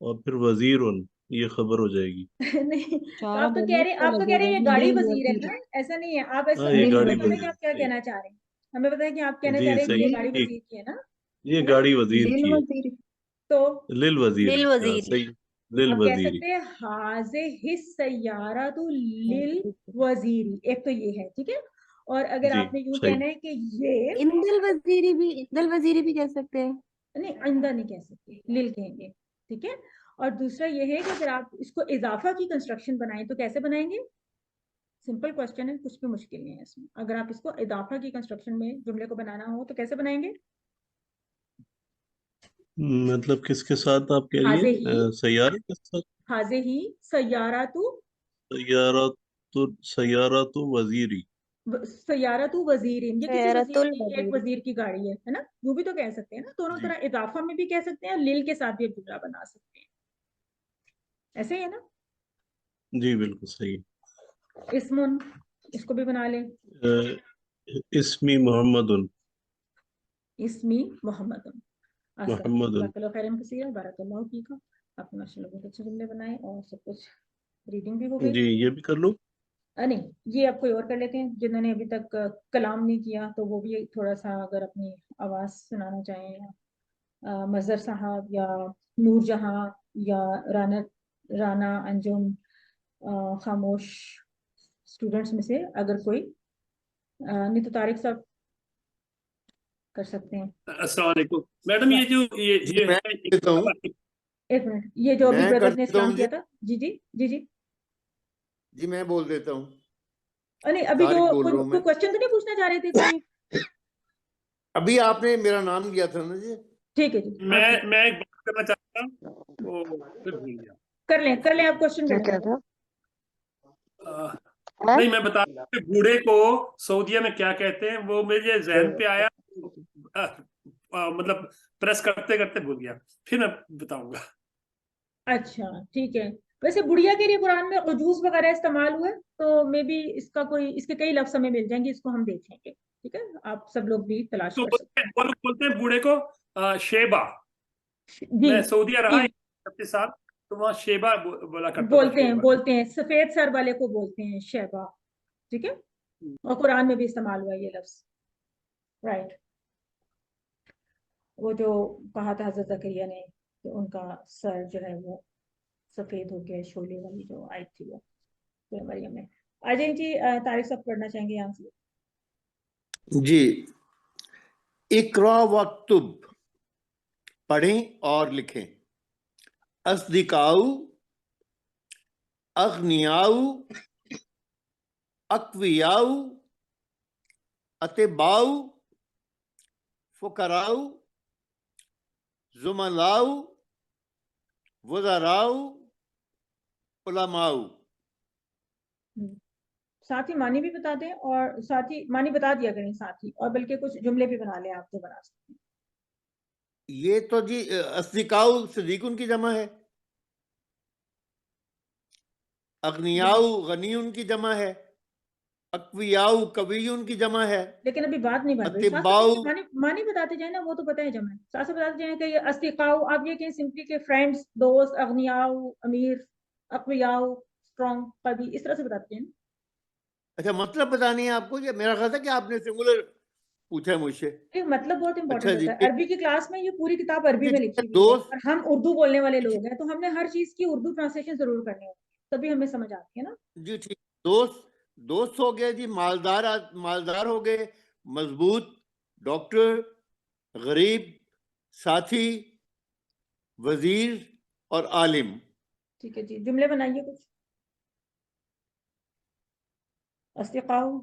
और फिर वज़ीरुन ये खबर हो जाएगी। नहीं, तो चारा बोलने से आप तो कह रहे लगेगा हैं ये कि गाड़ी लिल वजीर है वजीर, ना, ऐसा नहीं है, आप ऐसा हाँ ये लिल हमें गाड़ी पता है कि वजीर, वज़ीर आप क्या सही, कहना चाह रहे हैं, हमें पता है कि आप कहना चाह जी रहे हैं कि ये सही गाड़ी ठीक, वजीर की ये है ना, गाड़ी वज़ीर लिल की है, वजीर, तो लिल वज़ीर लिल हाँ वजीर। सही, लिल आप कह वज़ीरी सकते हैं हाजे हिस सैयारा तो लिल वजीरी, एक तो ये है, ठीक है। और अगर जी आपने यूं सही। कहना है कि ये, इंदल वजीरी भी कह सकते हैं। नहीं आइंदा नहीं कह सकते, लिल कहेंगे, ठीक है। और दूसरा ये है कि अगर आप इसको इजाफा की कंस्ट्रक्शन बनाएं तो कैसे बनाएंगे, सिंपल क्वेश्चन है, कुछ भी मुश्किल नहीं है इसमें। अगर आप इसको इजाफा की कंस्ट्रक्शन में जुमले को बनाना हो तो कैसे बनाएंगे, मतलब किसके साथ आप कह रही हाजे ही, हैं, सैयारे के साथ? हाजे ही सैयारा तू, सैयारा तो, सैयारा तो वजीरी सैयारा तू वजीर, ये किसी वजीर खैरतुल की, एक वजीर। वजीर की गाड़ी है ना, यूं भी तो कह सकते हैं ना, दोनों जी तरह इजाफा में भी कह सकते हैं, लिल के साथ भी एक जुमला बना सकते हैं, ऐसे ही है ना। जी बिल्कुल सही। इस्मुन, इसको भी बना लें, अ, इस्मी मोहम्मदुन, इस्मी मोहम्मद, आसान, मोहम्मदुन जज़ाकल्लाह खैरन कसीरा, बारकल्लाहु फीकुम। आपने माशाल्लाह बहुत अच्छे जुमले बनाए और सब कुछ, रीडिंग भी हो गई। जी, ये भी कर लूँ। नहीं, ये आप कोई और कर लेते हैं, जिन्होंने अभी तक कलाम नहीं किया, तो वो भी थोड़ा सा अगर अपनी आवाज सुनाना चाहें, या मजहर साहब या नूर जहां या राना राना अंजुम, खामोश स्टूडेंट्स में से अगर कोई, नहीं तो तारिक साहब कर सकते हैं। अस्सलाम वालेकुम मैडम, ये जो जी ये मैं है देता हूँ, एक मिनट, ये जो अभी मैं कर ब्रदर ने देता इस्लाम हूँ किया जी। था, जी जी जी जी, जी मैं बोल देता हूँ, नहीं अभी जो तारिक बोल रहा हूँ कोई मैं। क्वेश्चन तो नहीं पूछना चाह रहे थे कोई, अभी आपने मेरा नाम लिया था ना जी। ठीक है जी, आप मैं एक बात करना चाहता हूँ, वो फिर भूल गया। कर लें आप क्वेश्चन क्या कर कह लें। रहे हो? नहीं मैं बता रहा हूँ कि बूढ़े को सऊदीया में क्या कहते हैं, वो मेरे जहन पे आया, मतलब प्रेस करते करते भूल गया, फिर मैं बताऊंगा। अच्छा ठीक है, वैसे बुढ़िया के लिए कुरान में उजूज वगैरह इस्तेमाल हुए, तो मे बी इसका कोई, इसके कई लफ्ज़ हमें मिल जाएंगे, इसको हम देख लेंगे, ठीक है, आप सब लोग भी तलाश तो कर सकते वो लोग बोलते हैं बूढ़े को शेबा। हैं जी मैं सऊदीया रहा जी, 36 साल, तो वहाँ शेबा बोला करता था, शेबा। बोलते हैं, सफेद सर वाले को बोलते हैं शैबा, ठीक है, और कुरान में भी इस्तेमाल हुआ है ये लफ्ज़, राइट। वो जो कहा था हजरत जकरिया ने कि उनका सर जो है वो सफेद हो गया, शोले वाली जो आई थी वो सूरह मरियम में। अजय जी तारीख सब पढ़ना चाहेंगे यहाँ से। जी, इकरा वक्तुब, पढ़ें और लिखें। अस्दिकाउ, अग्नियाउ, अक्वियाउ, अतिबाउ, फुकराउ, जुमलाउ, वज़राउ, उलमाउ। साथ ही मानी भी बता दें, और साथ ही मानी बता दिया करें साथ ही, और बल्कि कुछ जुमले भी बना लें, आप जो बना सकते हैं। ये तो जी अस्दिकाउ सदीकुन की जमा है, अग्नियाउ गनीयुन की जमा है, अक्वियाउ कवियुन की जमा है, लेकिन अभी बात नहीं बन रही। साथ अतिबाउ साथ मानी बताते जाए ना, वो तो पता है जमा है। साथ साथ बताते जाए कि ये अस्तिकाउ, आप ये कहें सिंपली के फ्रेंड्स, दोस्त, अग्नियाउ, अमीर, अक्वियाउ, स्ट्रॉन्ग, कवि, इस तरह से बताते हैं। अच्छा, मतलब पता नहीं है आपको? ये मेरा ख्याल था कि आपने सिंगुलर पूछा है मुझसे। एक मतलब बहुत अच्छा इंपॉर्टेंट जी, होता है। ठीक अरबी की क्लास में ये पूरी किताब अरबी जी, में ठीक लिखी है। हुई है, दोस्त, और हम उर्दू बोलने वाले लोग हैं, तो हमने हर चीज की उर्दू ट्रांसलेशन जरूर करनी होती है, तभी हमें समझ आती है ना। जी ठीक। दोस्त, दोस्त हो गए जी, मालदार, मालदार हो गए, मजबूत, डॉक्टर, गरीब, साथी, वजीर और आलिम। ठीक है जी, जुमले बनाइए कुछ। अस्तिकाउ,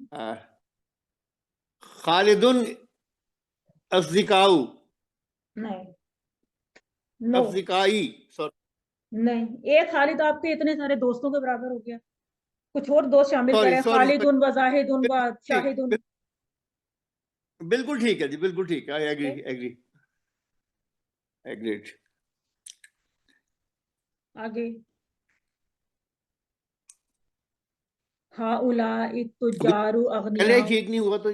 खालिदुन अस्दिकाउ, नहीं, नो, अफ्रीकाई, नहीं, एक खालिद आपके इतने सारे दोस्तों के बराबर हो गया, कुछ और दोस्त शामिल सॉरी करें, सॉरी खालिदुन व जाहिदुन व ठीक, शाहिदुन। बिल्कुल ठीक है जी, बिल्कुल ठीक है। I agree, agree, agreed. आगे, हाउलाई तुजारु पहले अगनियाउ। ठीक नहीं हुआ तो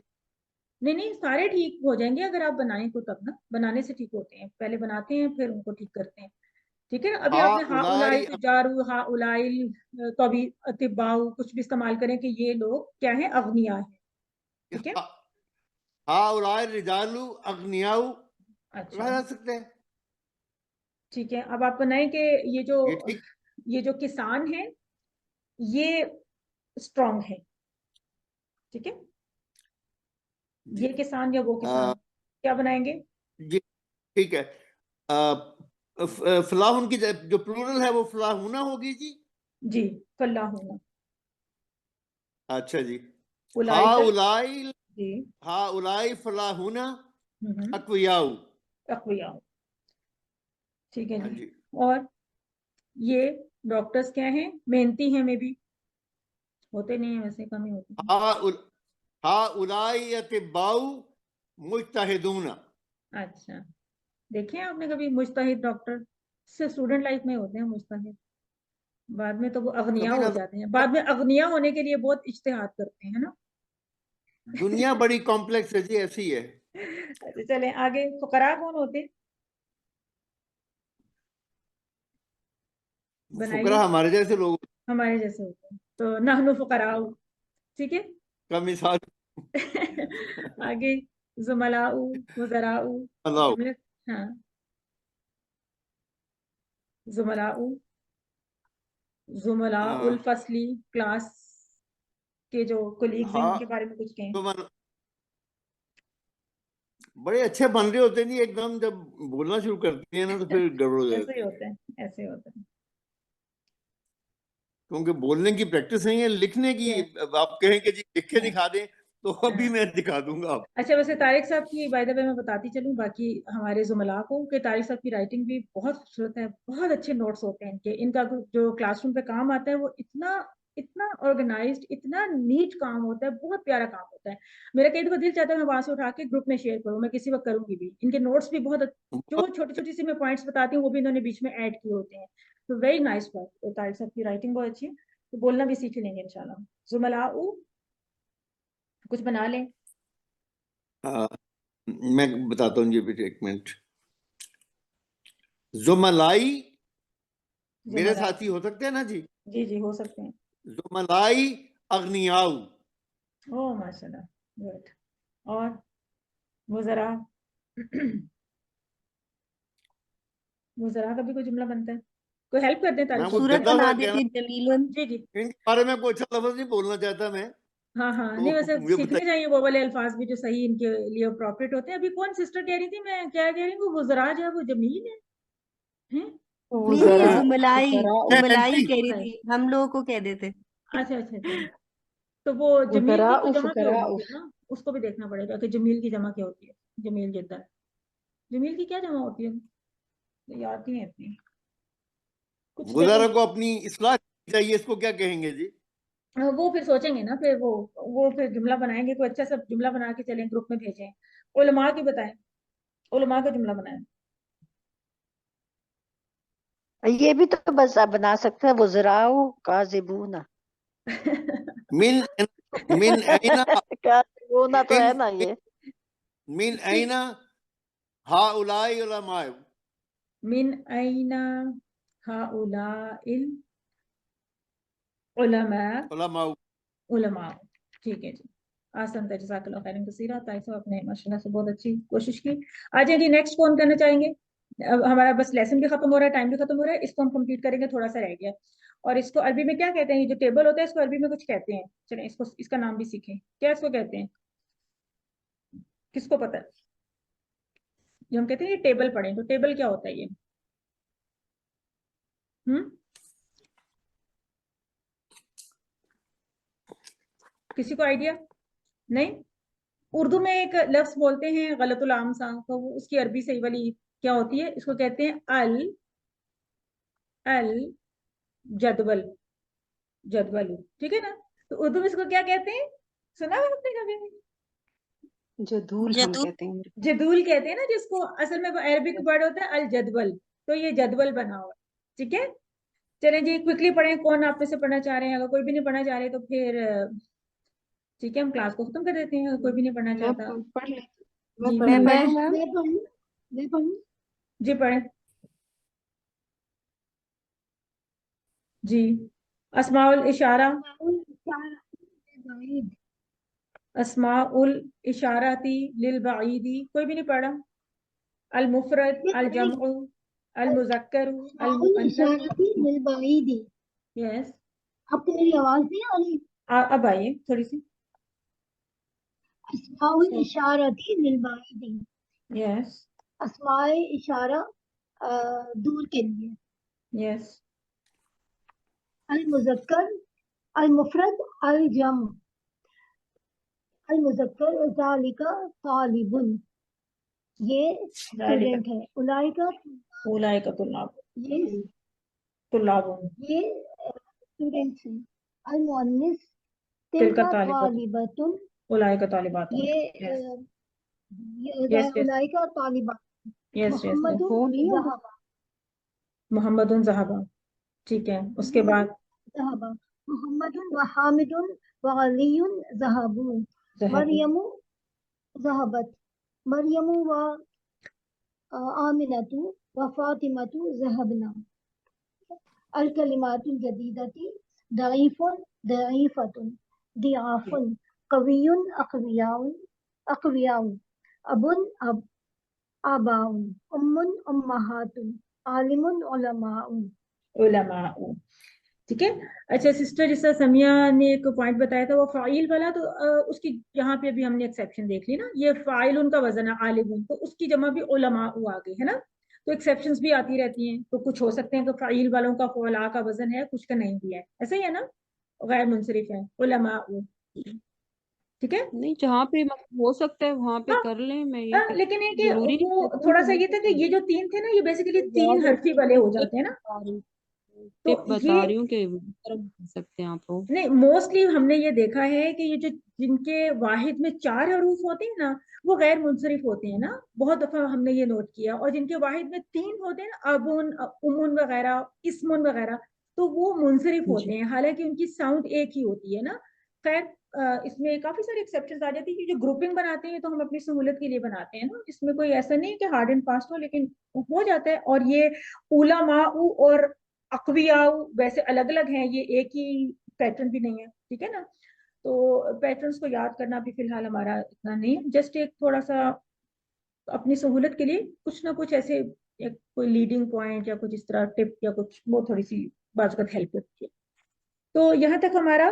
नहीं, सारे ठीक हो जाएंगे अगर आप बनाएं तो, तब ना, बनाने से ठीक होते हैं, पहले बनाते हैं फिर उनको ठीक करते हैं। ठीक है ना। अभी आपने हाउलाई हाउलाई, तुजारु, हाउलाई, कभी अतिबाउ, कुछ भी इस्तेमाल करें कि ये लोग क्या है, अगनिया है। ठीक है, हाउलाई रिजालु अग्नियाउ अच्छा, रह सकते हैं। ठीक है। अब आप बनाएं कि ये ठीक, ये जो किसान है ये स्ट्रॉन्ग है। ठीक है, ये किसान या वो किसान, क्या बनाएंगे? जी ठीक है। फलाहुन की जो प्लूरल है वो फलाहुना होगी जी। जी, फल्लाहुना। अच्छा जी। उलाई का, हाउलाई, जी, हाउलाई फलाहुना हम्म, अक्वियाउ। अक्वियाउ। ठीक है हाँ जी। जी। और ये डॉक्टर्स क्या हैं, मेहनती हैं, में भी होते नहीं है वैसे, कम ही होते हैं। हाउलाई अतिबाउ मुज्तहिदूना। अच्छा, देखें आपने कभी मुज्तहिद डॉक्टर? सिर्फ स्टूडेंट लाइफ में होते हैं मुज्तहिद, बाद में तो वो अगनिया कभी हो ना, जाते हैं। बाद में अगनिया होने के लिए बहुत इज्तिहाद करते हैं, है ना। दुनिया बड़ी कॉम्प्लेक्स है जी, ऐसी है। अच्छा, चलें आगे। फुकरा कौन होते हैं, फुकरा बनाइए। हमारे जैसे लोग हमारे जैसे होते हैं, तो नहनु फुकराउ। ठीक है। का मिसाल। आगे, जुमलाउ, वज़राउ, अलाउ, जुमले, हाँ, जुमलाउ, जुमलाउल फसली, क्लास के जो कोलीग्स हैं हाँ, उनके बारे में कुछ कहें। तो बड़े अच्छे बन रहे होते हैं जी, एकदम जब बोलना शुरू करते हैं ना तो फिर गड़बड़ हो ऐसे जाती ही है, होते हैं, ऐसे ही होते हैं। क्योंकि बोलने की प्रैक्टिस नहीं है, लिखने की। Yes, आप कहें कि जी लिख के हाँ, दिखा दें तो अभी हाँ। मैं दिखा दूंगा आप। अच्छा, वैसे तारिक साहब की बाय द वे मैं बताती चलूं बाकी हमारे जुमला को, कि तारिक साहब की राइटिंग भी बहुत खूबसूरत है, बहुत अच्छे नोट्स होते हैं इनके। इनका जो क्लासरूम पे काम आता है वो इतना इतना ऑर्गेनाइज्ड, इतना नीट काम होता है, बहुत प्यारा काम होता है। मेरा कई दफा दिल चाहता है मैं वहां से उठा के ग्रुप में शेयर करूं, मैं किसी वक्त करूंगी भी। इनके नोट्स भी बहुत जो छोटी छोटी सी मैं पॉइंट्स बताती हूँ वो भी इन्होंने बीच में ऐड किए होते हैं। तो वेरी नाइस वर्क, तारिक साहब की राइटिंग बहुत अच्छी है, तो बोलना भी सीख लेंगे इंशाल्लाह। जुमला कुछ बना लें। हाँ, मैं बताता हूँ जी, बेटे एक मिनट। जुमलाई मेरे जुमला, साथी हो सकते हैं ना जी। जी जी, हो सकते हैं। जुमलाई अग्नियाउ। ओह माशाल्लाह, गुड। और मुजरा, मुजरा का भी कोई जुमला बनता है? कोई हेल्प कर दें तारिक मैं कोई साहब। सूरत गंदा बना सा देते कहना, जमीलन। जी जी, इनके बारे में कोई अच्छा लफ्ज नहीं बोलना चाहता मैं, हाँ हाँ, तो नहीं वैसे मुझे सीखने बताइए। चाहिए वो वाले अल्फाज भी जो सही इनके लिए अप्रोप्रिएट होते हैं। अभी कौन सिस्टर कह रही थी, मैं क्या कह रही हूँ, वो गुजरा जो है वो जमीन है, हैं? नहीं, वज़रा जुमलाई वज़रा जुमलाई कह रही थी, हम लोगों को कह देते। अच्छा अच्छा अच्छा, तो वो जमील वज़रा की तो जमा क्या फकरा होगी फिर ना, उसको भी देखना पड़ेगा कि जमील की जमा क्या होती है। जमील जिद्दा, जमील की क्या जमा होती है, तो याद नहीं है अपनी, कुछ गुजारा देखो। को अपनी इस्लाह चाहिए, इसको क्या कहेंगे जी? वो फिर सोचेंगे ना, फिर वो फिर जुमला बनाएंगे, कोई अच्छा सा जुमला बना के चलें, ग्रुप में भेजें। उलमा की बताएं, उलमा का जुमला बनाएं। ये भी तो बस आप बना सकते हैं, वज़राउ काज़िबूना। मिन मिन ऐना काज़िबूना तो है ना ये। मिन ऐना हाउलाई उलमाए। मिन ऐना हाउलाइल उलमा, उलमा। उलमा, ठीक है जी। आसन था, जज़ाकल्लाह खैरन कसीरा। ताई साहब आपने माशाल्लाह से बहुत अच्छी कोशिश की। आ जाए जी, नेक्स्ट कौन करना चाहेंगे? अब हमारा बस लेसन भी खत्म हो रहा है, टाइम भी खत्म हो रहा है, इसको हम कंप्लीट करेंगे, थोड़ा सा रह गया। और इसको अरबी में क्या कहते हैं, ये जो टेबल होता है इसको अरबी में कुछ कहते हैं, चलें इसको, इसका नाम भी सीखें, क्या इसको कहते हैं, किसको पता है? जो हम कहते हैं ये टेबल पढ़ें, तो टेबल क्या होता है ये? किसी को आइडिया नहीं? उर्दू में एक लफ्ज बोलते हैं गलतुल आम सा, तो वो उसकी अरबी सही वाली क्या होती है? इसको कहते हैं अल अल जदवल, जदवल, ठीक है ना? तो उर्दू में इसको क्या कहते हैं, सुना है आपने कभी? जदूल हम जदूल। कहते हैं। जदूल कहते हैं ना जिसको, असल में वो अरबिक वर्ड होता है अल जदवल, तो ये जदवल बना हुआ है, ठीक है। चलें जी, क्विकली पढ़ें, कौन आप में से पढ़ना चाह रहे हैं? अगर कोई भी नहीं पढ़ना चाह रहे तो फिर ठीक है, हम क्लास को खत्म कर देते हैं, अगर कोई भी नहीं पढ़ना मैं चाहता। पढ़ लेती जी मैं बिल्कुल, पढ़ूं मैम? मैं पढ़ूं, मैं पढ़ूं। जी पढ़ें जी। अस्माउल इशारा, बाइद, अस्माउल इशाराती लिल बाईदी, कोई भी नहीं पढ़ा। अल मुफरद, अल जमउ, अल मुज़क्करु, अल अस्माउल मुअन्नस। इशारती लिल बाइदी। यस, आपको मेरी आवाज नहीं आ रही? अब आइए थोड़ी सी। अस्माउल इशारती लिल बाइदी, यस अस्माए इशारा दूर के लिए। यस, अल मुज़क्कर, अल मुफरद, अल जम। अल मुज़क्कर ज़ालिका तालिबुन, ये स्टूडेंट है। उलाइका, उलाइका तुल्लाब, ये तुल्लाबुन, ये स्टूडेंट्स हैं। अल मुअन्निस तिलका तिलका तालिबातुन, तालिबतुन, उलाइका तालिबातुन। ये यस यस उलाइका तालिबत। यस यस, मोहम्मदुन ज़हबा, मोहम्मदुन ज़हबा, ठीक है। उसके बाद ज़हबा। मोहम्मदुन व हामिदुन व अलीयुन ज़हबू। ज़हबू, मरियमु ज़हबत, मरियमु व आमिनतु व फातिमतु ज़हबना। अल कलिमातुल जदीदती दईफुन दईफतुन, दियाफुन, कवियुन अक़वियाउन अक़वियाउ, अबुन अब आबाउन, उम्मुन उम्महातुन, आलिमुन उलमाउन। उलमाउ, ठीक है। अच्छा सिस्टर, जिस तरह समिया ने एक पॉइंट बताया था वो फाइल वाला, तो उसकी यहाँ पे अभी हमने एक्सेप्शन देख ली ना, ये फाइल उनका वजन है आलिमुन, तो उसकी जमा भी उलमाउ आ गई है ना। तो एक्सेप्शंस भी आती रहती हैं, तो कुछ हो सकते हैं कि फाइल वालों का फौला का वजन है, कुछ का नहीं भी है, ऐसा ही है ना, गैर मुनसरिफ है उलमाउ, ठीक है। नहीं, जहाँ पे मतलब हो सकता है वहां पे हाँ कर लें, मैं ये कह लेकिन ये कि जरूरी नहीं वो exception थोड़ा तो सा हो ये था कि सकता है। ये जो तीन थे ना, ये बेसिकली तीन ज्यादा हर्फी वाले हो टिप जाते हैं ना, बता रही तो टिप बता ये रही हूँ कि इस तरह कर सकते हैं आप लोग। नहीं, मोस्टली हमने ये देखा है कि ये जो जिनके वाहिद में चार हरूफ होते हैं ना, वो गैर मुनसरिफ होते हैं ना, बहुत दफा हमने ये नोट किया। और जिनके वाहिद में तीन होते हैं ना, अबुन, उमुन वगैरह, इस्मुन वगैरह, तो वो मुनसरिफ होते जी हैं, हालांकि उनकी साउंड एक ही होती है ना। खैर इसमें काफी सारी एक्सेप्शंस आ जाती है, जो ग्रुपिंग बनाते हैं तो हम अपनी सहूलत के लिए बनाते हैं ना, इसमें कोई ऐसा नहीं कि हार्ड एंड फास्ट हो, लेकिन हो जाता है। और ये उलमाउ और अक़वियाउ वैसे अलग अलग हैं, ये एक ही पैटर्न भी नहीं है, ठीक है ना। तो पैटर्न्स को याद करना भी फिलहाल हमारा इतना नहीं है, जस्ट एक थोड़ा सा अपनी सहूलत के लिए कुछ ना कुछ ऐसे एक कोई लीडिंग पॉइंट या कुछ इस तरह टिप या कुछ, वो थोड़ी सी बाज़ हेल्प करती है। तो यहाँ तक हमारा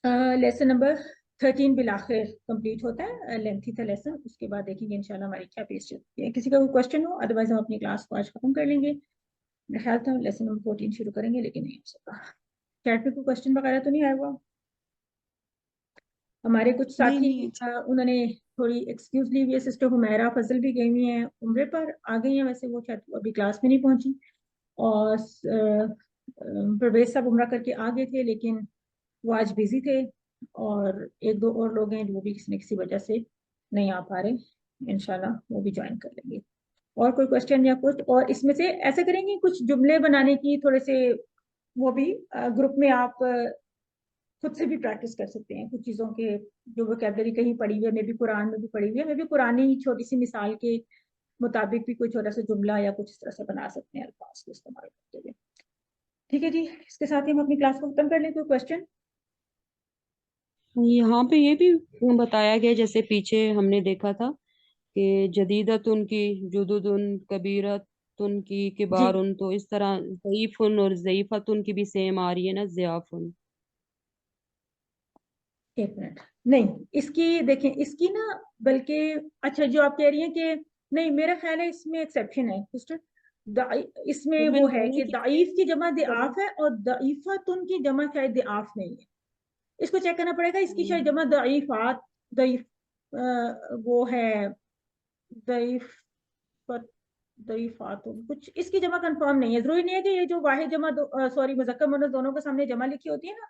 लेसन नंबर 13 बिलाखिर कंप्लीट होता है। लेंथी था लेसन, उसके बाद देखेंगे इंशाल्लाह हमारी क्या पेज चलती है। किसी का कोई क्वेश्चन हो, अदरवाइज हम अपनी क्लास को आज खत्म कर लेंगे। میرا خیال تھا لیسن نمبر 14 شروع کریں گے لیکن نہیں ہو سکا. چیٹ پہ کوئی کوشچن وغیرہ تو نہیں آیا ہوا؟ ہمارے کچھ ساتھی انہوں نے تھوڑی ایکسکیوز لی ہوئی ہے. سسٹر حمیرہ فضل بھی گئی ہوئی ہیں عمرے پر, آ گئی ہیں ویسے, وہ شاید ابھی کلاس میں نہیں پہنچی. اور پرویز صاحب عمرہ کر کے آ گئے تھے لیکن وہ آج بزی تھے, اور ایک دو اور لوگ ہیں جو بھی کسی نہ کسی وجہ سے نہیں آ پا رہے. انشاءاللہ وہ بھی جوائن کر لیں گے. اور کوئی کوشچن یا کچھ؟ اور اس میں سے ایسا کریں گے کچھ جملے بنانے کی تھوڑے سے, وہ بھی گروپ میں آپ خود سے بھی پریکٹس کر سکتے ہیں کچھ چیزوں کے جو ووکیبلری کہیں پڑھی ہوئی ہے, میں بھی قرآن میں بھی پڑھی ہوئی ہے, میں بھی قرآن ہی چھوٹی سی مثال کے مطابق بھی کوئی چھوٹا سا جملہ یا کچھ اس طرح سے بنا سکتے ہیں الفاظ کو استعمال کرتے ہوئے. ٹھیک ہے جی, اس کے ساتھ ہی ہم اپنی کلاس کو ختم کر لیں. کوئی کوشچن؟ یہاں پہ یہ بھی بتایا گیا جیسے پیچھے ہم نے دیکھا تھا کہ جدیدتن کی, جدودن, کبیرتن کی, کبارن, تو اس طرح ضعیفن اور ضعیفتن کی بھی سیم آ رہی ہے نا, ضعافن. ایک منٹ, نہیں اس کی دیکھیں, اس کی نا بلکہ اچھا جو آپ کہہ رہی ہیں کہ نہیں, میرا خیال ہے اس میں ایکسیپشن ہے سسٹر. اس میں وہ ہے کہ ضعیف کی جمع ضعاف ہے اور ضعیفتن کی جمع شاید ضعاف نہیں ہے. اس کو چیک کرنا پڑے گا. اس کی شاید جمع ضعیفات, ضعیف وہ ہے ضعیفات کچھ, اس کی جمع کنفرم نہیں ہے. ضروری نہیں ہے کہ یہ جو واحد جمع سوری مذکر مؤنث دونوں کے سامنے جمع لکھی ہوتی ہے نا,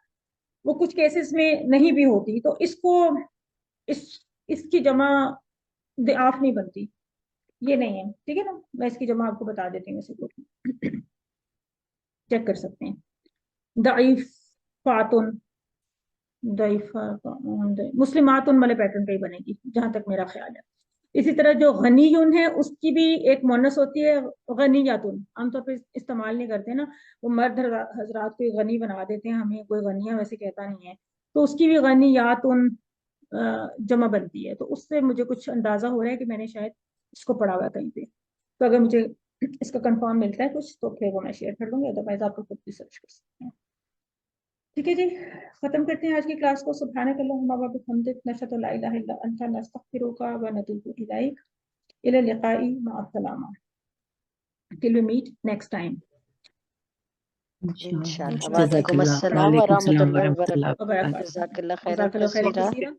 وہ کچھ کیسز میں نہیں بھی ہوتی, تو اس کو اس کی جمع ضعاف نہیں بنتی, یہ نہیں ہے. ٹھیک ہے نا, میں اس کی جمع آپ کو بتا دیتی ہوں, اسے چیک کر سکتے ہیں. ضعیفاتن, مسلماتن والے پیٹرن پہ ہی بنے گی جہاں تک میرا خیال ہے. اسی طرح جو غنیون ہے اس کی بھی ایک مؤنث ہوتی ہے, غنیاتن. عام طور پہ استعمال نہیں کرتے نا, وہ مرد حضرات کو غنی بنا دیتے ہیں, ہمیں کوئی غنیہ ویسے کہتا نہیں ہے, تو اس کی بھی غنیاتن جمع بنتی ہے. تو اس سے مجھے کچھ اندازہ ہو رہا ہے کہ میں نے شاید اس کو پڑھا ہوا ہے کہیں پہ, تو اگر مجھے اس کا کنفرم ملتا ہے کچھ تو پھر وہ میں شیئر کر لوں گی, ادروائز آپ کو خود بھی سرچ کر سکتے ہیں. ٹھیک ہے جی, ختم کرتے ہیں آج کی کلاس کو. سبحانک اللہم و بحمدک, نشہد ان لا الہ الا انت, نستغفرک و نتوب الیک. الی اللقاء, مع السلامہ. Till we meet next time. انشاءاللہ. جزاک وعلیکم اللہ, السلام وعلیکم ورحمۃ السلام اللہ ورحمۃ اللہ وبرکاتہ. وبرکاتہ. جزاک اللہ خیرا جزاک اللہ خیرا کثیرا. کثیرا.